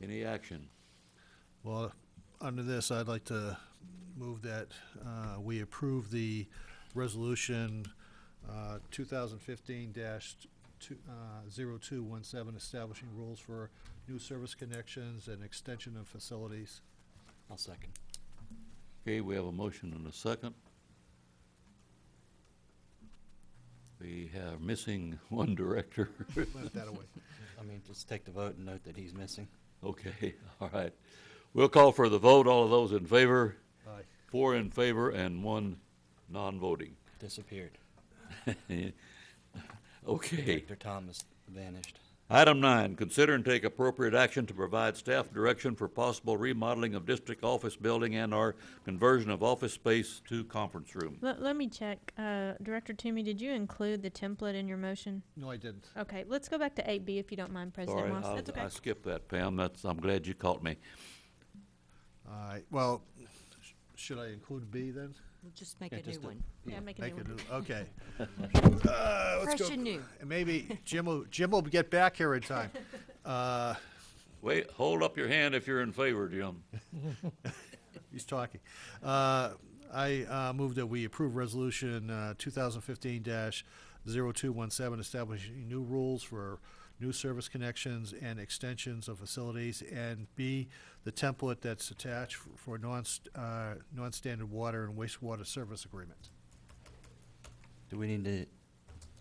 Any action? Well, under this, I'd like to move that we approve the resolution 2015-0217, establishing rules for new service connections and extension of facilities. I'll second. Okay, we have a motion and a second. We have missing one director. Left that away. I mean, just take the vote and note that he's missing. Okay, all right. We'll call for the vote. All of those in favor? Aye. 4 in favor and 1 non-voting. Disappeared. Okay. Director Thomas vanished. Item 9, consider and take appropriate action to provide staff direction for possible remodeling of district office building and/or conversion of office space to conference room. Let me check. Director Toomey, did you include the template in your motion? No, I didn't. Okay, let's go back to 8B if you don't mind, President Sorry, Moss. That's okay. I skipped that, Pam. I'm glad you caught me. All right, well, should I include B then? We'll just make Yeah, a new just a- one. Yeah, make a new one. Okay. Fresh and new. And maybe Jim will get back here in time. Wait, hold up your hand if you're in favor, Jim. He's talking. I move that we approve resolution 2015-0217, establishing new rules for new service connections and extensions of facilities, and B, the template that's attached for non-standard water and wastewater service agreement. Do we need to,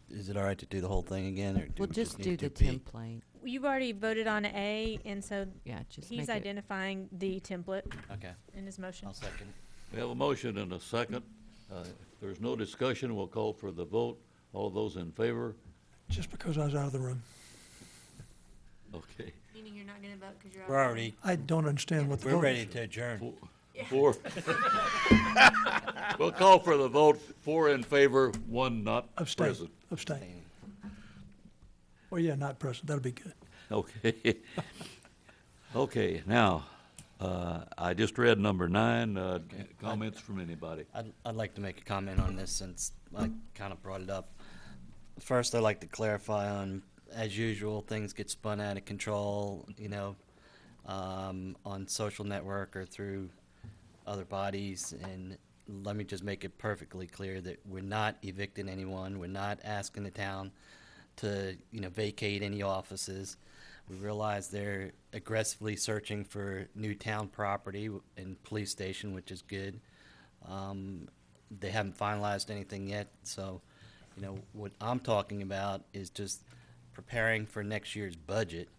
is it all right to do the whole thing again, or do We'll we just do need the to B? template. You've already voted on A, and so Yeah, just he's make it. identifying the template Okay, in his motion. I'll second. We have a motion and a second. If there's no discussion, we'll call for the vote. All those in favor? Just because I was out of the room. Okay. Meaning you're not gonna vote because you're We're already, I don't understand what the we're vote ready is. to adjourn. Four. We'll call for the vote. 4 in favor, 1 not Abstain. present. Abstain. Well, yeah, not present. That'll be good. Okay. Okay, now, I just read number 9. Comments from anybody? I'd like to make a comment on this since I kind of brought it up. First, I'd like to clarify on, as usual, things get spun out of control, on social network or through other bodies. And let me just make it perfectly clear that we're not evicting anyone. We're not asking the town to, vacate any offices. We realize they're aggressively searching for new town property and police station, which is good. They haven't finalized anything yet, so, what I'm talking about is just preparing for next year's budget.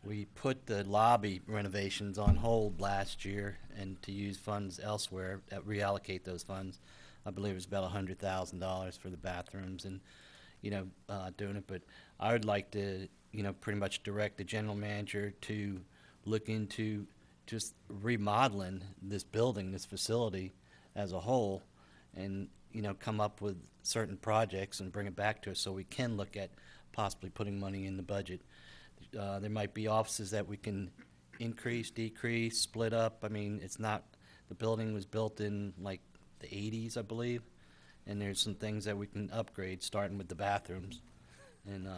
We put the lobby renovations on hold last year and to use funds elsewhere, reallocate those funds. I believe it was about $100,000 for the bathrooms and, doing it. But I would like to, pretty much direct the general manager to look into just remodeling this building, this facility as a whole, and, come up with certain projects and bring it back to us so we can look at possibly putting money in the budget. There might be offices that we can increase, decrease, split up. I mean, it's not, the building was built in like the 80s, I believe, and there's some things that we can upgrade, starting with the bathrooms. And,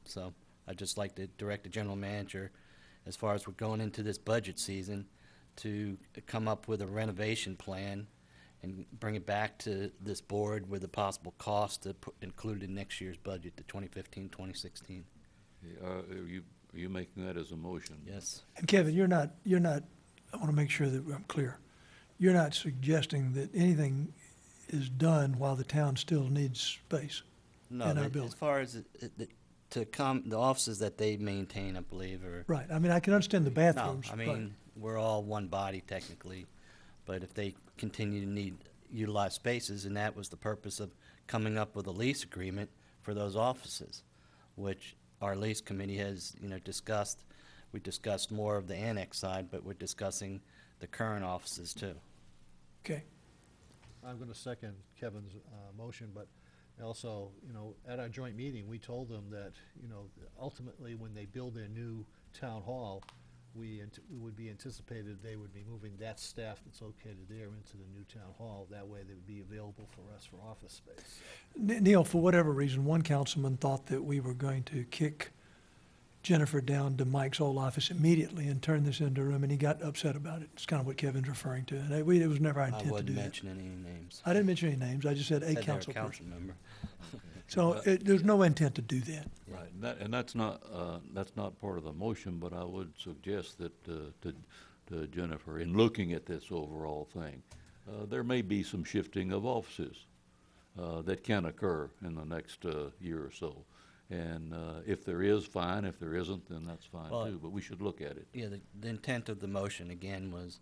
so I'd just like to direct the general manager, as far as we're going into this budget season, to come up with a renovation plan and bring it back to this board with a possible cost to include in next year's budget, the 2015-2016. Are you making that as a motion? Yes. And Kevin, you're not, I want to make sure that I'm clear. You're not suggesting that anything is done while the town still needs space No, in our as building. far as the offices that they maintain, I believe, are. Right. I mean, I can understand the No, bathrooms. I right. mean, we're all one body technically, but if they continue to need utilized spaces, and that was the purpose of coming up with a lease agreement for those offices, which our lease committee has, discussed. We discussed more of the annex side, but we're discussing the current offices too. Okay. I'm going to second Kevin's motion, but also, at our joint meeting, we told them that, ultimately, when they build their new town hall, we would be anticipated they would be moving that staff that's located there into the new town hall. That way, they would be available for us for office space. Neil, for whatever reason, one councilman thought that we were going to kick Jennifer down to Mike's old office immediately and turn this into a room, and he got upset about it. It's kind of what Kevin's referring to. And it was never our I intent to do wouldn't that. mention any names. I didn't mention any names. I just said a Said they're council council person. member. So there's no intent to do that. Right, and that's not part of the motion, but I would suggest that to Jennifer, in looking at this overall thing, there may be some shifting of offices that can occur in the next year or so. And if there is, fine. If there isn't, then that's fine Well, too. But we should look at it. Yeah, the intent of the motion, again, was,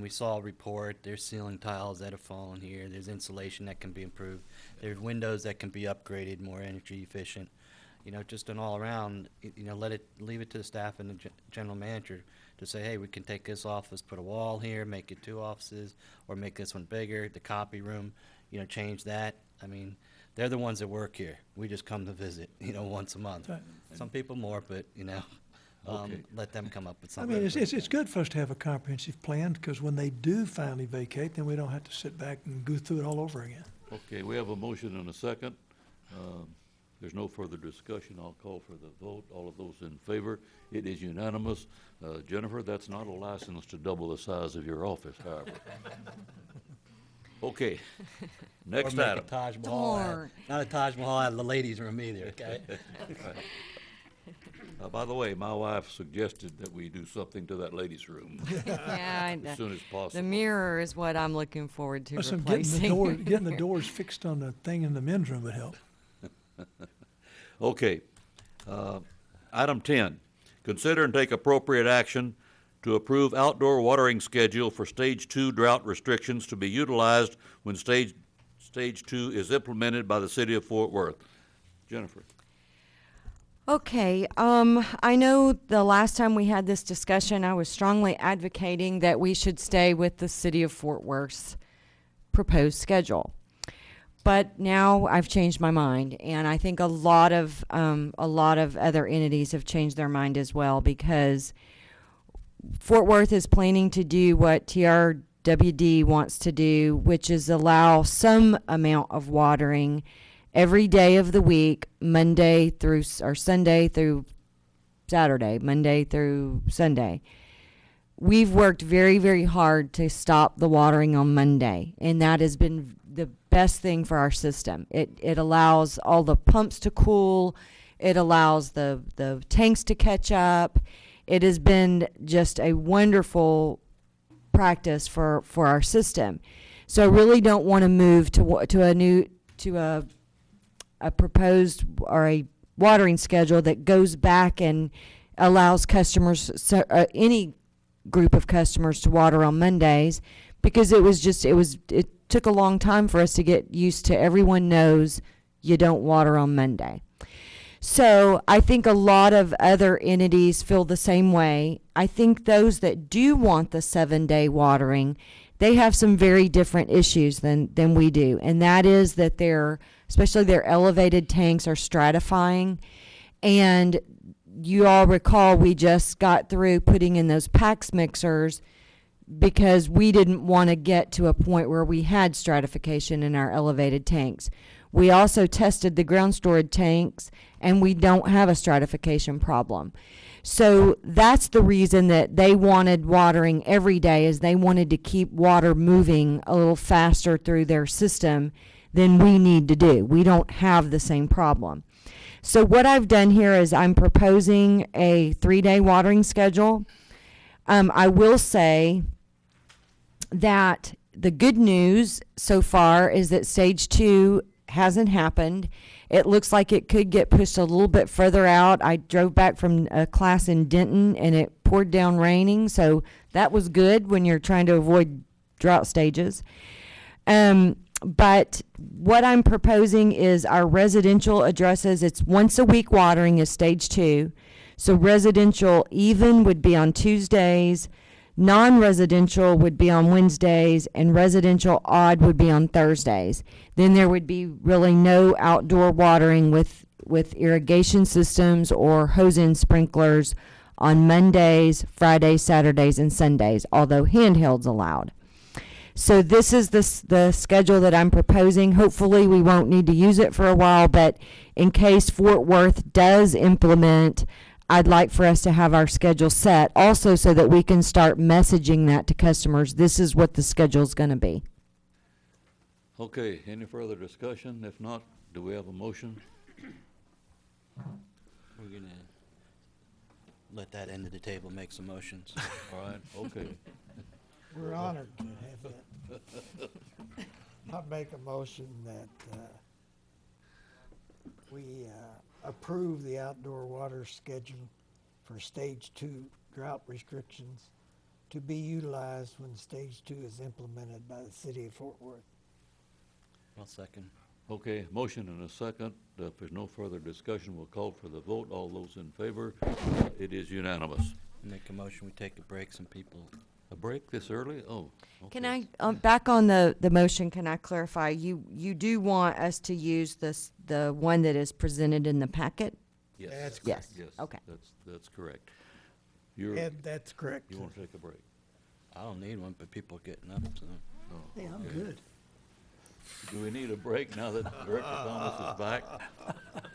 we saw a report, there's ceiling tiles that have fallen here, there's insulation that can be improved, there's windows that can be upgraded, more energy efficient. just an all-around, leave it to the staff and the general manager to say, hey, we can take this office, put a wall here, make it 2 offices, or make this one bigger, the copy room, change that. I mean, they're the ones that work here. We just come to visit, once a month. Right. Some people more, but, Okay. let them come up with I something. mean, it's good for us to have a comprehensive plan, because when they do finally vacate, then we don't have to sit back and go through it all over again. Okay, we have a motion and a second. There's no further discussion. I'll call for the vote. All of those in favor, it is unanimous. Jennifer, that's not a license to double the size of your office, however. Okay, next Or make a item. Taj Mahal Darn. not a Taj Mahal out of the ladies' room either, okay? By the way, my wife suggested that we do something to that ladies' room Yeah, as soon as possible. the mirror is what I'm looking forward to Listen, replacing. getting the doors fixed on the thing in the men's room would help. Okay. Item 10, consider and take appropriate action to approve outdoor watering schedule for Stage 2 drought restrictions to be utilized when Stage 2 is implemented by the city of Fort Worth. Jennifer. Okay, I know the last time we had this discussion, I was strongly advocating that we should stay with the city of Fort Worth's proposed schedule. But now I've changed my mind, and I think a lot of other entities have changed their mind as well, because Fort Worth is planning to do what TRWD wants to do, which is allow some amount of watering every day of the week, Sunday through Saturday, Monday through Sunday. We've worked very, very hard to stop the watering on Monday, and that has been the best thing for our system. It allows all the pumps to cool. It allows the tanks to catch up. It has been just a wonderful practice for our system. So I really don't want to move to a proposed or a watering schedule that goes back and allows customers, any group of customers, to water on Mondays, because it took a long time for us to get used to. Everyone knows you don't water on Monday. So I think a lot of other entities feel the same way. I think those that do want the 7-day watering, they have some very different issues than we do. And that is that especially their elevated tanks are stratifying. And you all recall we just got through putting in those PAX mixers because we didn't want to get to a point where we had stratification in our elevated tanks. We also tested the ground storage tanks, and we don't have a stratification problem. So that's the reason that they wanted watering every day, is they wanted to keep water moving a little faster through their system than we need to do. We don't have the same problem. So what I've done here is I'm proposing a 3-day watering schedule. I will say that the good news so far is that Stage 2 hasn't happened. It looks like it could get pushed a little bit further out. I drove back from a class in Denton, and it poured down raining, so that was good when you're trying to avoid drought stages. But what I'm proposing is our residential addresses. It's once a week watering is Stage 2. So residential even would be on Tuesdays, non-residential would be on Wednesdays, and residential odd would be on Thursdays. Then there would be really no outdoor watering with irrigation systems or hose-in sprinklers on Mondays, Fridays, Saturdays, and Sundays, although handhelds allowed. So this is the schedule that I'm proposing. Hopefully we won't need to use it for a while, but in case Fort Worth does implement, I'd like for us to have our schedule set also so that we can start messaging that to customers. This is what the schedule's going to be. Okay, any further discussion? If not, do we have a motion? We're going to let that end of the table make some motions. All right, okay. We're honored to have that. I'll make a motion that we approve the outdoor water schedule for Stage 2 drought restrictions to be utilized when Stage 2 is implemented by the city of Fort Worth. I'll second. Okay, motion and a second. If there's no further discussion, we'll call for the vote. All those in favor, it is unanimous. Make a motion, we take a break, some people. A break this early? Oh, Can okay. I, back on the motion, can I clarify? You do want us to use the one that is presented in the packet? Yes. That's Yes. Yes. Okay. That's correct. You're, And that's correct. you want to take a break? I don't need one, but people are getting up, so. Hey, I'm good. Do we need a break now that Director Thomas is back?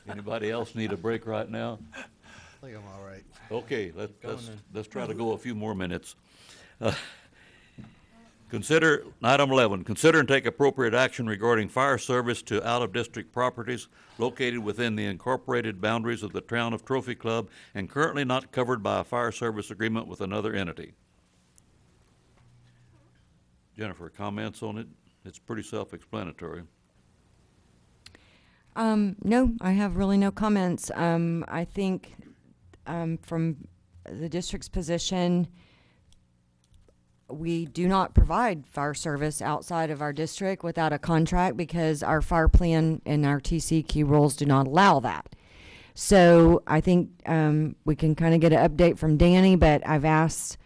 Anybody else need a break right now? I think I'm all right. Okay, going then. let's try to go a few more minutes. Consider, item 11, consider and take appropriate action regarding fire service to out-of-district properties located within the incorporated boundaries of the town of Trophy Club and currently not covered by a fire service agreement with another entity. Jennifer, comments on it? It's pretty self-explanatory. No, I have really no comments. I think, from the district's position, we do not provide fire service outside of our district without a contract because our fire plan and our TCQ rules do not allow that. So I think, we can kind of get an update from Danny, but I've asked,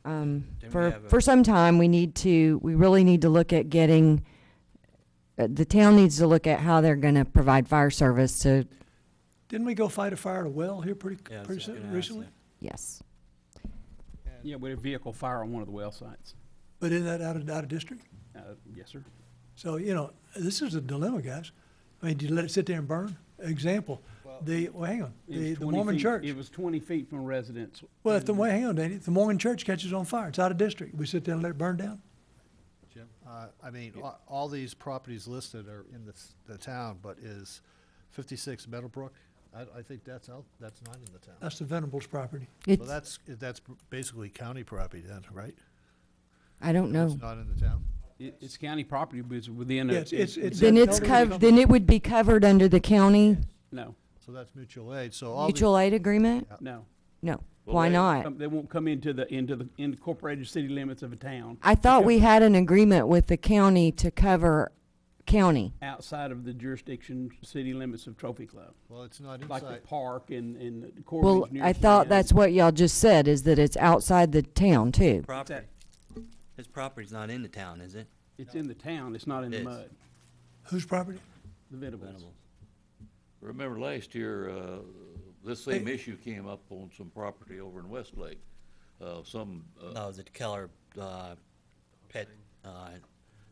for some time, we really need to look at getting, the town needs to look at how they're gonna provide fire service to, Didn't we go fight a fire at a well here pretty Yeah, I was just soon, gonna ask recently? that. yes. Yeah, we had a vehicle fire on one of the well sites. But isn't that out of district? Yes, sir. So, you know, this is a dilemma, guys. I mean, do you let it sit there and burn? Example, hang on, It was the 20 Mormon feet- church. It was 20 feet from a residence. Well, hang on, Danny, if the Mormon church catches on fire, it's out of district. We sit there and let it burn down? Jim? I mean, all these properties listed are in the town, but is 56 Meadowbrook? I think that's not in the town. That's the Venables property. Well, It's, that's basically county property then, right? I don't know. It's not in the town? It's county property, but it's within Yeah, it's- Then it's then it would be covered under the county No, So that's mutual aid, so all. mutual aid agreement? no. No. Well, Why wait. not? They won't come into the incorporated city limits of a town I thought we had an agreement with the county to cover county. outside of the jurisdiction, city limits of Trophy Club. Well, it's not Like the inside. park and the Corps of Well, Engineers. I thought that's what y'all just said, is that it's outside the town too. Property. His property's not in the town, is it? It's in the town, it's not in the It is. mud, Whose property? the Venables. Venables. Remember last year, this same issue came up on some property over in Westlake. No, the Keller, pet,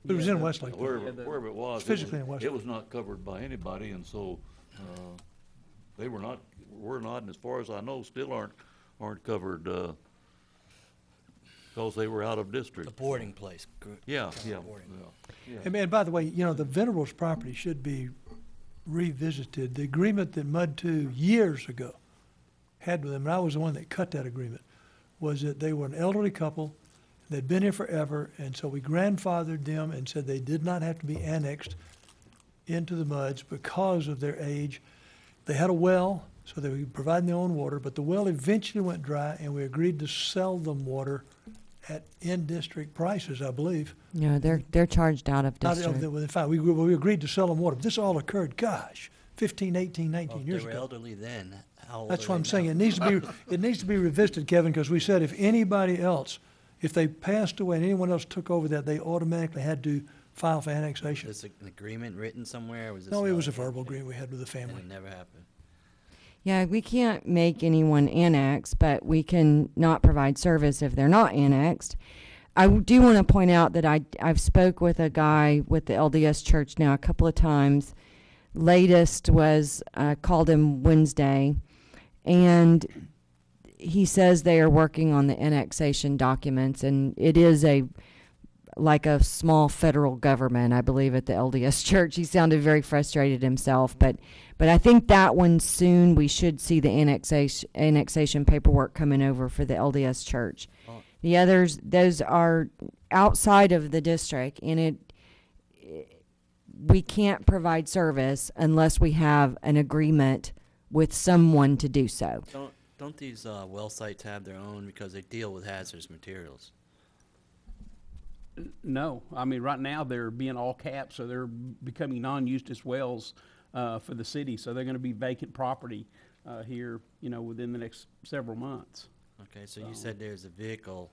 It was in Westlake. Wherever it was. It's physically in It Westlake. was not covered by anybody, and so, they were not, and as far as I know, still aren't covered, because they were out of the district. boarding place. Yeah, yeah, Boarding. yeah. And by the way, you know, the Venables property should be revisited. The agreement that Mud 2 years ago had with them, and I was the one that cut that agreement, was that they were an elderly couple, they'd been here forever, and so we grandfathered them and said they did not have to be annexed into the Muds because of their age. They had a well, so they were providing their own water, but the well eventually went dry, and we agreed to sell them water at in-district prices, I believe. No, they're charged out of Not of district. the, in fact, we agreed to sell them water, but this all occurred, gosh, 15, 18, Well, 19 if years they were ago. elderly then, how old That's are what they I'm saying, now? it needs to be revisited, Kevin, because we said if anybody else, if they passed away and anyone else took over that, they automatically had to file for annexation. Is an agreement written somewhere, or was this? No, it was a another verbal handshake? agreement we had with the And family. it never happened. Yeah, we can't make anyone annex, but we can not provide service if they're not annexed. I do want to point out that I've spoke with a guy with the LDS Church now a couple of times. Latest was called him Wednesday, and he says they are working on the annexation documents, and it is like a small federal government, I believe, at the LDS Church. He sounded very frustrated himself, but I think that one soon we should see the annexation paperwork coming over for the LDS Church. Oh. The others, those are outside of the district, and we can't provide service unless we have an agreement with someone to do so. Don't these, well sites have their own, because they deal with hazardous materials? No, I mean, right now, they're being all capped, so they're becoming non-Eustace wells for the city, so they're gonna be vacant property here, within the next several months. Okay, so you said there's a vehicle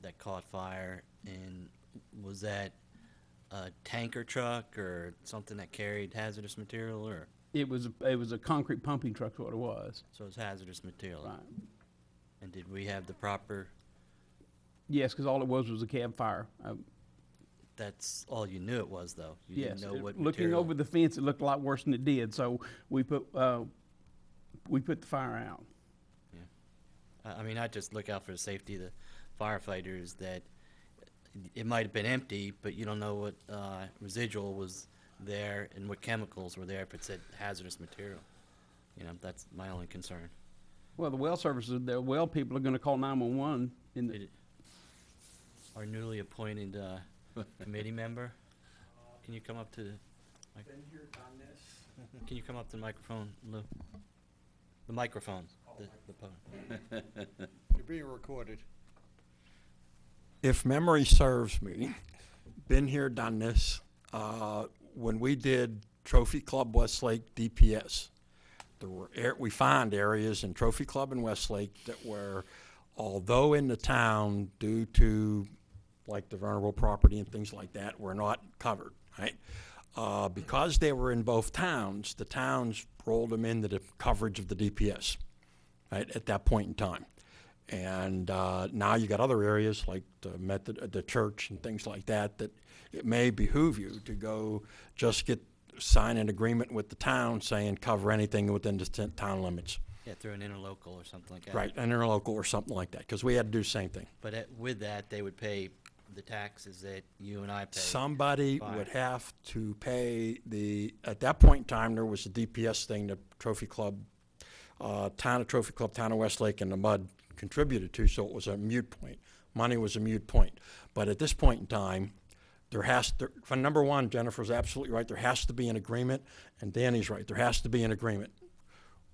that caught fire, and was that a tanker truck or something that carried hazardous material, or, It was a concrete pumping truck, what it was. so it's hazardous material? Right. And did we have the proper, Yes, because all it was a cab fire. that's all you knew it was, though? You Yes, didn't know what looking material? over the fence, it looked a lot worse than it did, so we put the fire out. I mean, I just look out for the safety of the firefighters, that it might have been empty, but you don't know what residual was there and what chemicals were there if it said hazardous material. That's my only concern. Well, the well services, the well people are gonna call 911 in the, Our newly appointed committee member, can you come up to the, can you come up to the microphone, Lou? The microphone, the podium. You're being recorded. If memory serves me, been here, done this. When we did Trophy Club Westlake DPS, there were we found areas in Trophy Club and Westlake that were, although in the town, due to like the vulnerable property and things like that, were not covered, right? Because they were in both towns, the towns rolled them into the coverage of the DPS, right, at that point in time. And now you got other areas like the church and things like that, that it may behoove you to go just sign an agreement with the town saying cover anything within the town limits. Yeah, through an interlocal or something like that. Right, an interlocal or something like that, because we had to do the same thing. But with that, they would pay the taxes that you and I pay. Somebody Fine. would have to pay at that point in time, there was a DPS thing, the Trophy Club, Town of Trophy Club, Town of Westlake, and the MUD contributed to, so it was a moot point. Money was a moot point. But at this point in time, for number one, Jennifer's absolutely right, there has to be an agreement, and Danny's right, there has to be an agreement,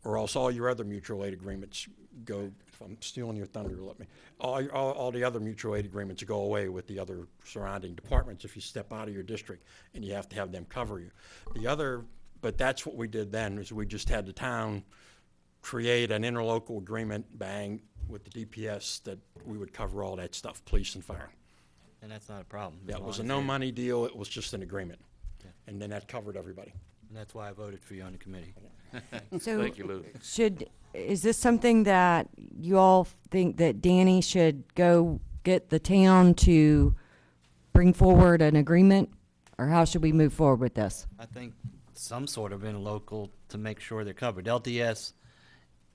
or else all your other mutual aid agreements go, if I'm stealing your thunder, let me, all the other mutual aid agreements go away with the other surrounding departments if you step out of your district and you have to have them cover you. But that's what we did then, is we just had the town create an interlocal agreement, bang, with the DPS, that we would cover all that stuff, police and fire. And that's not a problem. as Yeah, it long was a as no they- money deal, it was just an agreement. Yeah. And then that covered everybody. And that's why I voted for you on the committee. So Thank you, Lou. is this something that you all think that Danny should go get the town to bring forward an agreement? Or how should we move forward with this? I think some sort of interlocal to make sure they're covered. LDS,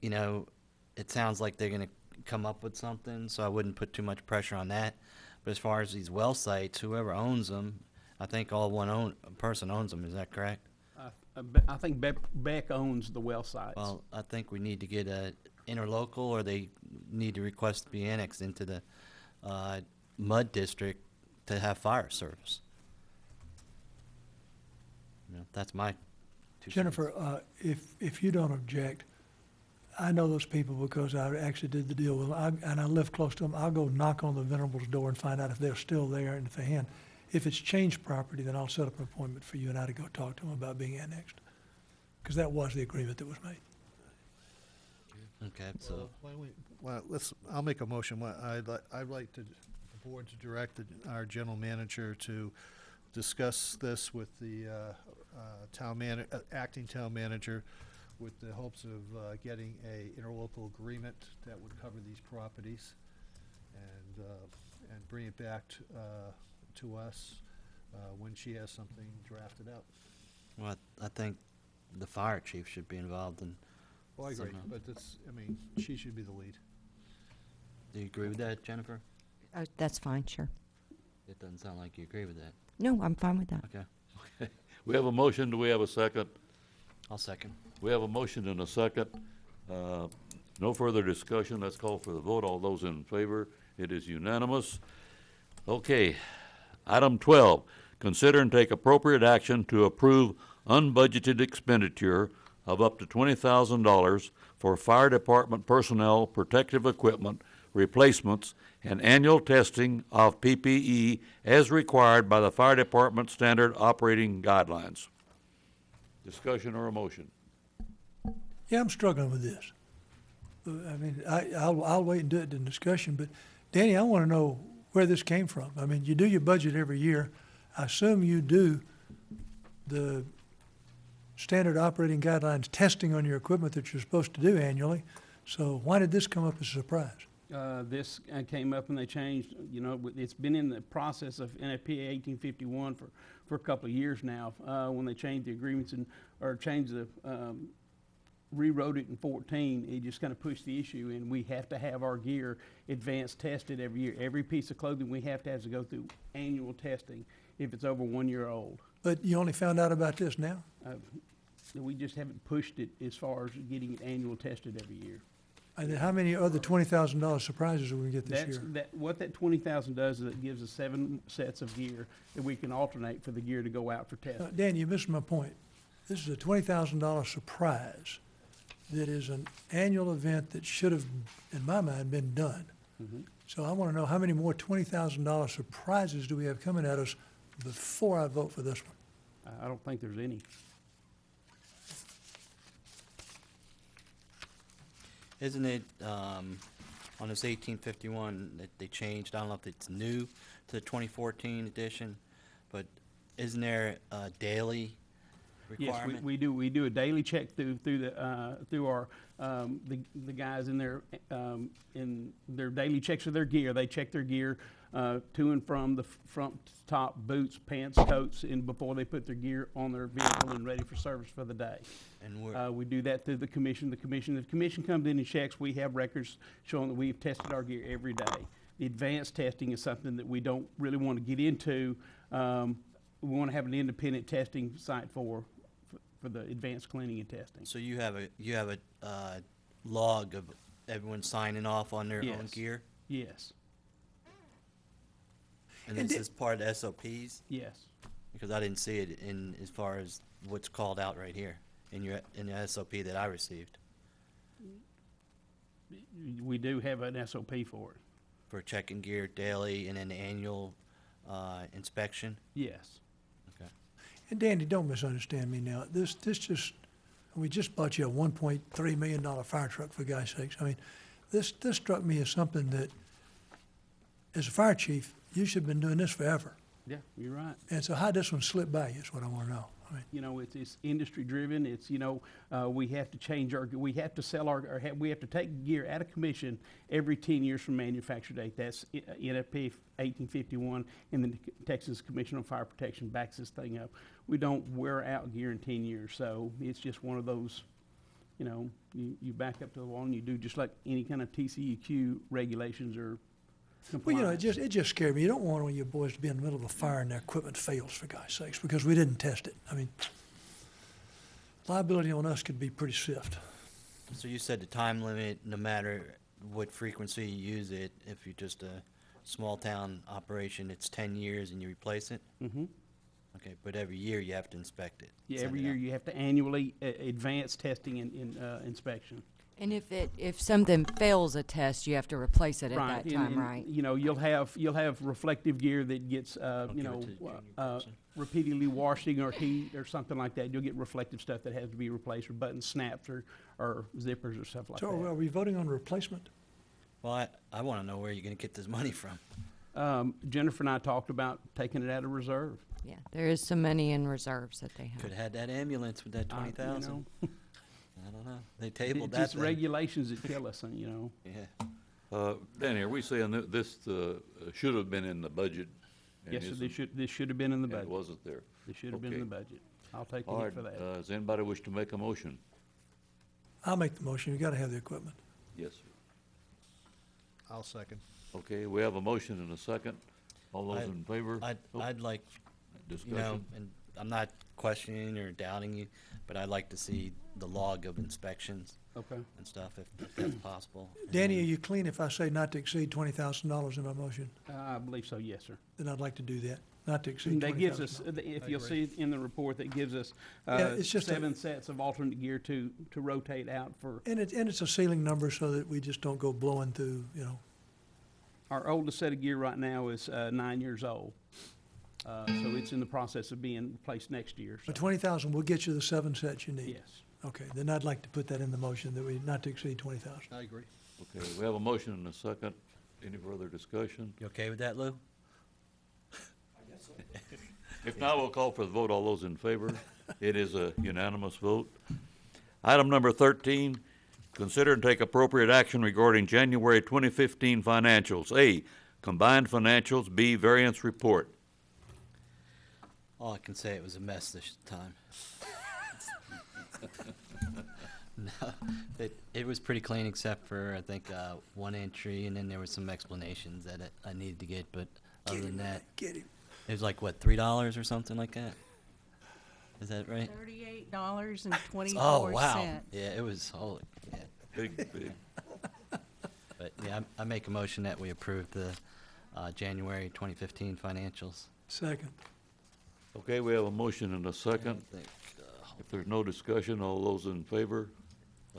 it sounds like they're going to come up with something, so I wouldn't put too much pressure on that. But as far as these well sites, whoever owns them, I think all one person owns them. Is that correct? I think Beck owns the well sites. Well, I think we need to get a interlocal, or they need to request to be annexed into the MUD district to have fire service. That's my 2 cents. Jennifer, if you don't object, I know those people because I actually did the deal with them, and I live close to them. I'll go knock on the Venerable's door and find out if they're still there, and if they can. If it's changed property, then I'll set up an appointment for you and I to go talk to them about being annexed. Because that was the agreement that was made. Okay, so I'll make a motion. I'd like the board to direct our general manager to discuss this with the acting town manager, with the hopes of getting a interlocal agreement that would cover these properties, and bring it back to us when she has something drafted out. well, I think the fire chief should be involved in. Well, I agree, Somehow. but she should be the lead. Do you agree with that, Jennifer? That's fine, sure. It doesn't sound like you agree with that. No, I'm fine with that. Okay, We have a motion, do we have a second? I'll second. We have a motion and a second. No further discussion, let's call for the vote. All those in favor, it is unanimous. Okay, item 12, consider and take appropriate action to approve unbudgeted expenditure of up to $20,000 for fire department personnel, protective equipment, replacements, and annual testing of PPE as required by the fire department standard operating guidelines. Discussion or a motion? Yeah, I'm struggling with this. I mean, I'll wait and do it in discussion, but Danny, I want to know where this came from. I mean, you do your budget every year. I assume you do the standard operating guidelines testing on your equipment that you're supposed to do annually. So why did this come up as a surprise? This came up and they changed, it's been in the process of NFPA 1851 for a couple of years now, when they changed the agreements or changed the, rewrote it in 14, it just kind of pushed the issue, and we have to have our gear advanced tested every year. Every piece of clothing we have to have to go through annual testing if it's over 1 year old. But you only found out about this now? We just haven't pushed it as far as getting it annual tested every year. And then how many other $20,000 surprises are we gonna get this year? What that 20,000 does is it gives us 7 sets of gear that we can alternate for the gear to go out for testing. Dan, you missed my point. This is a $20,000 surprise that is an annual event that should have, in my mind, been done. So I want to know how many more $20,000 surprises do we have coming at us before I vote for this one? I don't think there's any. Isn't it, on this 1851 that they changed, I don't know if it's new to the 2014 edition, but isn't there a daily requirement? Yes, we do a daily check through our the guys in their daily checks of their gear. They check their gear to and from the front top, boots, pants, coats, and before they put their gear on their vehicle and ready for service for the day. And we do that through the commission. The commission comes in and checks. We have records showing that we've tested our gear every day. The advanced testing is something that we don't really want to get into. We want to have an independent testing site for the advanced cleaning and testing. So you have a log of everyone signing off on their own Yes. gear? Yes. And this is part of the SOPs? Yes. Because I didn't see it in as far as what's called out right here in the SOP that I received We do have an SOP for it. for checking gear daily and then the annual inspection. Yes. Okay. And Danny, don't misunderstand me now. We just bought you a $1.3 million fire truck, for God's sakes. I mean, this struck me as something that, as a fire chief, you should have been doing this forever. Yeah, you're right. And so how this one slipped by you is what I want to know. I mean, It's industry driven. It's, we have to change we have to sell we have to take gear out of commission every 10 years from manufacture date. That's NFP 1851, and the Texas Commission on Fire Protection backs this thing up. We don't wear out gear in 10 years, so it's just one of those, you back up to the wall and you do just like any kind of TCEQ regulations or well, compliance. it just scared me. You don't want one of your boys to be in the middle of a fire and their equipment fails, for God's sakes, because we didn't test it. I mean, liability on us could be pretty swift. So you said the time limit, no matter what frequency you use it, if you're just a small town operation, it's 10 years and you replace it? Mm-hmm. Okay, but every year you have to inspect it. Yeah, send every it year out. you have to annually advance testing and inspection. And if something fails a test, you have to replace it at Right, that time, right? You'll have reflective gear that gets, I'll give it to the junior person. repeatedly washing or heat or something like that. You'll get reflective stuff that has to be replaced, or button snaps or zippers or stuff like So that. are we voting on replacement? Well, I want to know where you're going to get this money from. Jennifer and I talked about taking it out of reserve. Yeah, there is some money in reserves that they have. Could have had that ambulance with that 20,000. I don't know. They tabled It's that just thing. regulations that kill us, Yeah. Danny, are we saying that this should have been in the budget? and Yes, sir, isn't- this should have been in the and budget. it wasn't there? This should have been in the Okay. budget. I'll take the All hit right, for that. does anybody wish to make a motion? I'll make the motion. You gotta have the equipment. Yes, sir. I'll second. Okay, we have a motion and a second. All those I- in favor? I'd like, Discussion? and I'm not questioning or doubting you, but I'd like to see the log of inspections Okay. and stuff if that's possible. And Danny, are then- you clean if I say not to exceed $20,000 in my motion? I believe so, yes, sir. Then I'd like to do that, not to exceed That gives us, $20,000. if you'll see in the report, that gives us Yeah, it's just a- 7 sets of alternate gear to rotate out for, And it's a ceiling number so that we just don't go blowing through, our oldest set of gear right now is 9 years old. So it's in the process of being replaced next year. But So, 20,000 will get you the 7 sets you need? yes. Okay, then I'd like to put that in the motion, that we not to exceed 20,000. I agree. Okay, we have a motion and a second. Any further discussion? You okay with that, Lou? If not, we'll call for the vote. All those in favor? It is a unanimous vote. Item number 13, consider and take appropriate action regarding January 2015 financials. A, combined financials. B, variance report. All I can say, it was a mess this time. No, it was pretty clean except for, I think, one entry, and then there was some explanations that I needed to get, but other than that, Get him. it was like, what, $3 or something like that? Is that right? $38.24. Oh, wow. Yeah, it was, holy, yeah. Big, big. But, yeah, I make a motion that we approve the January 2015 financials. Second. Okay, we have a motion and a second. I think, If there's no discussion, all those in favor?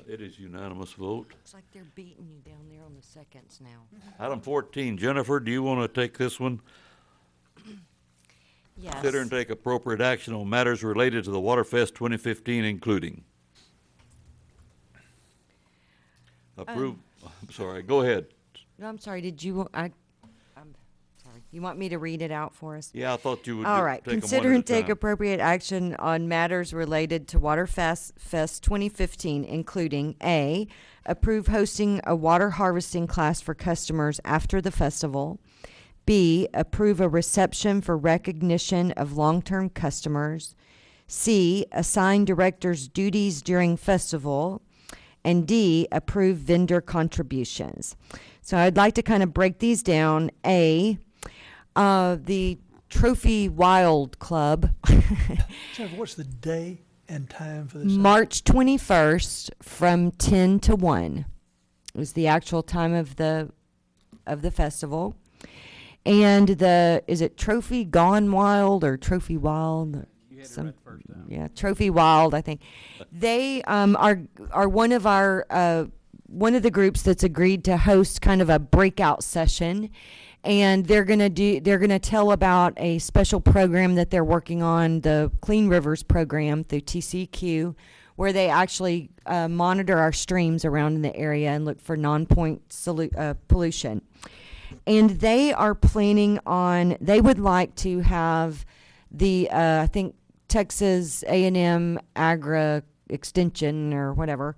It is unanimous vote. Looks like they're beating you down there on the seconds now. Item 14, Jennifer, do you want to take this one? Yes. Consider and take appropriate action on matters related to the Waterfest 2015, including. Approve, I'm sorry, go ahead. No, I'm sorry, did you, I'm sorry. You want me to read it out for us? Yeah, I thought you would All take right, 'em one consider at a and take time. appropriate action on matters related to Fest 2015, including A, approve hosting a water harvesting class for customers after the festival. B, approve a reception for recognition of long-term customers. C, assign directors duties during festival. And D, approve vendor contributions. So I'd like to kind of break these down. A, the Trophy Wild Club, Jennifer, what's the day and time for this? March 21st from 10 to 1 was the actual time of the festival. And is it Trophy Gone Wild or Trophy Wild? You had it right the first time. Yeah, Trophy Wild, I think. They are one of the groups that's agreed to host kind of a breakout session, and they're gonna tell about a special program that they're working on, the Clean Rivers program through TCQ, where they actually monitor our streams around in the area and look for non-point pollution. And they are planning on, they would like to have the, I think, Texas A&M Agri Extension or whatever,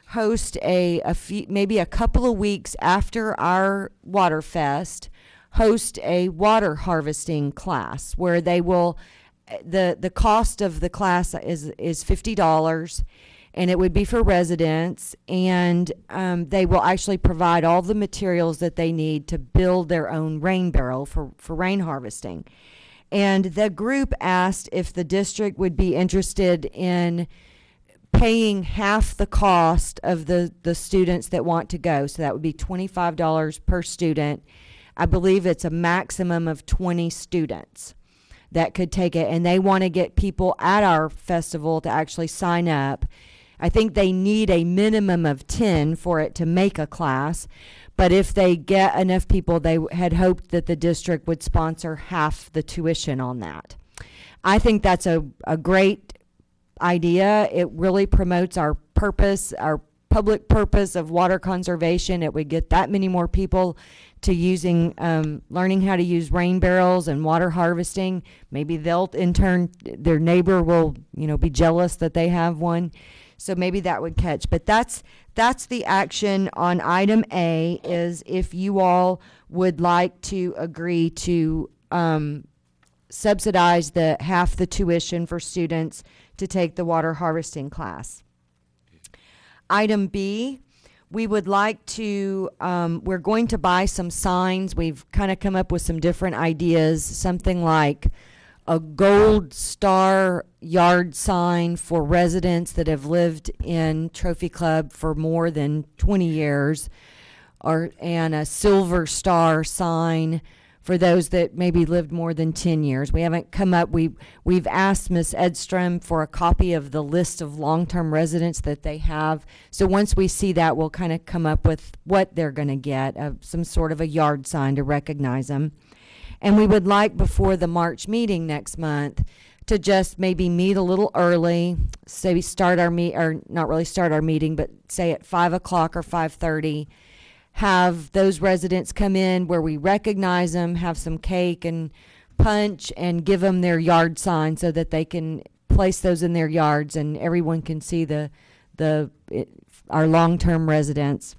host maybe a couple of weeks after our Waterfest, host a water harvesting class where they will, the cost of the class is $50, and it would be for residents, and they will actually provide all the materials that they need to build their own rain barrel for rain harvesting. And the group asked if the district would be interested in paying half the cost of the students that want to go. So that would be $25 per student. I believe it's a maximum of 20 students that could take it, and they want to get people at our festival to actually sign up. I think they need a minimum of 10 for it to make a class, but if they get enough people, they had hoped that the district would sponsor half the tuition on that. I think that's a great idea. It really promotes our purpose, our public purpose of water conservation. It would get that many more people to learning how to use rain barrels and water harvesting. Maybe they'll, in turn, their neighbor will, be jealous that they have one. So maybe that would catch. But that's the action on item A, is if you all would like to agree to subsidize half the tuition for students to take the water harvesting class. Item B, we would like to, we're going to buy some signs. We've kind of come up with some different ideas, something like a gold star yard sign for residents that have lived in Trophy Club for more than 20 years, and a silver star sign for those that maybe lived more than 10 years. We haven't come up, we've asked Ms. Edstrom for a copy of the list of long-term residents that they have. So once we see that, we'll kind of come up with what they're going to get, some sort of a yard sign to recognize them. And we would like, before the March meeting next month, to just maybe meet a little early, say we start our or not really start our meeting, but say at 5 o'clock or 5:30, have those residents come in where we recognize them, have some cake and punch, and give them their yard sign so that they can place those in their yards and everyone can see our long-term residents.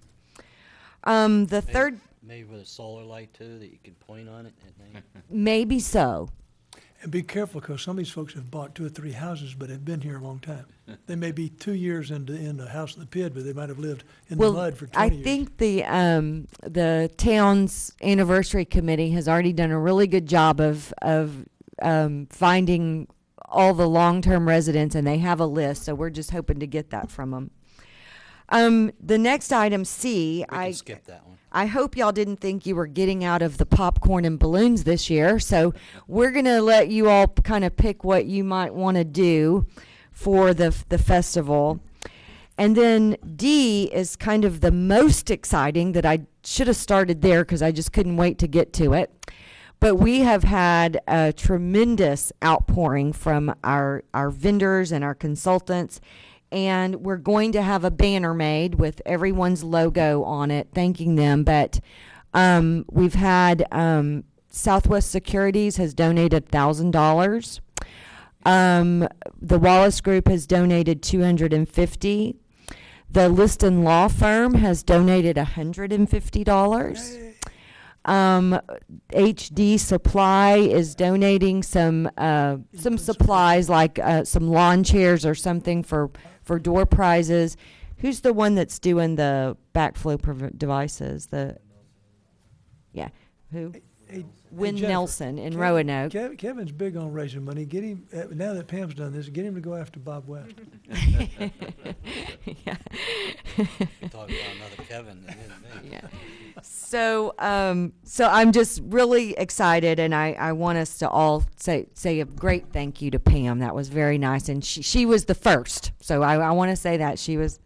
The third, Maybe with a solar light too, that you could point on it at night. maybe so. And be careful, because some of these folks have bought 2 or 3 houses, but have been here a long time. They may be 2 years in the house in the pid, but they might have lived in the mud for 20 years. I think the town's anniversary committee has already done a really good job of finding all the long-term residents, and they have a list, so we're just hoping to get that from them. The next item, C, We can skip that one. I hope y'all didn't think you were getting out of the popcorn and balloons this year, so we're going to let you all kind of pick what you might want to do for the festival. And then D is kind of the most exciting, that I should have started there because I just couldn't wait to get to it. But we have had a tremendous outpouring from our vendors and our consultants, and we're going to have a banner made with everyone's logo on it, thanking them. But we've had Southwest Securities has donated $1,000. The Wallace Group has donated $250. The Liston Law Firm has donated $150. HD Supply is donating some supplies like some lawn chairs or something for door prizes. Who's the one that's doing the backflow devices? Who? Win Jennifer, Nelson in Roanoke. Kevin's big on raising money. Get him, now that Pam's done this, get him to go after Bob West. Yeah. You're talking about another Kevin than me. Yeah. So I'm just really excited, and I want us to all say a great thank you to Pam. That was very nice, and she was the first. So I want to say that she was.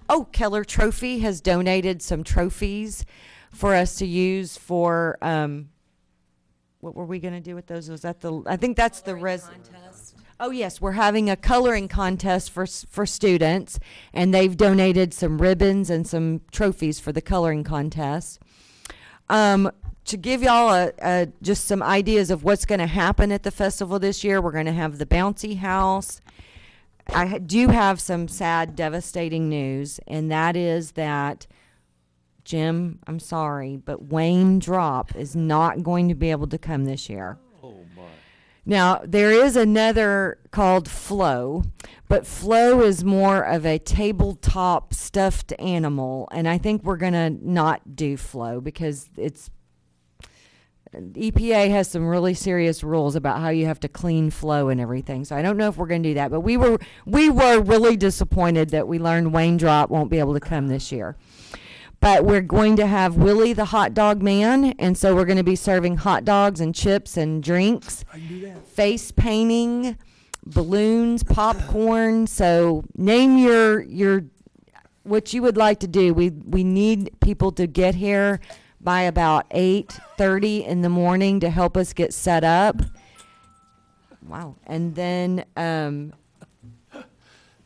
Oh, Keller Trophy has donated some trophies for us to use for, what were we going to do with those? Was that I think that's the contest. Oh, yes, we're having a coloring contest for students, and they've donated some ribbons and some trophies for the coloring contest. To give y'all just some ideas of what's going to happen at the festival this year, we're going to have the bouncy house. I do have some sad, devastating news, and that is that Jim, I'm sorry, but Wayne Drop is not going to be able to come this year. Oh, my. Now, there is another called Flo, but Flo is more of a tabletop stuffed animal, and I think we're going to not do Flo because EPA has some really serious rules about how you have to clean Flo and everything. So I don't know if we're going to do that, but we were really disappointed that we learned Wayne Drop won't be able to come this year. But we're going to have Willie the Hot Dog Man, and so we're going to be serving hot dogs and chips and drinks, I can do that. face painting, balloons, popcorn. So name your what you would like to do. We need people to get here by about 8:30 in the morning to help us get set up. Wow. And then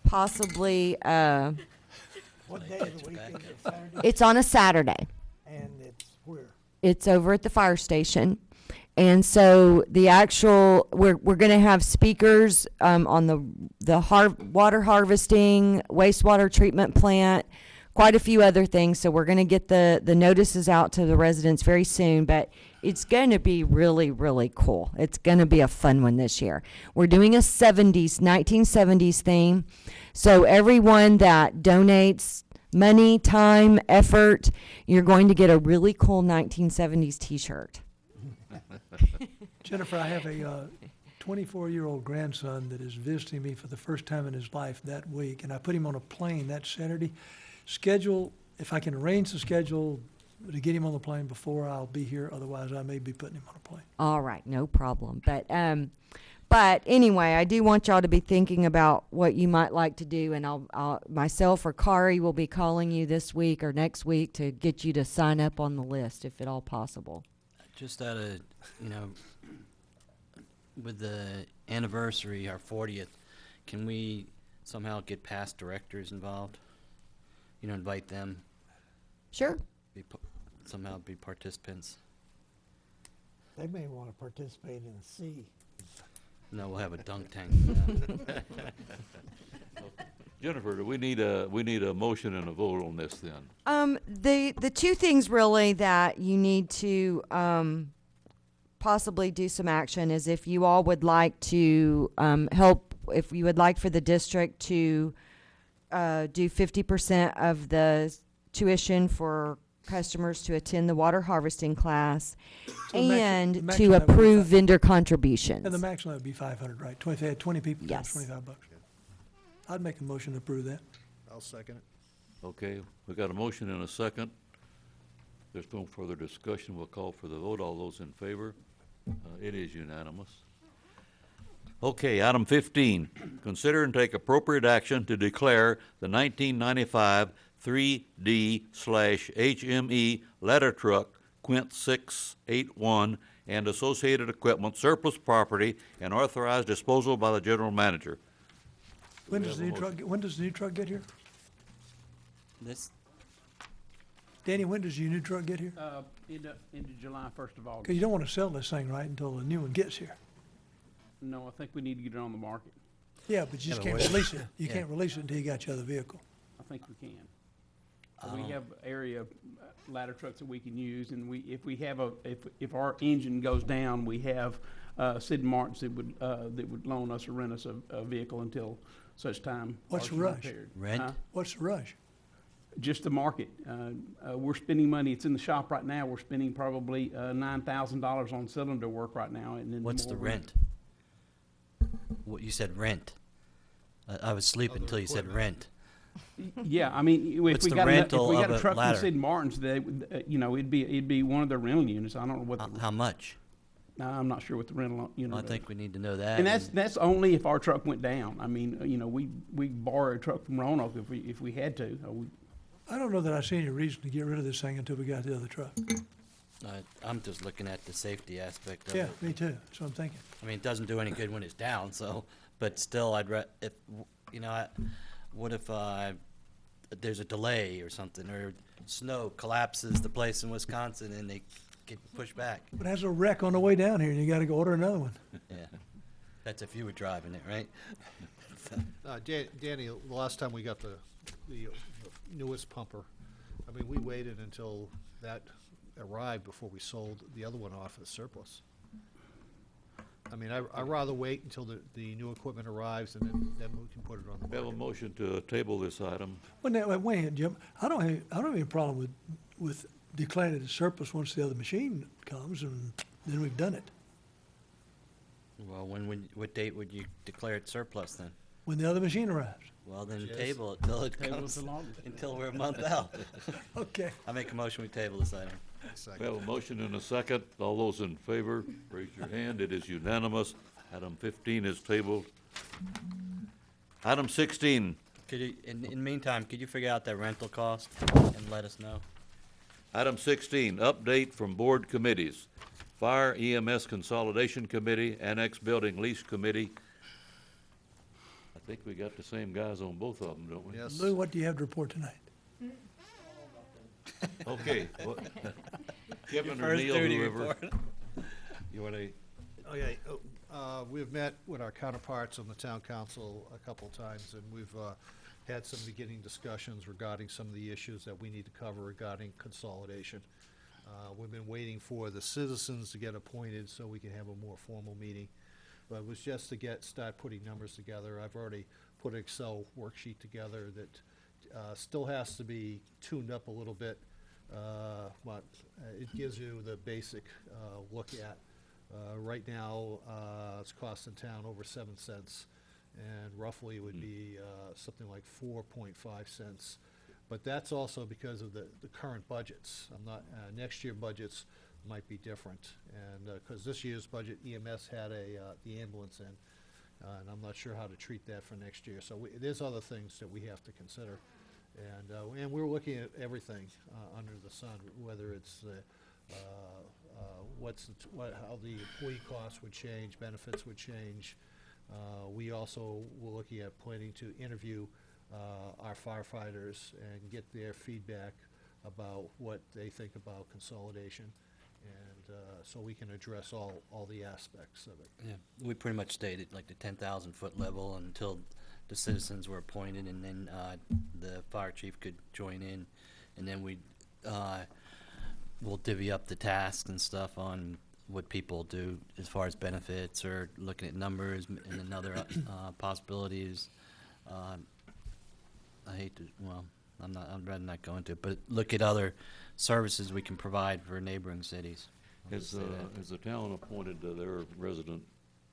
possibly What day of the week is it? Saturday? it's on a Saturday. And it's where? It's over at the fire station. And so the actual, we're going to have speakers on the water harvesting, wastewater treatment plant, quite a few other things. So we're going to get the notices out to the residents very soon, but it's going to be really, really cool. It's going to be a fun one this year. We're doing a 1970s theme. So everyone that donates money, time, effort, you're going to get a really cool 1970s t-shirt. Jennifer, I have a 24-year-old grandson that is visiting me for the first time in his life that week, and I put him on a plane that Saturday. Schedule, if I can arrange the schedule to get him on the plane before I'll be here, otherwise I may be putting him on a plane. All right, no problem. But anyway, I do want y'all to be thinking about what you might like to do, and I'll myself or Kari will be calling you this week or next week to get you to sign up on the list, if at all possible. Just out of, you know, with the anniversary, our 40th, can we somehow get past directors involved? You know, invite them, Sure. somehow be participants. They may want to participate in the sea. No, we'll have a dunk tank for that. Jennifer, do we need a motion and a vote on this then? The two things really that you need to possibly do some action is if you all would like to help, if you would like for the district to do 50% of the tuition for customers to attend the water harvesting class, So the and the to would be approve fi- vendor contributions. And the maximum would be 500, right? If they had 20 people, times Yes. $25. I'd make a motion to approve that. I'll second it. Okay, we got a motion and a second. There's no further discussion. We'll call for the vote. All those in favor? It is unanimous. Okay, item 15, consider and take appropriate action to declare the 1995 3D/HME ladder truck Quint 681 and associated equipment surplus property and authorize disposal by the general manager. When does the new truck get here? This, Danny, when does your new truck get here? Into July 1st of August. Because you don't want to sell this thing, right, until the new one gets here. No, I think we need to get it on the market. Yeah, but you just can't release it. You can't release it until you got your other vehicle. I think we can. We have area ladder trucks that we can use, and if our engine goes down, we have Sid Martins that would loan us or rent us a vehicle until such time. What's ours the is rush? repaired. Rent? Huh? What's the rush? Just the market. We're spending money. It's in the shop right now. We're spending probably $9,000 on cylinder work right now, and then what's more the rent? What, you said rent? I was sleeping until you said rent. Yeah, I mean, if What's we the got rental a of a truck from ladder? Sid Martin's, they would, it'd be one of their rental units. I don't know what. How much? I'm not sure what the rental unit. Well, I is. think we need to know that. And that's only if our truck went down. I mean, we borrow a truck from Roanoke if we had to. I don't know that I see any reason to get rid of this thing until we got the other truck. I'm just looking at the safety aspect of Yeah, it. me too. That's what I'm thinking. I mean, it doesn't do any good when it's down, so, but still, what if there's a delay or something, or snow collapses the place in Wisconsin and they get pushed back? But it has a wreck on the way down here, and you got to go order another one. Yeah, that's if you were driving it, right? Danny, the last time we got the newest pumper, I mean, we waited until that arrived before we sold the other one off as surplus. I mean, I'd rather wait until the new equipment arrives and then we can put it on the We have a market. motion to table this item. Wait a minute, Jim. I don't have any problem with declaring it as surplus once the other machine comes, and then we've done it. Well, what date would you declare it surplus then? When the other machine arrives. Well, then Yes. table it till it Table it comes, till August. until we're a month out. Okay. I make a motion, we table this item. We have a motion and a second. All those in favor, raise your hand. It is unanimous. Item 15 is tabled. Item 16, Could you, in the meantime, could you figure out that rental cost and let us know? Item 16, update from board committees. Fire EMS Consolidation Committee, Annex Building Lease Committee. I think we got the same guys on both of them, don't we? Yes. Lou, what do you have to report tonight? Okay. Kevin or First Neil, duty whoever. report. You want to, Okay, we've met with our counterparts on the town council a couple of times, and we've had some beginning discussions regarding some of the issues that we need to cover regarding consolidation. We've been waiting for the citizens to get appointed so we can have a more formal meeting. But it was just to start putting numbers together. I've already put an Excel worksheet together that still has to be tuned up a little bit, but it gives you the basic look at. Right now, it's costing town over 7 cents, and roughly it would be something like 4.5 cents But that's also because of the current budgets. I'm not, next year budgets might be different. And, because this year's budget, EMS had the ambulance in, and I'm not sure how to treat that for next year. So there's other things that we have to consider. And we're looking at everything under the sun, whether it's how the employee costs would change, benefits would change. We also were looking at planning to interview our firefighters and get their feedback about what they think about consolidation, and so we can address all the aspects of it. Yeah, we pretty much stayed at like the 10,000-foot level until the citizens were appointed, and then the fire chief could join in, and then we'll divvy up the tasks and stuff on what people do as far as benefits or looking at numbers and then other possibilities. I hate to, well, I'd rather not go into it, but look at other services we can provide for neighboring cities. I'll just say that. Has the town appointed their resident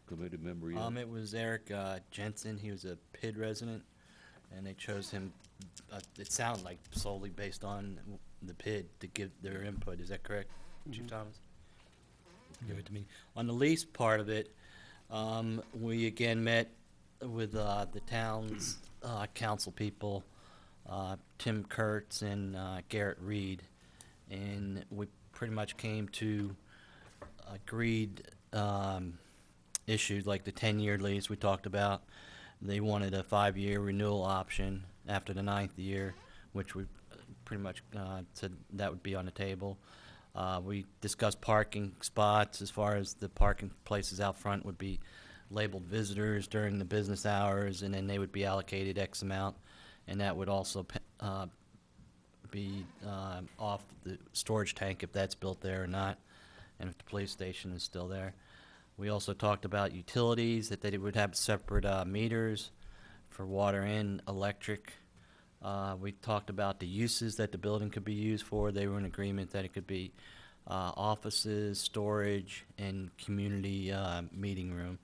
committee member yet? It was Eric Jensen. He was a PID resident, and they chose him. It sounded like solely based on the PID to give their input. Is that correct, Chief Thomas? Give it to me. On the lease part of it, we again met with the town's council people, Tim Kurtz and Garrett Reed, and we pretty much came to agreed issues like the 10-year lease we talked about. They wanted a 5-year renewal option after the 9th year, which we pretty much said that would be on the table. We discussed parking spots as far as the parking places out front would be labeled visitors during the business hours, and then they would be allocated X amount, and that would also be off the storage tank if that's built there or not, and if the police station is still there. We also talked about utilities, that they would have separate meters for water and electric. We talked about the uses that the building could be used for. They were in agreement that it could be offices, storage, and community meeting room.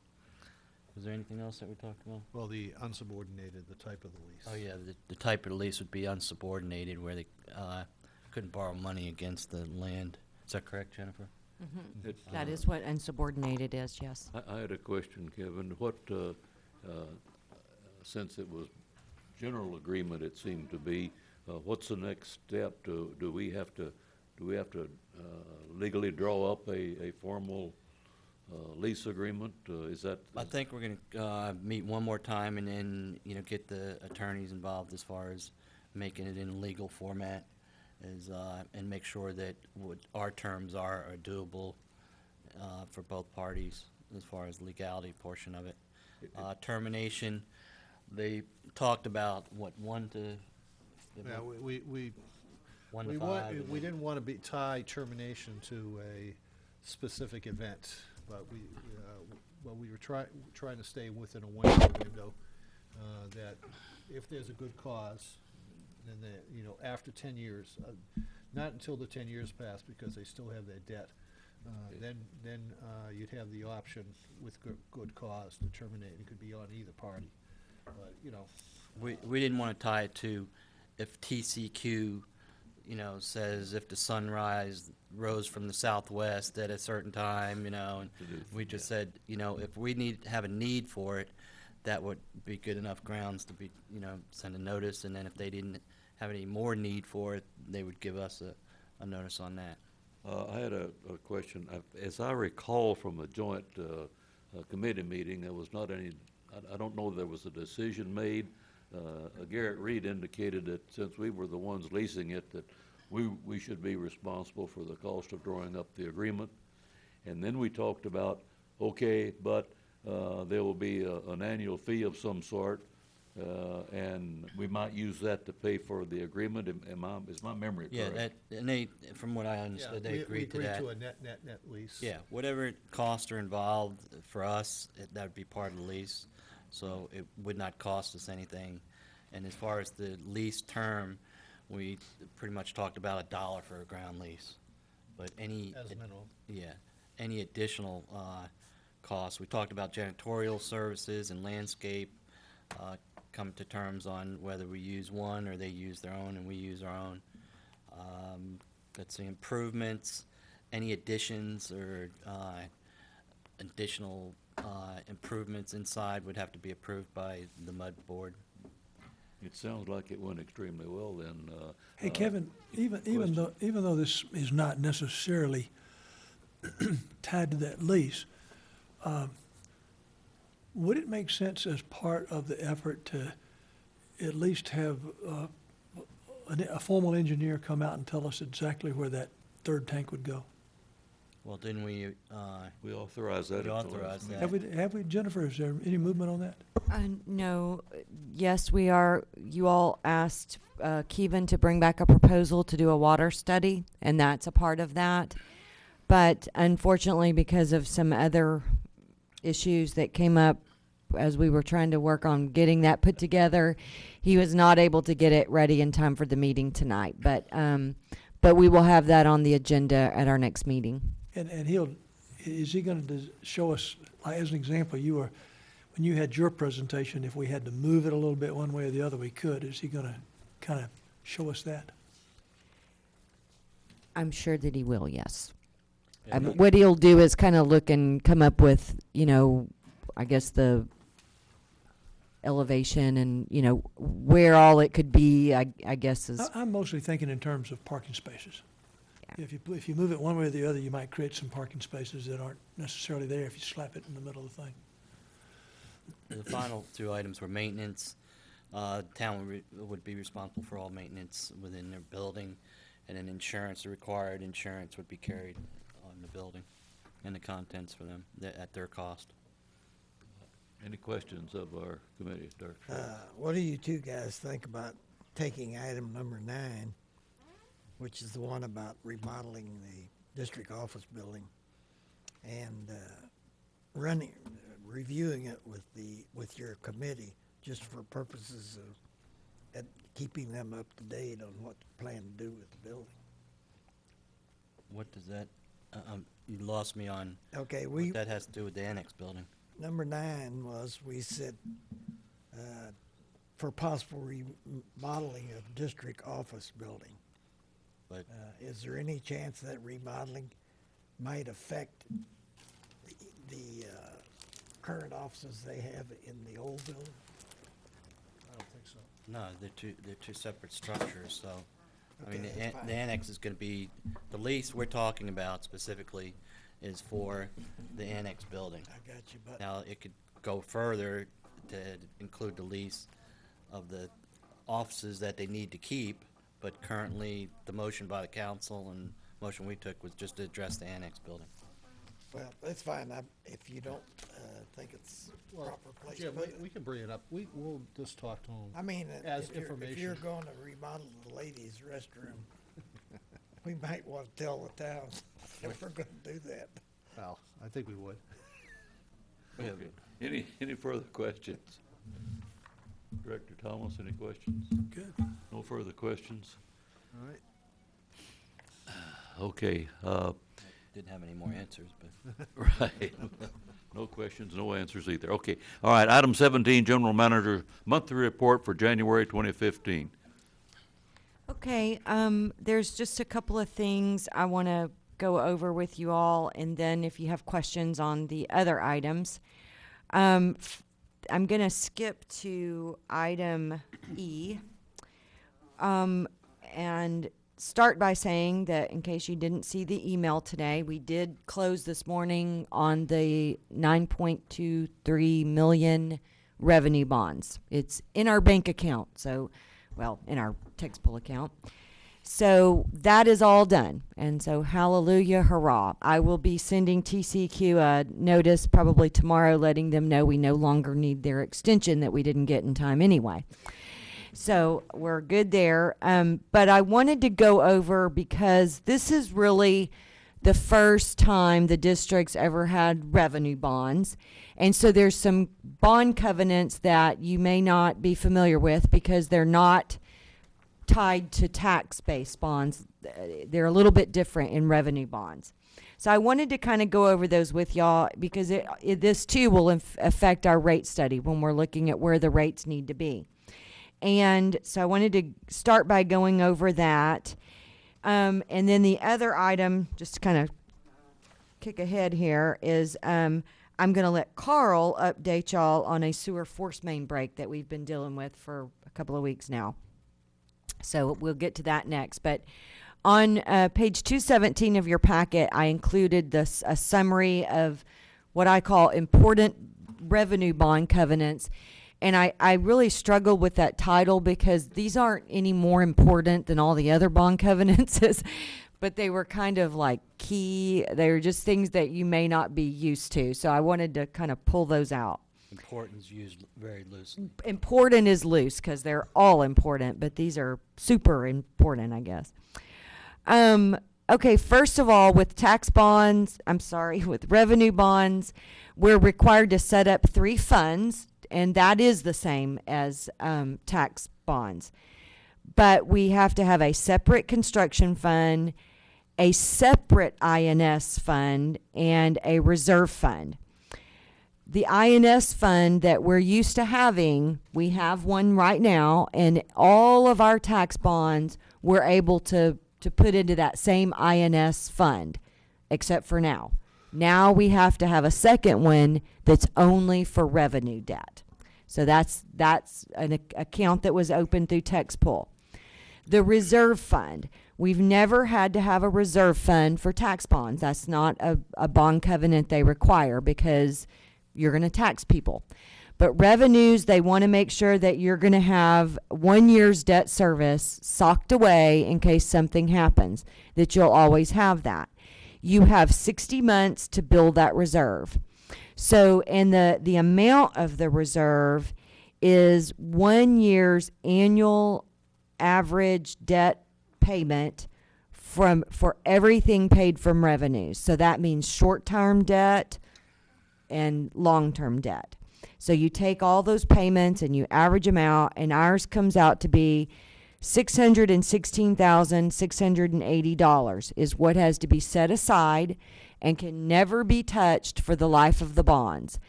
Was there anything else that we talked about? Well, the unsubordinated, the type of the lease. Oh, yeah, the type of the lease would be unsubordinated, where they couldn't borrow money against the land. Is that correct, Jennifer? That is what unsubordinated is, yes. I had a question, Kevin. What, since it was general agreement, it seemed to be, what's the next step? Do we have to legally draw up a formal lease agreement? Is that? I think we're going to meet one more time and then, get the attorneys involved as far as making it in a legal format, and make sure that what our terms are doable for both parties as far as legality portion of it. Termination, they talked about, what, 1 to... Yeah, we 1 to 5? we didn't want to tie termination to a specific event, but we were trying to stay within a 1-year window, that if there's a good cause, then after 10 years, not until the 10 years pass because they still have their debt, then you'd have the option with good cause to terminate. It could be on either party, but We didn't want to tie it to if TCQ, says if the sun rose from the southwest at a certain time, and we just said, if we have a need for it, that would be good enough grounds to be, send a notice, and then if they didn't have any more need for it, they would give us a notice on that. I had a question. As I recall from a joint committee meeting, there was not any, I don't know if there was a decision made. Garrett Reed indicated that since we were the ones leasing it, that we should be responsible for the cost of drawing up the agreement. And then we talked about, okay, but there will be an annual fee of some sort, and we might use that to pay for the agreement. Is my memory correct? Yeah, and they, from what I understood, they agreed to that. We agreed to a net lease. Yeah, whatever costs are involved for us, that would be part of the lease, so it would not cost us anything. And as far as the lease term, we pretty much talked about $1 for a ground lease. But any As minimum. Yeah, any additional costs, we talked about janitorial services and landscape, come to terms on whether we use one or they use their own and we use our own. Let's see, improvements, any additions or additional improvements inside would have to be approved by the MUD board. It sounds like it went extremely well then. Hey, Kevin, even though this is not necessarily tied to that lease, would it make sense as part of the effort to at least have a formal engineer come out and tell us exactly where that third tank would go? Well, didn't we, We authorized that. we at the last authorized meeting. that? Have we, Jennifer, is there any movement on that? No, yes, we are. You all asked Keevan to bring back a proposal to do a water study, and that's a part of that. But unfortunately, because of some other issues that came up as we were trying to work on getting that put together, he was not able to get it ready in time for the meeting tonight. But we will have that on the agenda at our next meeting. And is he going to show us, like, as an example, when you had your presentation, if we had to move it a little bit one way or the other, we could. Is he going to kind of show us that? I'm sure that he will, yes. Yeah, What he'll do is kind of look and come up with, I guess the elevation and, where all it could be, I guess is, I'm mostly thinking in terms of parking spaces. Yeah. If you move it one way or the other, you might create some parking spaces that aren't necessarily there if you slap it in the middle of the thing. The final two items were maintenance. Town would be responsible for all maintenance within their building, and then insurance, the required insurance would be carried on the building and the contents for them at their cost. Any questions of our committee, Dr. Schwartz? What do you two guys think about taking item number 9, which is the one about remodeling the district office building, and reviewing it with your committee, just for purposes of keeping them up to date on what to plan to do with the building? What does that, you lost me on Okay, what that has to do with the annex building. number 9 was, we said, for possible remodeling of district office building. But Is there any chance that remodeling might affect the current offices they have in the old building? I don't think so. no, they're two separate structures, so. I mean, Okay, that's fine. the annex is gonna be, the lease we're talking about specifically is for the annex building. I got you, but Now, it could go further to include the lease of the offices that they need to keep, but currently, the motion by the council and motion we took was just to address the annex building. well, that's fine. If you don't think it's Well, proper place. Jim, But, we can bring it up. We'll just talk to him. I mean, as if you're information. going to remodel the ladies' restroom, we might want to tell the town if we're going to do that. Well, I think we would. Okay. Any further questions? Director Thomas, any questions? Good. No further questions? All right. Okay, Didn't have any more answers, but. right. No questions, no answers either. Okay, all right, item 17, General Manager Monthly Report for January 2015. okay, there's just a couple of things I want to go over with you all, and then if you have questions on the other items. I'm going to skip to item E, and start by saying that in case you didn't see the email today, we did close this morning on the 9.23 million revenue bonds. It's in our bank account, so, well, in our taxable account. So that is all done. And so hallelujah, hurrah. I will be sending TCQ a notice probably tomorrow letting them know we no longer need their extension that we didn't get in time anyway. So we're good there. But I wanted to go over, because this is really the first time the district's ever had revenue bonds. And so there's some bond covenants that you may not be familiar with, because they're not tied to tax-based bonds. They're a little bit different in revenue bonds. So I wanted to kind of go over those with y'all because this too will affect our rate study when we're looking at where the rates need to be. And so I wanted to start by going over that. And then the other item, just to kind of kick ahead here, is I'm going to let Carl update y'all on a sewer force main break that we've been dealing with for a couple of weeks now. So we'll get to that next. But on page 217 of your packet, I included a summary of what I call important revenue bond covenants. And I really struggle with that title because these aren't any more important than all the other bond covenants, but they were kind of like key. They were just things that you may not be used to. So I wanted to kind of pull those out. Important is used very loosely. Important is loose because they're all important, but these are super important, I guess. Okay, first of all, with with revenue bonds, we're required to set up 3 funds, and that is the same as tax bonds. But we have to have a separate construction fund, a separate INS fund, and a reserve fund. The INS fund that we're used to having, we have one right now, and all of our tax bonds we're able to put into that same INS fund, except for now. Now we have to have a second one that's only for revenue debt. So that's an account that was opened through tax pool. The reserve fund. We've never had to have a reserve fund for tax bonds. That's not a bond covenant they require because you're going to tax people. But revenues, they want to make sure that you're going to have 1 year's debt service socked away in case something happens, that you'll always have that. You have 60 months to build that reserve. So, and the amount of the reserve is 1 year's annual average debt payment for everything paid from revenues. So that means short-term debt and long-term debt. So you take all those payments and you average them out, and ours comes out to be $616,680 is what has to be set aside and can never be touched for the life of the bonds,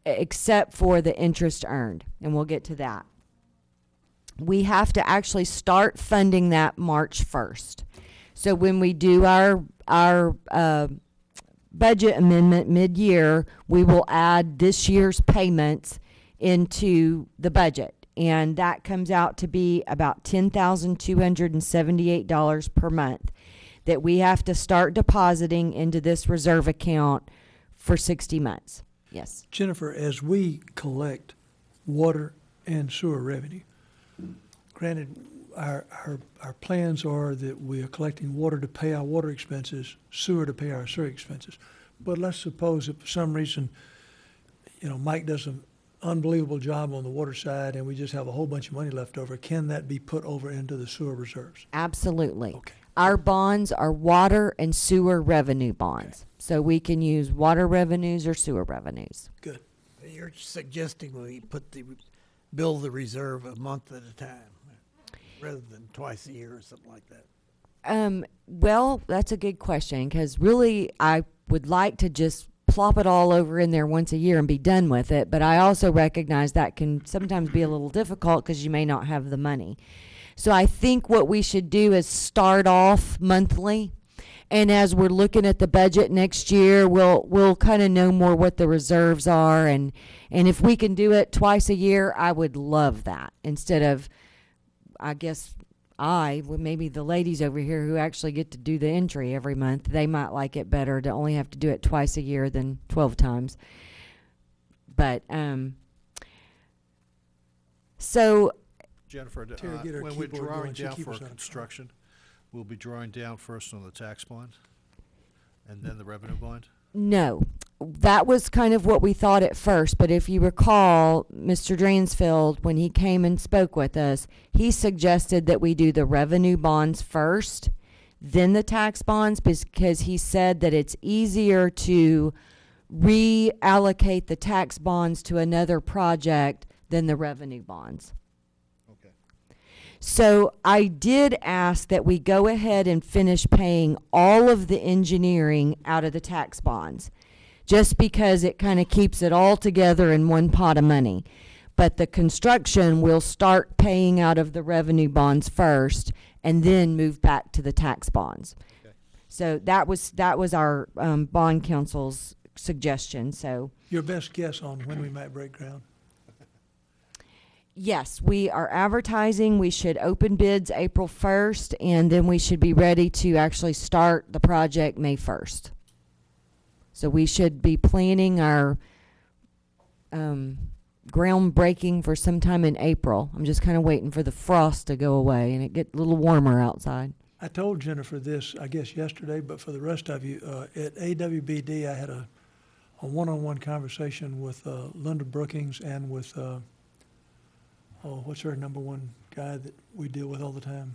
except for the interest earned, and we'll get to that. We have to actually start funding that March 1st. So when we do our budget amendment mid-year, we will add this year's payments into the budget, and that comes out to be about $10,278 per month that we have to start depositing into this reserve account for 60 months. Yes. Jennifer, as we collect water and sewer revenue, granted, our plans are that we are collecting water to pay our water expenses, sewer to pay our sewer expenses. But let's suppose if for some reason, Mike does an unbelievable job on the water side and we just have a whole bunch of money left over, can that be put over into the sewer reserves? Absolutely. Okay. Our bonds are water and sewer revenue bonds. Okay. So we can use water revenues or sewer revenues. Good. You're suggesting we build the reserve a month at a time rather than twice a year or something like that? Well, that's a good question because really I would like to just plop it all over in there once a year and be done with it. But I also recognize that can sometimes be a little difficult because you may not have the money. So I think what we should do is start off monthly. And as we're looking at the budget next year, we'll kind of know more what the reserves are. And if we can do it twice a year, I would love that. Instead of, I guess, maybe the ladies over here who actually get to do the entry every month, they might like it better to only have to do it twice a year than 12 times. But, so. Jennifer, Terry, get her when we're keyboard drawing going. She down keep for us on construction, we'll be drawing down first on the tax bond and then the revenue bond? No, that was kind of what we thought at first, but if you recall, Mr. Dransfield, when he came and spoke with us, he suggested that we do the revenue bonds first, then the tax bonds, because he said that it's easier to reallocate the tax bonds to another project than the revenue bonds. Okay. So I did ask that we go ahead and finish paying all of the engineering out of the tax bonds, just because it kind of keeps it all together in one pot of money. But the construction will start paying out of the revenue bonds first and then move back to the tax bonds. Okay. So that was our bond council's suggestion. So Your best guess on when we might break ground? yes, we are advertising. We should open bids April 1st, and then we should be ready to actually start the project May 1st. So we should be planning our groundbreaking for sometime in April. I'm just kind of waiting for the frost to go away and it get a little warmer outside. I told Jennifer this, I guess, yesterday, but for the rest of you, at AWBD, I had a one-on-one conversation with Linda Brookings and with, what's her number one guy that we deal with all the time?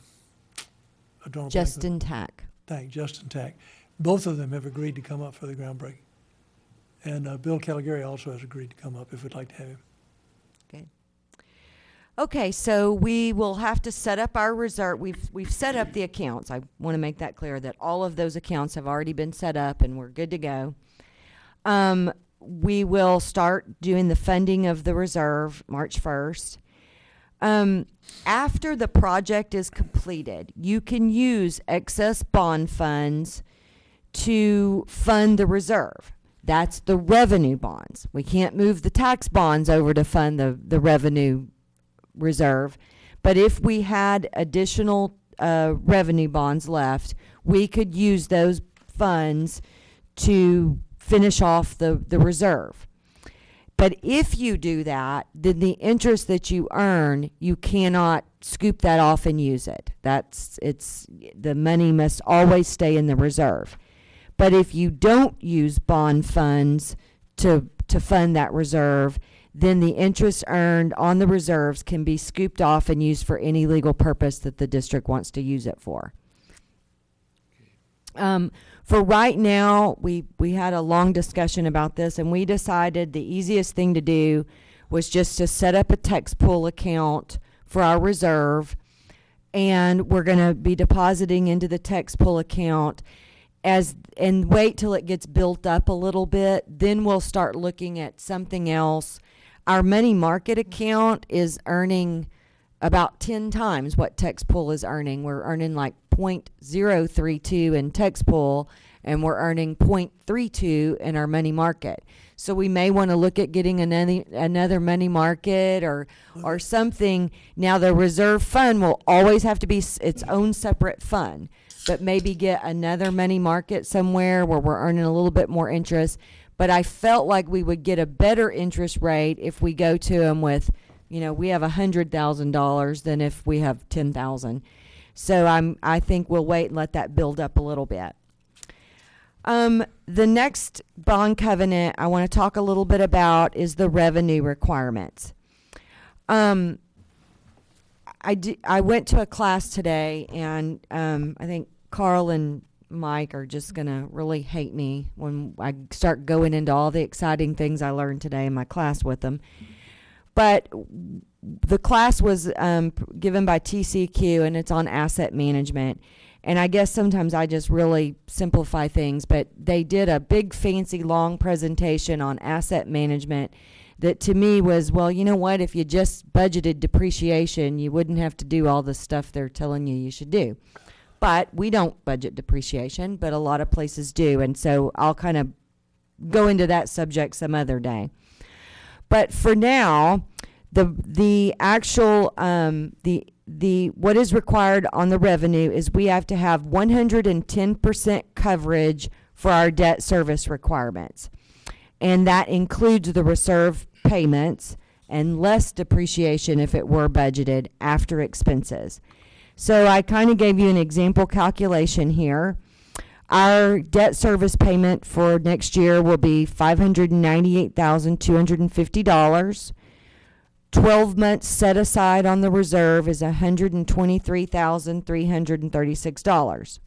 I don't know. Justin Tack. Justin Tack. Both of them have agreed to come up for the groundbreaking. And Bill Caligari also has agreed to come up if we'd like to have him. Good. Okay, so we will have to set up our reserve. We've set up the accounts. I want to make that clear that all of those accounts have already been set up and we're good to go. We will start doing the funding of the reserve March 1st. After the project is completed, you can use excess bond funds to fund the reserve. That's the revenue bonds. We can't move the tax bonds over to fund the revenue reserve. But if we had additional revenue bonds left, we could use those funds to finish off the reserve. But if you do that, then the interest that you earn, you cannot scoop that off and use it. The money must always stay in the reserve. But if you don't use bond funds to fund that reserve, then the interest earned on the reserves can be scooped off and used for any legal purpose that the district wants to use it for. For right now, we had a long discussion about this, and we decided the easiest thing to do was just to set up a tax pool account for our reserve, and we're going to be depositing into the tax pool account and wait till it gets built up a little bit. Then we'll start looking at something else. Our money market account is earning about 10 times what tax pool is earning. We're earning like 0.032 in tax pool, and we're earning 0.32 in our money market. So we may want to look at getting another money market or something. Now the reserve fund will always have to be its own separate fund, but maybe get another money market somewhere where we're earning a little bit more interest. But I felt like we would get a better interest rate if we go to them with, we have $100,000 than if we have 10,000. So I think we'll wait and let that build up a little bit. The next bond covenant I want to talk a little bit about is the revenue requirements. I went to a class today, and I think Carl and Mike are just going to really hate me when I start going into all the exciting things I learned today in my class with them. But the class was given by TCQ, and it's on asset management. And I guess sometimes I just really simplify things, but they did a big, fancy, long presentation on asset management that to me was, well, you know what? If you just budgeted depreciation, you wouldn't have to do all the stuff they're telling you should do. But we don't budget depreciation, but a lot of places do. And so I'll kind of go into that subject some other day. But for now, the actual what is required on the revenue is we have to have 110% coverage for our debt service requirements. And that includes the reserve payments and less depreciation if it were budgeted after expenses. So I kind of gave you an example calculation here. Our debt service payment for next year will be $598,250. 12 months set aside on the reserve is $123,336.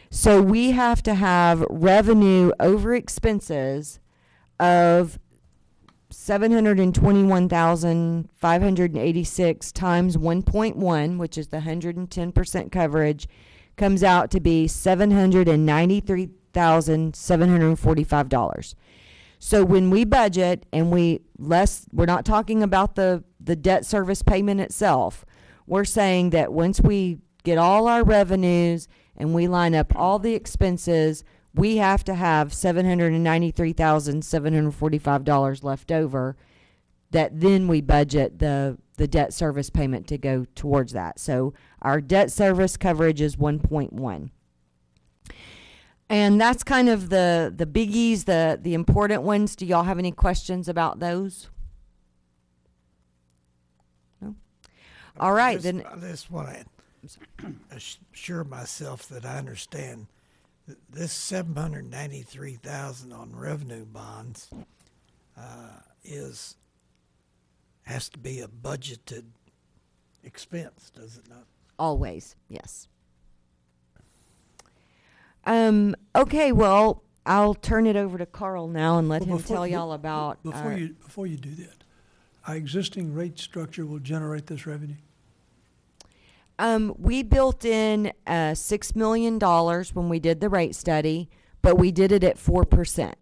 So we have to have revenue over expenses of $721,586 times 1.1, which is the 110% coverage, comes out to be $793,745. So when we budget and we're not talking about the debt service payment itself. We're saying that once we get all our revenues and we line up all the expenses, we have to have $793,745 left over, that then we budget the debt service payment to go towards that. So our debt service coverage is 1.1. And that's kind of the biggies, the important ones. Do y'all have any questions about those? No? All right, then. I just want to assure myself that I understand that this $793,000 on revenue bonds has to be a budgeted expense, does it not? Always, yes. Okay, well, I'll turn it over to Carl now and let Well, him tell y'all about. Before you do that, our existing rate structure will generate this revenue? We built in $6 million when we did the rate study, but we did it at 4%.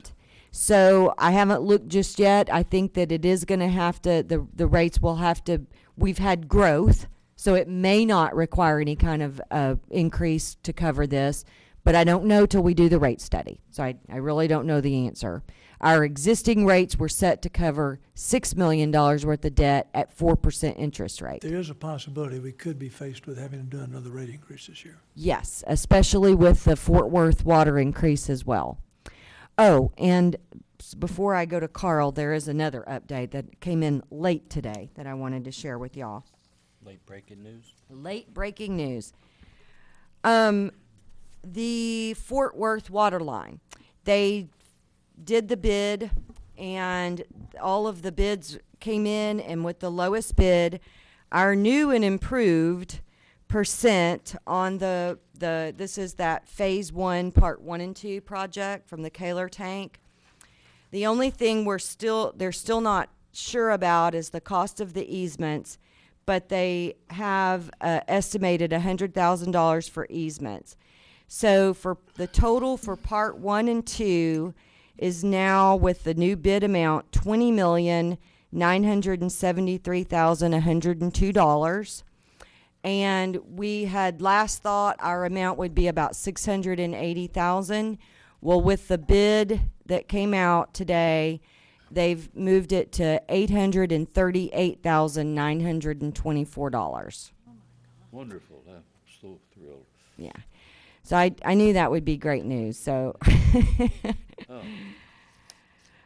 So I haven't looked just yet. I think that it is going to have to, the rates will have to, we've had growth, so it may not require any kind of increase to cover this, but I don't know till we do the rate study. So I really don't know the answer. Our existing rates were set to cover $6 million worth of debt at 4% interest rate. There is a possibility we could be faced with having to do another rate increase this year. Yes, especially with the Fort Worth water increase as well. Oh, and before I go to Carl, there is another update that came in late today that I wanted to share with y'all. Late breaking news? Late breaking news. The Fort Worth water line, they did the bid and all of the bids came in, and with the lowest bid, our new and improved percent on this is that phase 1, part 1 and 2 project from the Kaler tank. The only thing they're still not sure about is the cost of the easements, but they have estimated $100,000 for easements. So for the total for part 1 and 2 is now, with the new bid amount, $20,973,102. And we had last thought our amount would be about $680,000. Well, with the bid that came out today, they've moved it to $838,924. Wonderful. I'm so thrilled. Yeah. So I knew that would be great news. So,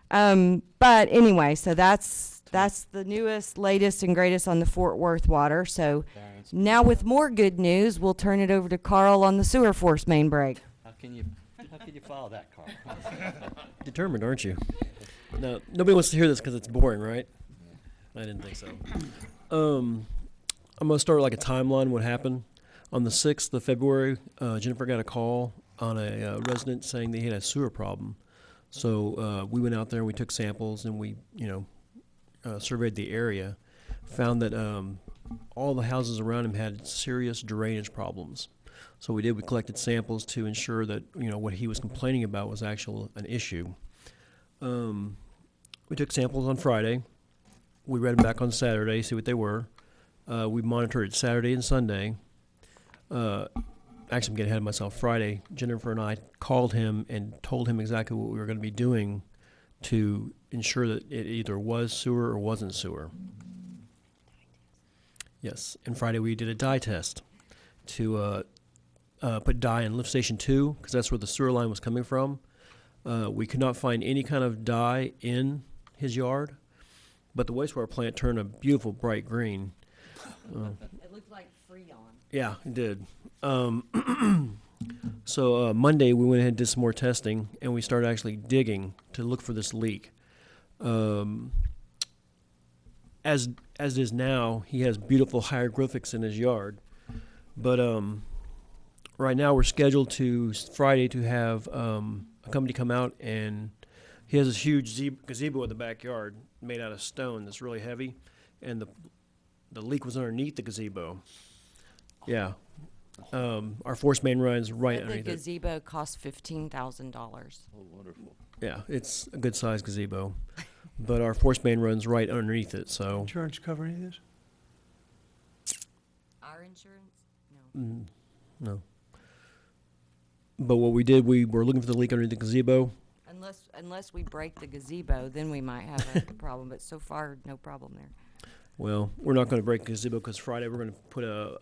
but anyway, so that's the newest, latest, and greatest on the Fort Worth water. So now with more good news, we'll turn it over to Carl on the sewer force main break. How can you follow that, Carl? Determined, aren't you? No, nobody wants to hear this because it's boring, right? I didn't think so. I'm gonna start like a timeline. What happened? On the 6th of February, Jennifer got a call on a resident saying they had a sewer problem. So we went out there and we took samples and we, surveyed the area, found that all the houses around him had serious drainage problems. So we collected samples to ensure that, what he was complaining about was actually an issue. We took samples on Friday. We read them back on Saturday, see what they were. We monitored it Saturday and Sunday. Actually, I'm getting ahead of myself. Friday, Jennifer and I called him and told him exactly what we were going to be doing to ensure that it either was sewer or wasn't sewer. Yes, and Friday we did a dye test to put dye in lift station 2 because that's where the sewer line was coming from. We could not find any kind of dye in his yard, but the wastewater plant turned a beautiful bright green. It looked like Freon. Yeah, it did. So Monday we went ahead and did some more testing, and we started actually digging to look for this leak. As it is now, he has beautiful hieroglyphics in his yard, but right now we're scheduled to Friday to have a company come out and He has this huge gazebo in the backyard made out of stone that's really heavy, and the leak was underneath the gazebo. Yeah. Our force main runs right The underneath it. gazebo cost $15,000. Oh, wonderful. Yeah, it's a good sized gazebo, but our force main runs right underneath it. So Insurance cover any of this? Our insurance? No. no. But what we did, we were looking for the leak underneath the gazebo. Unless we break the gazebo, then we might have a problem, but so far, no problem there. Well, we're not going to break the gazebo because Friday we're going to put a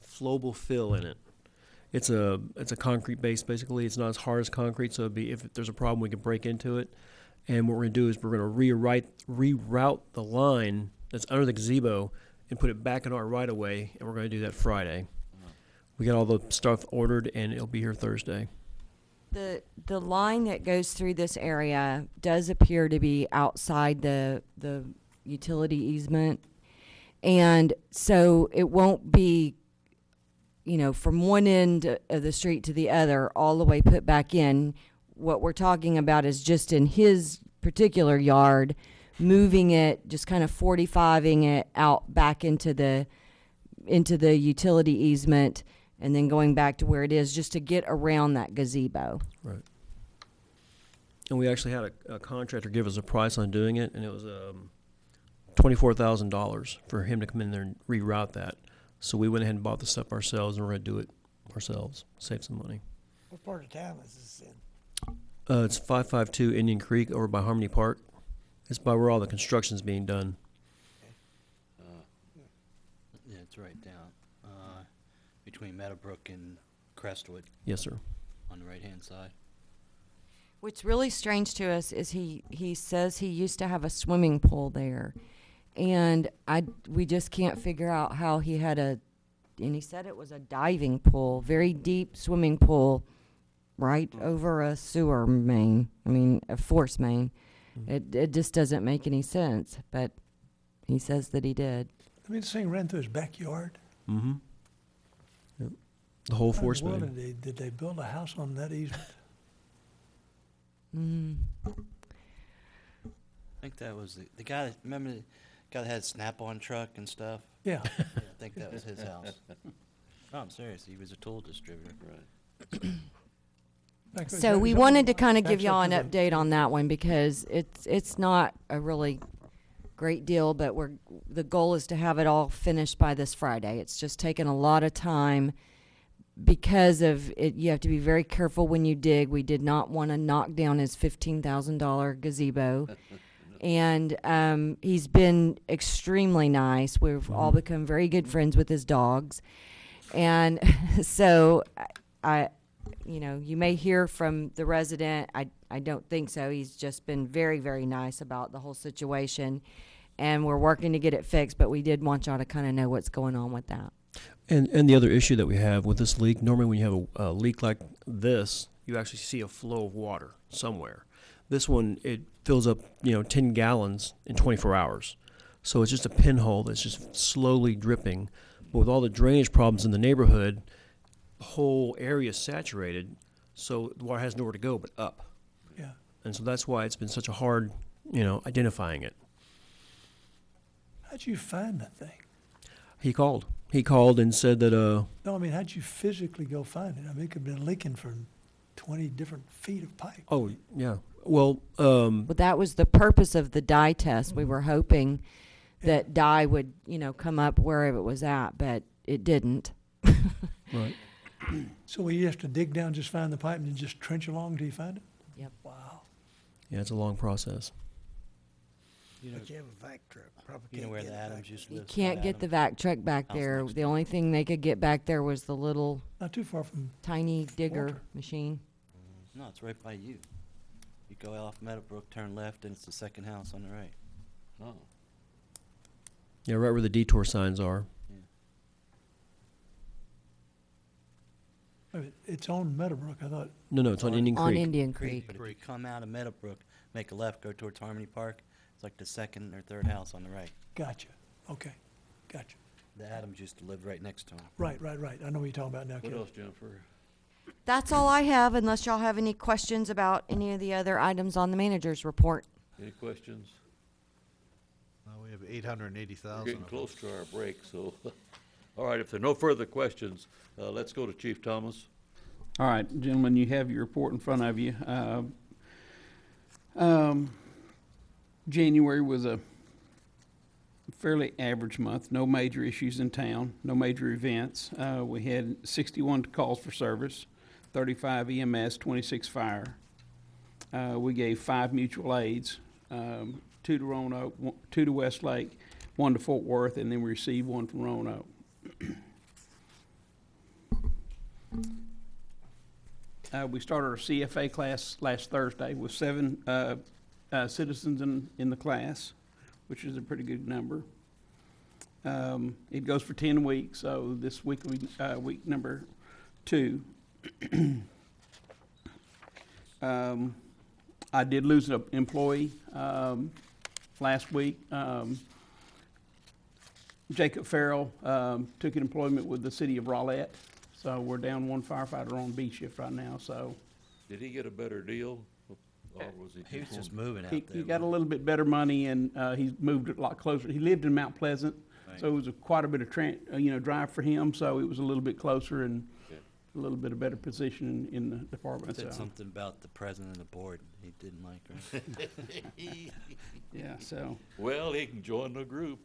flowable fill in it. It's a concrete base basically. It's not as hard as concrete, so it'd be, if there's a problem, we can break into it. And what we're going to do is we're going to reroute the line that's under the gazebo and put it back in our right of way, and we're going to do that Friday. We got all the stuff ordered, and it'll be here Thursday. The line that goes through this area does appear to be outside the utility easement, and so it won't be, from one end of the street to the other, all the way put back in. What we're talking about is just in his particular yard, moving it, just kind of 45ing it out back into the utility easement, and then going back to where it is, just to get around that gazebo. Right. And we actually had a contractor give us a price on doing it, and it was $24,000 for him to come in there and reroute that. So we went ahead and bought the stuff ourselves, and we're going to do it ourselves, save some money. What part of town is this in? It's 552 Indian Creek over by Harmony Park. It's by where all the construction's being done. Yeah, it's right down between Meadowbrook and Crestwood Yes, sir. on the right-hand side. What's really strange to us is he says he used to have a swimming pool there, and we just can't figure out how he had and he said it was a diving pool, very deep swimming pool, right over a sewer main. I mean, a force main. It just doesn't make any sense, but he says that he did. I mean, this thing ran through his backyard. Mm-hmm. Yep. The whole force How in the main. world did they build a house on that easement? I think that was the guy, remember the guy that had a Snap-on truck and stuff? Yeah. Yeah, I think that was his house. No, I'm serious, he was a tool distributor. Like, is So that- we is that wanted one to kind of backs give y'all up an to the- update on that one because it's not a really great deal, but the goal is to have it all finished by this Friday. It's just taken a lot of time because of it. You have to be very careful when you dig. We did not want to knock down his $15,000 gazebo. And he's been extremely nice. We've all become very good friends with his dogs. And so you may hear from the resident. I don't think so. He's just been very, very nice about the whole situation. And we're working to get it fixed, but we did want y'all to kind of know what's going on with that. And the other issue that we have with this leak, normally when you have a leak like this, you actually see a flow of water somewhere. This one, it fills up, 10 gallons in 24 hours. So it's just a pinhole that's just slowly dripping. But with all the drainage problems in the neighborhood, the whole area is saturated, so the water has nowhere to go but up. Yeah. And so that's why it's been such a hard, identifying it. How'd you find that thing? He called. He called and said that, No, I mean, how'd you physically go find it? I mean, it could have been leaking for 20 different feet of pipe. oh, yeah. Well, But that was the purpose of the dye test. We were hoping that dye would, come up wherever it was at, but it didn't. right. So you have to dig down, just find the pipe, and then just trench along until you find it? Yep. Wow. Yeah, it's a long process. But you have a vac truck, probably You know can't where get the it Adams back. used to You live? can't get the vac truck back House there. next The door. only thing they could get back there was the little Not too far from, tiny digger Walter. machine. No, it's right by you. You go off Meadowbrook, turn left, and it's the second house on the right. Oh. Yeah, right where the detour signs are. it's on Meadowbrook, I thought. No, it's on Indian On Creek. Indian Creek. But if you come out of Meadowbrook, make a left, go towards Harmony Park, it's like the second or third house on the right. Gotcha. Okay. Gotcha. The Adams used to live right next to him. Right. I know what you're talking about now, What Kelly. else, Jennifer? That's all I have, unless y'all have any questions about any of the other items on the manager's report. Any questions? We have 880,000. We're getting close to our break, so, all right, if there are no further questions, let's go to Chief Thomas. All right, gentlemen, you have your report in front of you. January was a fairly average month, no major issues in town, no major events. We had 61 calls for service, 35 EMS, 26 fire. We gave 5 mutual aids, 2 to Roanoke, 2 to Westlake, 1 to Fort Worth, and then we received 1 from Roanoke. We started our CFA class last Thursday with 7 citizens in the class, which is a pretty good number. It goes for 10 weeks, so this week will be week number 2. I did lose an employee last week. Jacob Farrell took employment with the city of Rowlett, so we're down 1 firefighter on B shift right now. So, Did he get a better deal, or was he? He was just moving out he there. got a little bit better money, and he's moved it a lot closer. He lived in Mount Pleasant, so it was quite a bit of drive for him. So it was a little bit closer and a little bit of better position in the department. Said So, something about the president of the board he didn't like, right? yeah. So Well, he can join the group.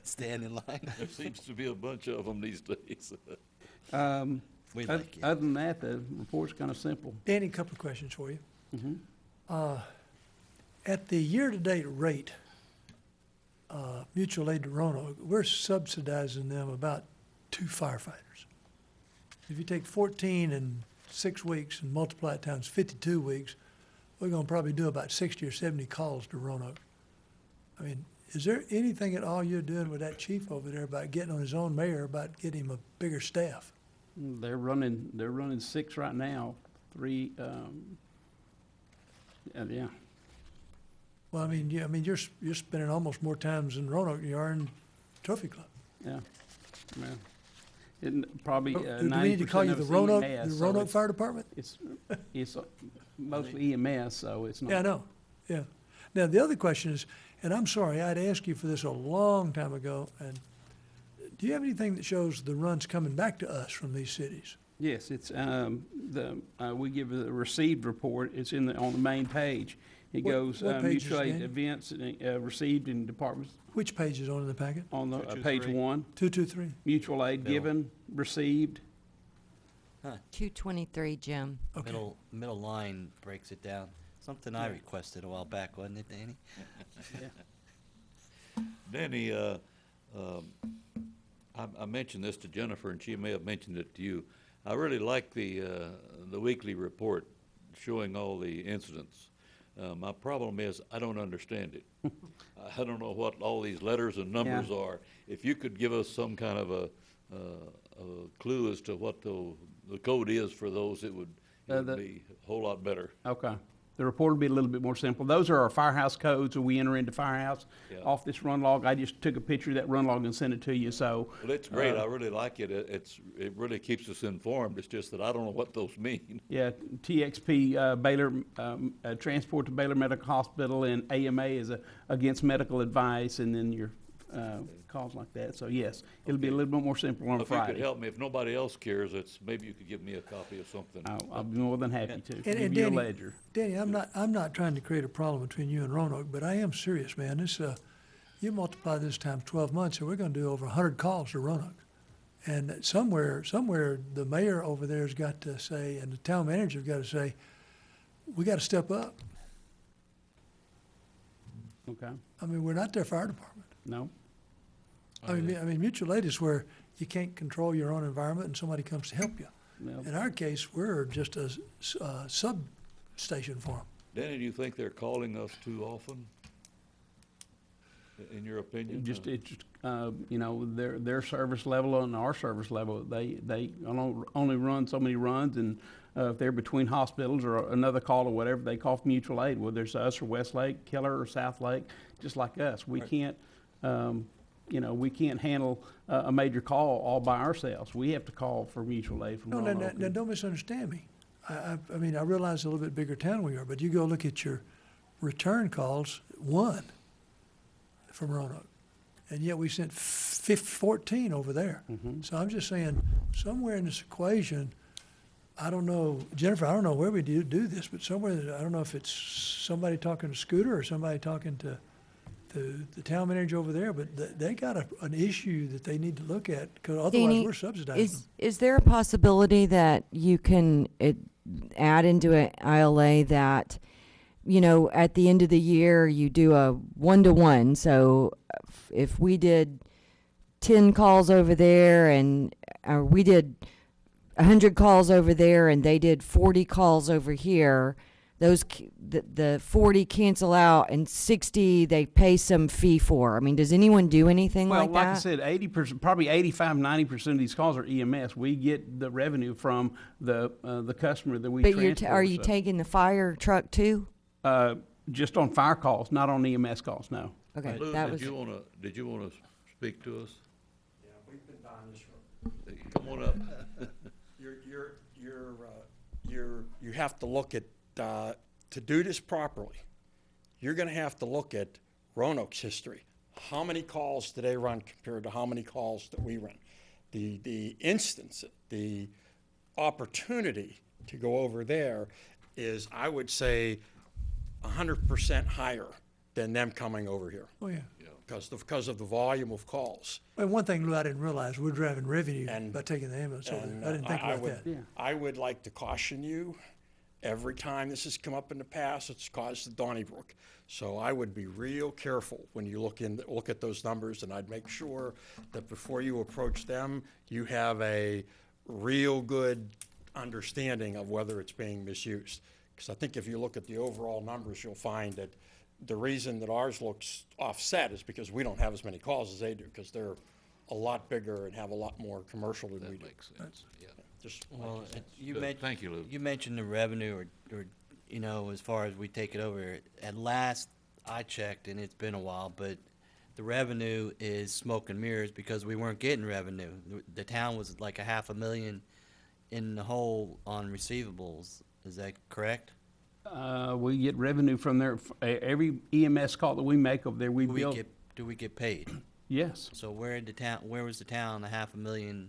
Stand in line. There seems to be a bunch of them these days. We like you. other than that, the report's kind of simple. Danny, a couple of questions for you. Mhm. At the year-to-date rate, mutual aid to Roanoke, we're subsidizing them about 2 firefighters. If you take 14 in 6 weeks and multiply it times 52 weeks, we're gonna probably do about 60 or 70 calls to Roanoke. I mean, is there anything at all you're doing with that chief over there about getting on his own mayor, about getting him a bigger staff? They're running 6 right now. 3. Yeah. Well, I mean, you're spending almost more times in Roanoke than you are in Trophy Club. Yeah. Yeah. It probably Do 90% we need to call you of the it's Roanoke, EMS, the so Roanoke it's- Fire Department? It's mostly EMS, so it's not. Yeah, I know, yeah. Now, the other question is, and I'm sorry, I'd asked you for this a long time ago, and do you have anything that shows the runs coming back to us from these cities? Yes, it's we give a received report. It's on the main page. It What- goes what page is mutual aid it, Dan? events received in departments Which page is on in the packet? on the 223. page 1. 223? Mutual aid Bill. given, received. 223, Jim. Okay. Middle line breaks it down. Something I requested a while back, wasn't it, Danny? Danny, I mentioned this to Jennifer, and she may have mentioned it to you. I really like the weekly report showing all the incidents. My problem is I don't understand it. I don't know what all these letters and numbers are. If you could give us some kind of a clue as to what the code is for those, it would be a whole lot better. Okay. The report will be a little bit more simple. Those are our firehouse codes when we enter into firehouse. Yeah. Off this run log, I just took a picture of that run log and sent it to you, so. Well, it's great. I really like it. It really keeps us informed. It's just that I don't know what those mean. Yeah, TXP, Baylor, transport to Baylor Medical Hospital, and AMA is against medical advice, and then your calls like that. So yes, it'll be a little bit more simple on If you Friday. could help me, if nobody else cares, maybe you could give me a copy of something. I'll be more than happy to. And Give you a Danny, ledger. Danny, I'm not trying to create a problem between you and Roanoke, but I am serious, man. This, you multiply this times 12 months, and we're gonna do over 100 calls to Roanoke. And somewhere, the mayor over there's got to say, and the town manager's got to say, we gotta step up. Okay, I mean, we're not their fire department. no, I mean, mutual aid is where you can't control your own environment and somebody comes to help you. no. In our case, we're just a substation for them. Danny, do you think they're calling us too often? In your opinion? Their service level and our service level, they only run so many runs, and if they're between hospitals or another call or whatever, they call for mutual aid, whether it's us or Westlake, Keller or Southlake, just like us. We can't, You know, we can't handle a major call all by ourselves. We have to call for mutual aid from No, Roanoke. now, don't misunderstand me. I mean, I realize it's a little bit bigger town we are, but you go look at your return calls, 1 from Roanoke. And yet we sent 14 over there. So I'm just saying, somewhere in this equation, I don't know, Jennifer, I don't know where we do this, but somewhere, I don't know if it's somebody talking to Scooter or somebody talking to the town manager over there, but they got an issue that they need to look at, because otherwise Deanie, we're subsidizing them. is there a possibility that you can add into an ILA that, you know, at the end of the year, you do a 1-to-1? So if we did 10 calls over there and we did 100 calls over there and they did 40 calls over here, the 40 cancel out and 60 they pay some fee for. I mean, does anyone do anything Well, like like I that? said, 80%, probably 85, 90% of these calls are EMS. We get the revenue from the customer that we But transport. are you so. taking the fire truck too? Just on fire calls, not on EMS calls, no. Okay, Lou, that did was. you wanna speak to us? Yeah, we've been down this road. Come on up. You have to look at, to do this properly, you're gonna have to look at Roanoke's history. How many calls do they run compared to how many calls that we run? The instance, the opportunity to go over there is, I would say, 100% higher than them coming over here, Oh, yeah. because of the volume of calls. And one thing, Lou, I didn't realize, we're driving revenue And- by taking the ambulance over And there. I didn't think about would, that. Yeah. I would like to caution you, every time this has come up in the past, it's caused the Donnybrook. So I would be real careful when you look at those numbers, and I'd make sure that before you approach them, you have a real good understanding of whether it's being misused. Because I think if you look at the overall numbers, you'll find that the reason that ours looks offset is because we don't have as many calls as they do, because they're a lot bigger and have a lot more commercial than we That do. makes sense, yeah. Just Well, you Good. mentioned. Thank you, Lou. You mentioned the revenue, or you know, as far as we take it over. At last, I checked, and it's been a while, but the revenue is smoke and mirrors because we weren't getting revenue. The town was like $500,000 in the hole on receivables. Is that correct? We get revenue from there. Every EMS call that we make over there, we bill. Do we get paid? Yes. So where was the town $500,000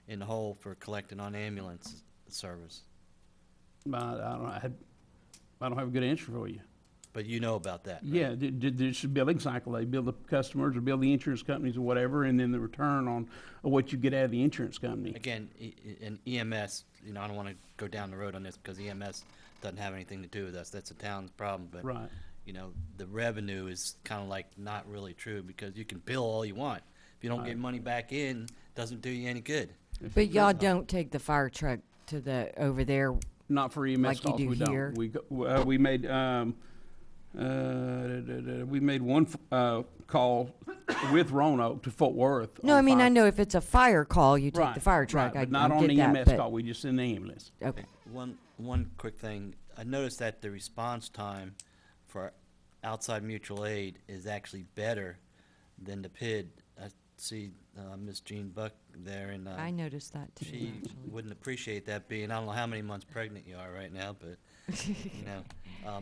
in the hole for collecting on ambulance service? I don't have a good answer for you. But you know about that, right? Yeah, there's a billing cycle. They bill the customers or bill the insurance companies or whatever, and then the return on what you get out of the insurance company. Again, in EMS, you know, I don't want to go down the road on this because EMS doesn't have anything to do with us. That's a town's problem. But, Right. you know, the revenue is kind of like not really true because you can bill all you want. If you don't get money back in, it doesn't do you any good. But y'all don't take the fire truck to over there. Not for EMS Like you calls, do we here. don't. We made one call with Roanoke to Fort Worth. No, on I mean, fire- I know if it's a fire call, you take Right, the fire truck. right, I but not I on get the that, EMS but- call. We just send the ambulance. Okay. One quick thing. I noticed that the response time for outside mutual aid is actually better than the PID. I see Miss Jean Buck there, and I noticed that too, she actually. wouldn't appreciate that being. I don't know how many months pregnant you are right now, but you know,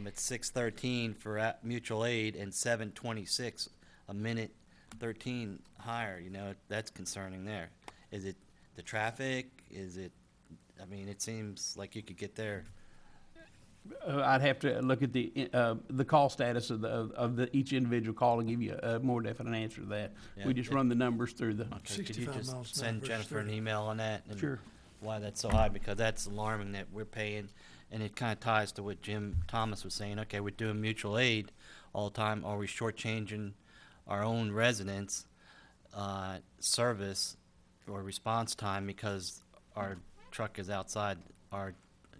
it's 6:13 for mutual aid and 7:26, a minute 13 higher. You know, that's concerning. There, is it the traffic? Is it? I mean, it seems like you could get there. I'd have to look at the call status of each individual call and give you a more definite answer to that. Yeah, We just it- run the numbers through the. Okay, could you 65 just miles an hour send versus Jennifer an 30. email on that? And Sure. why that's so high, because that's alarming that we're paying, and it kind of ties to what Jim Thomas was saying. Okay, we're doing mutual aid all the time. Are we shortchanging our own residents' service or response time because our truck is outside our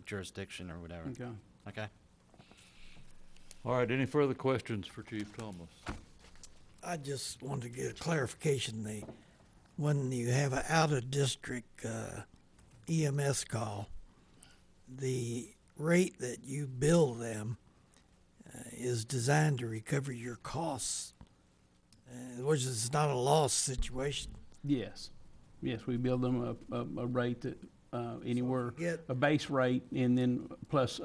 jurisdiction or whatever? Okay. Okay. All right, any further questions for Chief Thomas? I just wanted to get a clarification. When you have an out-of-district EMS call, the rate that you bill them is designed to recover your costs which is not a loss situation. Yes. Yes, we build them a rate that, anywhere, get- a base rate and then plus,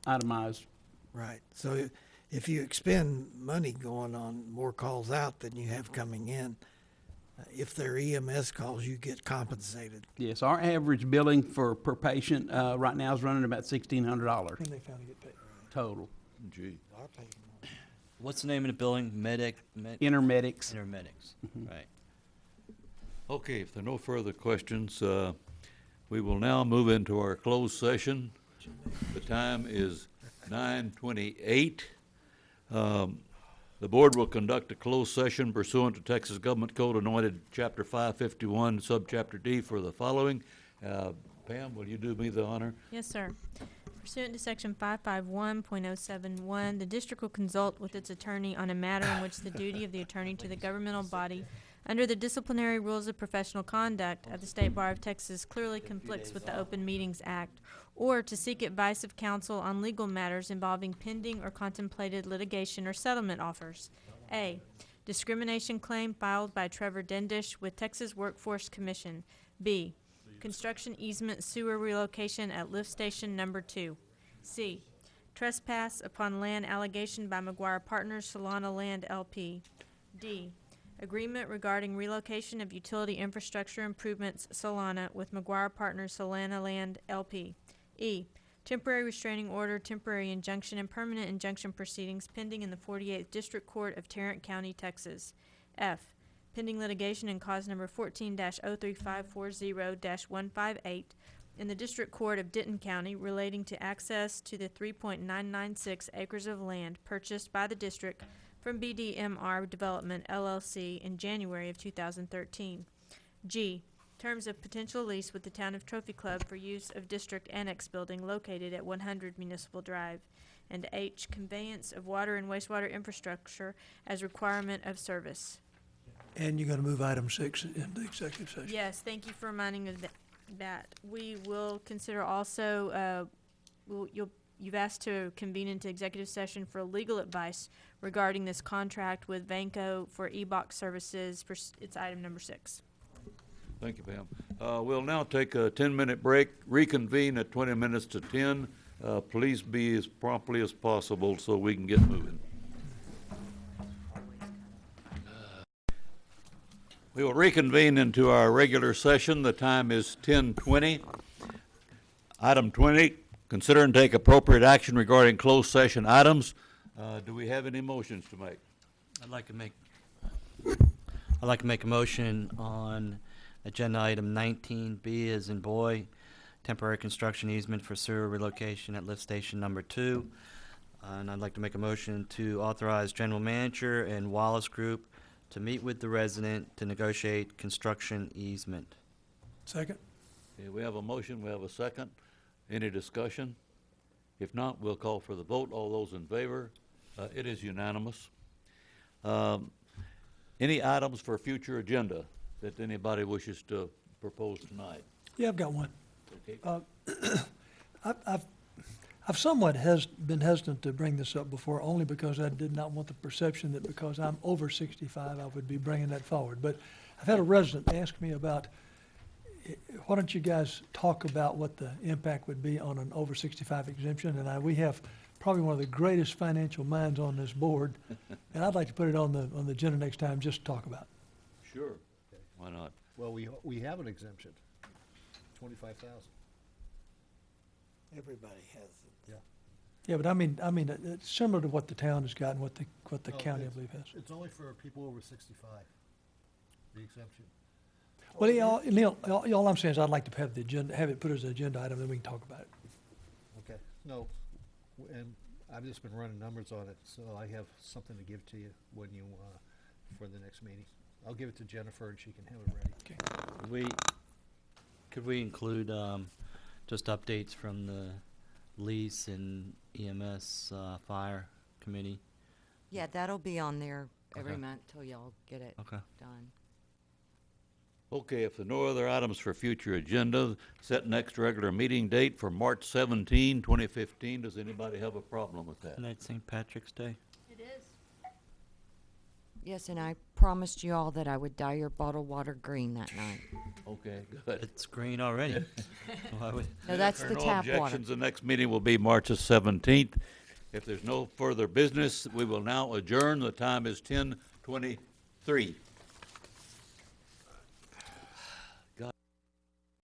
itemized. Right. So if you expend money going on more calls out than you have coming in, if they're EMS calls, you get compensated. Yes, our average billing for, per patient, right now is running about $1,600 When they finally get paid. total. Gee. What's the name of the building? Intermedics. Intermedics, right. Okay, if there are no further questions, we will now move into our closed session. The time is 9:28. The board will conduct a closed session pursuant to Texas Government Code Anointed Chapter 551, Subchapter D for the following. Pam, will you do me the honor? Yes, sir. Pursuant to section 551.071, the district will consult with its attorney on a matter in which the duty of the attorney to the governmental body under the disciplinary rules of professional conduct of the State Bar of Texas clearly conflicts with the Open Meetings Act, or to seek advice of counsel on legal matters involving pending or contemplated litigation or settlement offers. A, discrimination claim filed by Trevor Dendish with Texas Workforce Commission. B, construction easement sewer relocation at lift station number 2. C, trespass upon land allegation by McGuire Partners Solana Land LP. D, agreement regarding relocation of utility infrastructure improvements Solana with McGuire Partners Solana Land LP. E, temporary restraining order, temporary injunction, and permanent injunction proceedings pending in the 48th District Court of Tarrant County, Texas. F, pending litigation in cause number 14-03540-158 in the District Court of Denton County relating to access to the 3.996 acres of land purchased by the district from BDMR Development, LLC in January of 2013. G, terms of potential lease with the Town of Trophy Club for use of district annex building located at 100 Municipal Drive. And H, conveyance of water and wastewater infrastructure as requirement of service. And you're gonna move item 6 into executive session. Yes, thank you for reminding of that. We will consider also, you've asked to convene into executive session for legal advice regarding this contract with Vanco for e-box services. It's item number 6. Thank you, Pam. We'll now take a 10-minute break, reconvene at 20 minutes to 10. Please be as promptly as possible so we can get moving. We will reconvene into our regular session. The time is 10:20. Item 20, consider and take appropriate action regarding closed session items. Do we have any motions to make? I'd like to make a motion on agenda item 19B as in boy, temporary construction easement for sewer relocation at lift station number 2. And I'd like to make a motion to authorize general manager and Wallace Group to meet with the resident to negotiate construction easement. Second? Okay, we have a motion, we have a second. Any discussion? If not, we'll call for the vote. All those in favor? It is unanimous. Any items for future agenda that anybody wishes to propose tonight? Yeah, I've got one. Okay. I've somewhat been hesitant to bring this up before, only because I did not want the perception that because I'm over 65, I would be bringing that forward. But I've had a resident ask me about, why don't you guys talk about what the impact would be on an over 65 exemption? And we have probably one of the greatest financial minds on this board, and I'd like to put it on the agenda next time just to talk about. Sure. Why not? Well, we have an exemption, 25,000. Everybody has it. Yeah. Yeah, but I mean, it's similar to what the town has got and what the No, county, I it's- believe, has. It's only for people over 65, the exemption. Well, Neil, all I'm saying is I'd like to have the agenda, have it put as an agenda item, then we can talk about it. Okay, no, and I've just been running numbers on it, so I have something to give to you when you, for the next meeting. I'll give it to Jennifer and she can have it ready. Okay. Could we include just updates from the lease and EMS fire committee? Yeah, that'll be on there every Okay. month till y'all get it Okay. done. Okay, if there are no other items for future agenda, set next regular meeting date for March 17, 2015. Does anybody have a problem with that? Isn't that St. Patrick's Day? It is. Yes, and I promised you all that I would dye your bottled water green that night. Okay, good. It's green already. Why would- No, that's If the there are no tap water. objections, the next meeting will be March the 17th. If there's no further business, we will now adjourn. The time is 10:23.